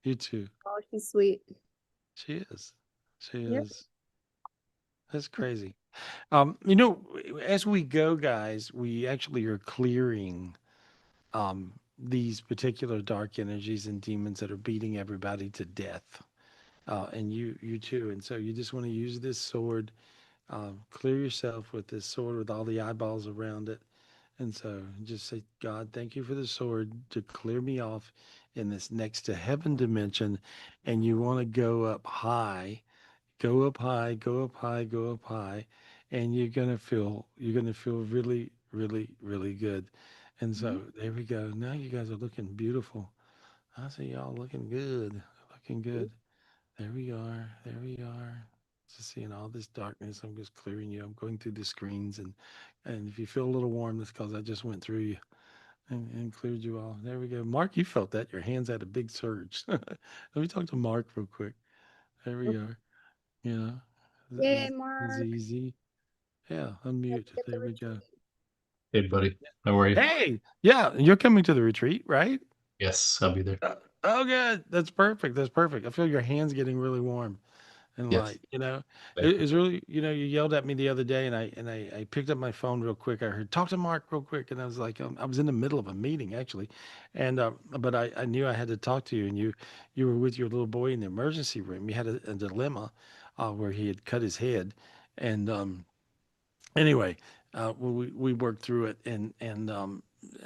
You too. Oh, she's sweet. She is. She Yep. is. That's crazy. As we go, guys, we actually are clearing these particular dark energies and demons that are beating everybody to death. And you too. And so you just want to use this sword, clear yourself with this sword with all the eyeballs around it. And so just say, God, thank you for the sword to clear me off in this next to heaven dimension. And you want to go up high, go up high, go up high, go up high. And you're gonna feel really, really, really good. And so there we go. Now you guys are looking beautiful. I see y'all looking good. Looking good. There we are. There we are. Just seeing all this darkness. I'm just clearing you. I'm going through the screens, and if you feel a little warm, that's because I just went through you and cleared you all. There we go. Mark, you felt that. Your hands had a big surge. Let me talk to Mark real quick. There we are. Yeah. Yay, It's Mark. easy. Yeah, unmute. Get the There we go. retreat. Hey, buddy. How are you? Hey, yeah, you're coming to the retreat, right? Yes, I'll be there. Oh, good. That's perfect. That's perfect. I feel your hands getting really warm and Yes. light. It, Thank you. it's really, you yelled at me the other day, and I picked up my phone real quick. I heard talk to Mark real quick, and I was like, I was in the middle of a meeting actually, and but I knew I had to talk to you, and you were with your little boy in the emergency room. You had a dilemma where he had cut his head, and anyway, we worked through it, and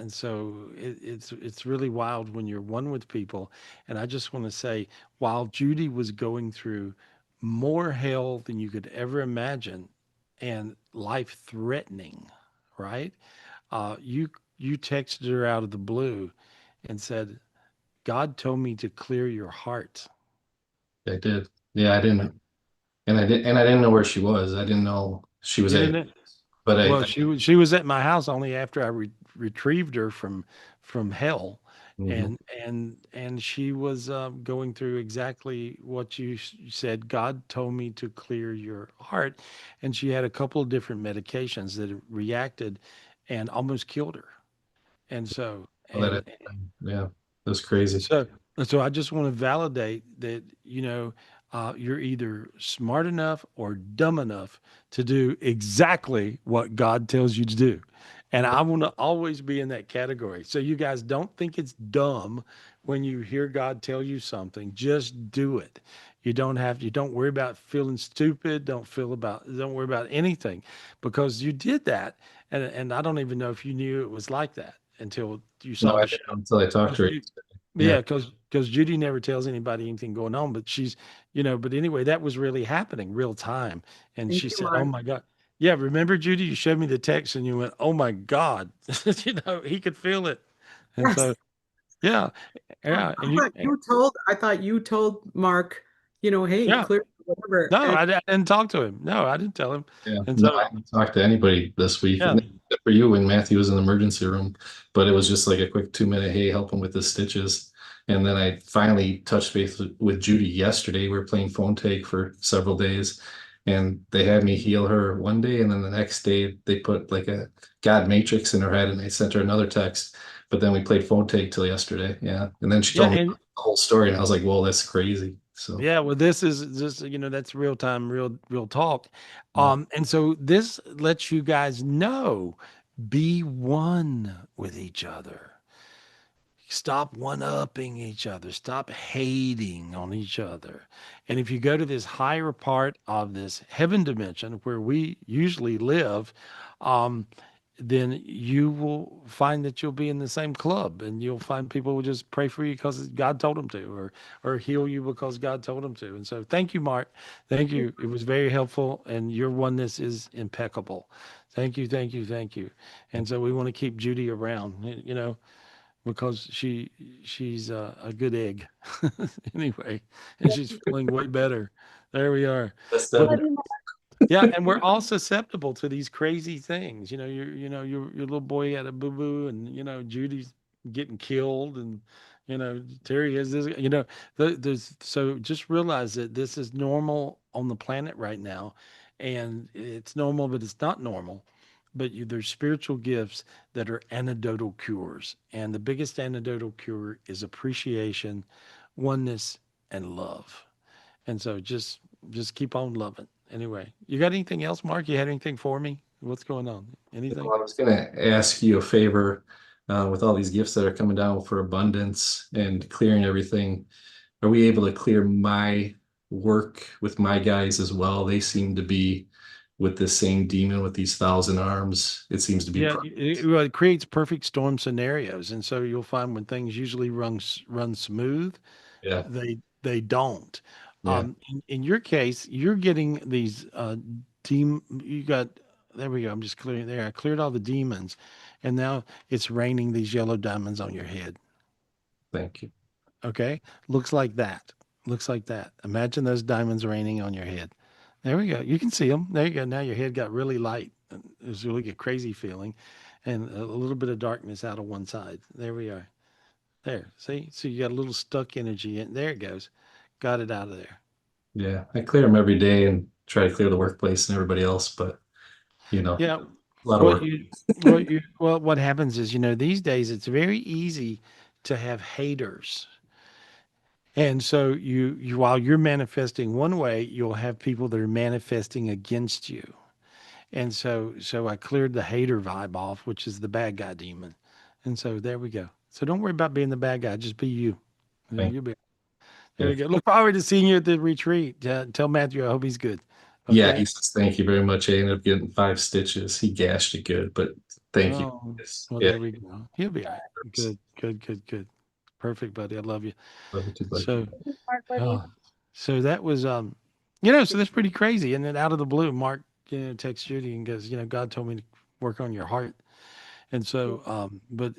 so it's really wild when you're one with people. And I just want to say, while Judy was going through more hell than you could ever imagine, and life threatening, right? You texted her out of the blue and said, God told me to clear your heart. I did. Yeah, I didn't, and I didn't know where she was. I didn't know she was You at, didn't. but Well, she was at my house only after I retrieved her from hell, Mhm. and she was going through exactly what you said. God told me to clear your heart, and she had a couple of different medications that reacted and almost killed her. And so Well, and yeah, that's crazy. so, so I just want to validate that, you're either smart enough or dumb enough to do exactly what God tells you to do. And I want to always be in that category. So you guys don't think it's dumb when you hear God tell you something. Just do it. You don't worry about feeling stupid. Don't worry about anything, because you did that. And I don't even know if you knew it was like that until you No, saw I the didn't show. until I talked to her. Yeah, Yeah. because Judy never tells anybody anything going on, but but anyway, that was really happening real time. And Thank she you, said, "Oh Mark. my God." Yeah, remember, Judy, you showed me the text and you went, "Oh my God." He could feel it. And Yes. so Yeah, yeah, and you, I thought you told Mark, hey, yeah. clear whatever. No, And I didn't talk to him. No, I didn't tell him. Yeah, And no, so, I haven't talked to anybody this week, yeah, except for you when Matthew was in the emergency room. But it was just like a quick 2 minute, hey, help him with the stitches. And then I finally touched base with Judy yesterday. We were playing phone tag for several days, and they had me heal her one day, and then the next day they put like a God matrix in her head, and they sent her another text. But then we played phone tag till yesterday, yeah. And then she yeah, told me and the whole story, and I was like, "Whoa, that's crazy." So yeah. Well, this is just that's real time, real talk. yeah, And so this lets you guys know, be one with each other. Stop one-upping each other. Stop hating on each other. And if you go to this higher part of this heaven dimension where we usually live, um, then you will find that you'll be in the same club, and you'll find people will just pray for you because God told them to, or heal you because God told them to. And so thank you, Mark. Thank you. It was very helpful, and your oneness is impeccable. Thank you, thank you, thank you. And so we want to keep Judy around, because she's a good egg anyway, and she's feeling way better. There we are. that's But definitely yeah, and we're all susceptible to these crazy things. Your little boy had a boo boo, and Judy's getting killed, and Terry has this. There's so just realize that this is normal on the planet right now, and it's normal, but it's not normal. But there's spiritual gifts that are antidotal cures, and the biggest antidotal cure is appreciation, oneness, and love. And so just keep on loving. Anyway, you got anything else, Mark? You had anything for me? What's going on? Anything? Well, I was going to ask you a favor with all these gifts that are coming down for abundance and clearing everything. Are we able to clear my work with my guys as well? They seem to be with this same demon with these 1,000 arms. It seems to be. Yeah, well, it creates perfect storm scenarios, and so you'll find when things usually run smooth, Yeah, they don't. yeah. In your case, you're getting these you got there we go. I'm just clearing there. I cleared all the demons, and now it's raining these yellow diamonds on your head. Thank you. Okay, looks like that. Looks like that. Imagine those diamonds raining on your head. There we go. You can see them. There you go. Now your head got really light. It was really a crazy feeling, and a little bit of darkness out of one side. There we are. There. See? So you got a little stuck energy in there. It goes. Got it out of there. Yeah, I clear them every day and try to clear the workplace and everybody else, but Yeah. a lot of work. What happens is, these days it's very easy to have haters. And so you while you're manifesting one way, you'll have people that are manifesting against you. And so I cleared the hater vibe off, which is the bad guy demon. And so there we go. So don't worry about being the bad guy, just be you. Thank You'll be there you. you go. Look forward to seeing you at the retreat. Tell Matthew I hope he's good. Yeah, Okay. he says thank you very much. I ended up getting 5 stitches. He gashed it good, but thank you. Oh, Yes. well, Yeah. there we go. He'll be all right. Good, good, good, good. Perfect, buddy. I love you. Love you too, buddy. So, Mark, oh, so that was, so that's pretty crazy. And then out of the blue, Mark, texts Judy and goes, God told me to work on your heart. And so, but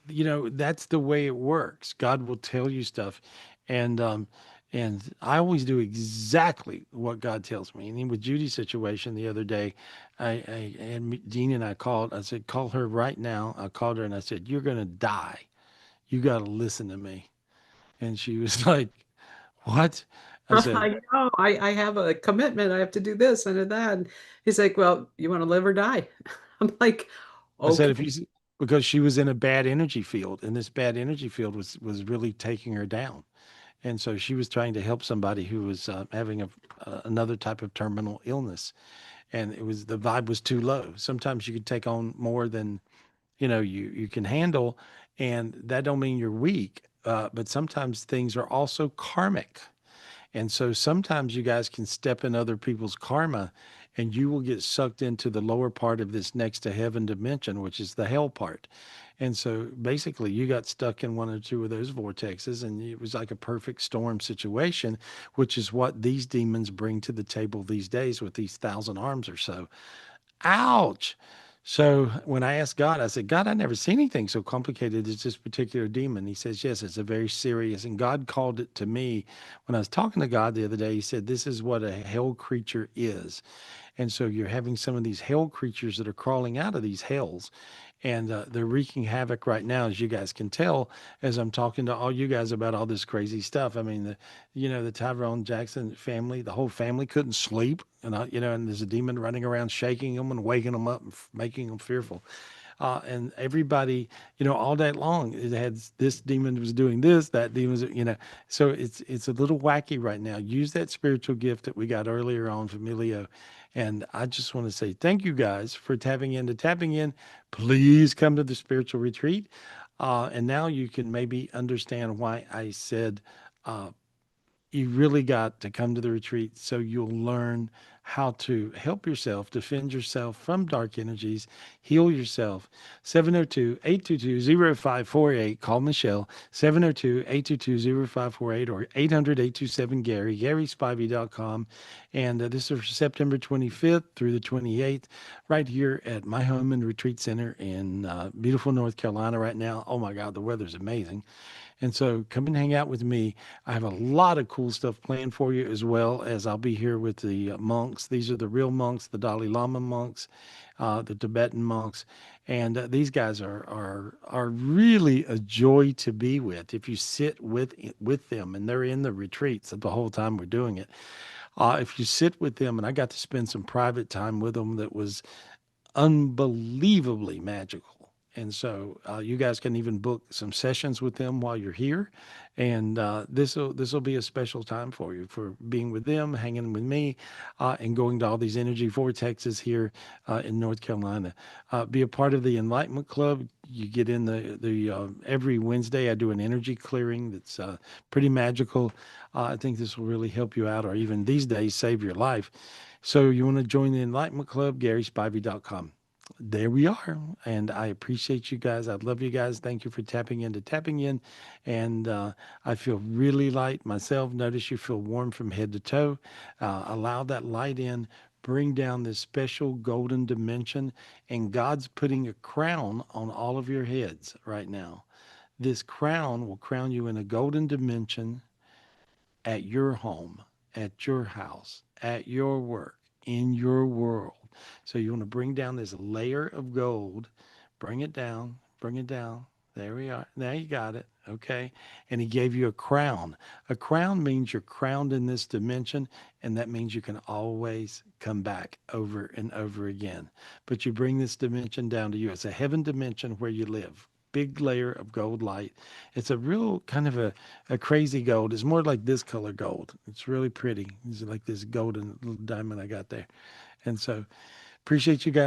that's the way it works. God will tell you stuff. And I always do exactly what God tells me. And then with Judy's situation the other day, Dean and I called. I said, call her right now. I called her and I said, you're going to die. You got to listen to me. And she was like, what? I said, I know, I have a commitment. I have to do this and that. And he's like, well, you want to live or die? I'm like, I said, okay. because she was in a bad energy field, and this bad energy field was really taking her down. And so she was trying to help somebody who was having another type of terminal illness, and the vibe was too low. Sometimes you could take on more than you can handle, and that don't mean you're weak. But sometimes things are also karmic. And so sometimes you guys can step in other people's karma, and you will get sucked into the lower part of this next to heaven dimension, which is the hell part. And so basically you got stuck in one or two of those vortexes, and it was like a perfect storm situation, which is what these demons bring to the table these days with these 1,000 arms or so. Ouch. So when I asked God, I said, God, I never seen anything so complicated as this particular demon. He says, yes, it's a very serious. And God called it to me when I was talking to God the other day. He said, this is what a hell creature is. And so you're having some of these hell creatures that are crawling out of these hells, and they're wreaking havoc right now, as you guys can tell, as I'm talking to all you guys about all this crazy stuff. I mean, the Tyrone Jackson family, the whole family couldn't sleep, and and there's a demon running around shaking them and waking them up and making them fearful. And everybody, all day long, it had this demon was doing this, that demon was, so it's a little wacky right now. Use that spiritual gift that we got earlier on from Emilio. And I just want to say thank you guys for tapping in. Please come to the spiritual retreat. And now you can maybe understand why I said, you really got to come to the retreat so you'll learn how to help yourself, defend yourself from dark energies, heal yourself. 702-822-0548. Call Michelle, 702-822-0548 or 800-827-GARY, GarySpivey.com. And this is September 25th through the 28th, right here at my home and retreat center in beautiful North Carolina right now. Oh my God, the weather's amazing. And so come and hang out with me. I have a lot of cool stuff planned for you, as well as I'll be here with the monks. These are the real monks, the Dalai Lama monks, the Tibetan monks. And these guys are really a joy to be with if you sit with them, and they're in the retreats the whole time we're doing it. If you sit with them, and I got to spend some private time with them that was unbelievably magical. And so you guys can even book some sessions with them while you're here. And this will be a special time for you, for being with them, hanging with me, and going to all these energy vortexes here in North Carolina. Be a part of the Enlightenment Club. You get in the every Wednesday I do an energy clearing that's pretty magical. I think this will really help you out, or even these days save your life. So you want to join the Enlightenment Club, GarySpivey.com. There we are. And I appreciate you guys. I love you guys. Thank you for tapping in. And I feel really light myself. Notice you feel warm from head to toe. Allow that light in. Bring down this special golden dimension. And God's putting a crown on all of your heads right now. This crown will crown you in a golden dimension at your home, at your house, at your work, in your world. So you want to bring down this layer of gold, bring it down, bring it down. There we are. Now you got it. Okay. And he gave you a crown. A crown means you're crowned in this dimension, and that means you can always come back over and over again. But you bring this dimension down to you. It's a heaven dimension where you live. Big layer of gold light. It's a real kind of a crazy gold. It's more like this color gold. It's really pretty. It's like this golden little diamond I got there. And so appreciate you guys.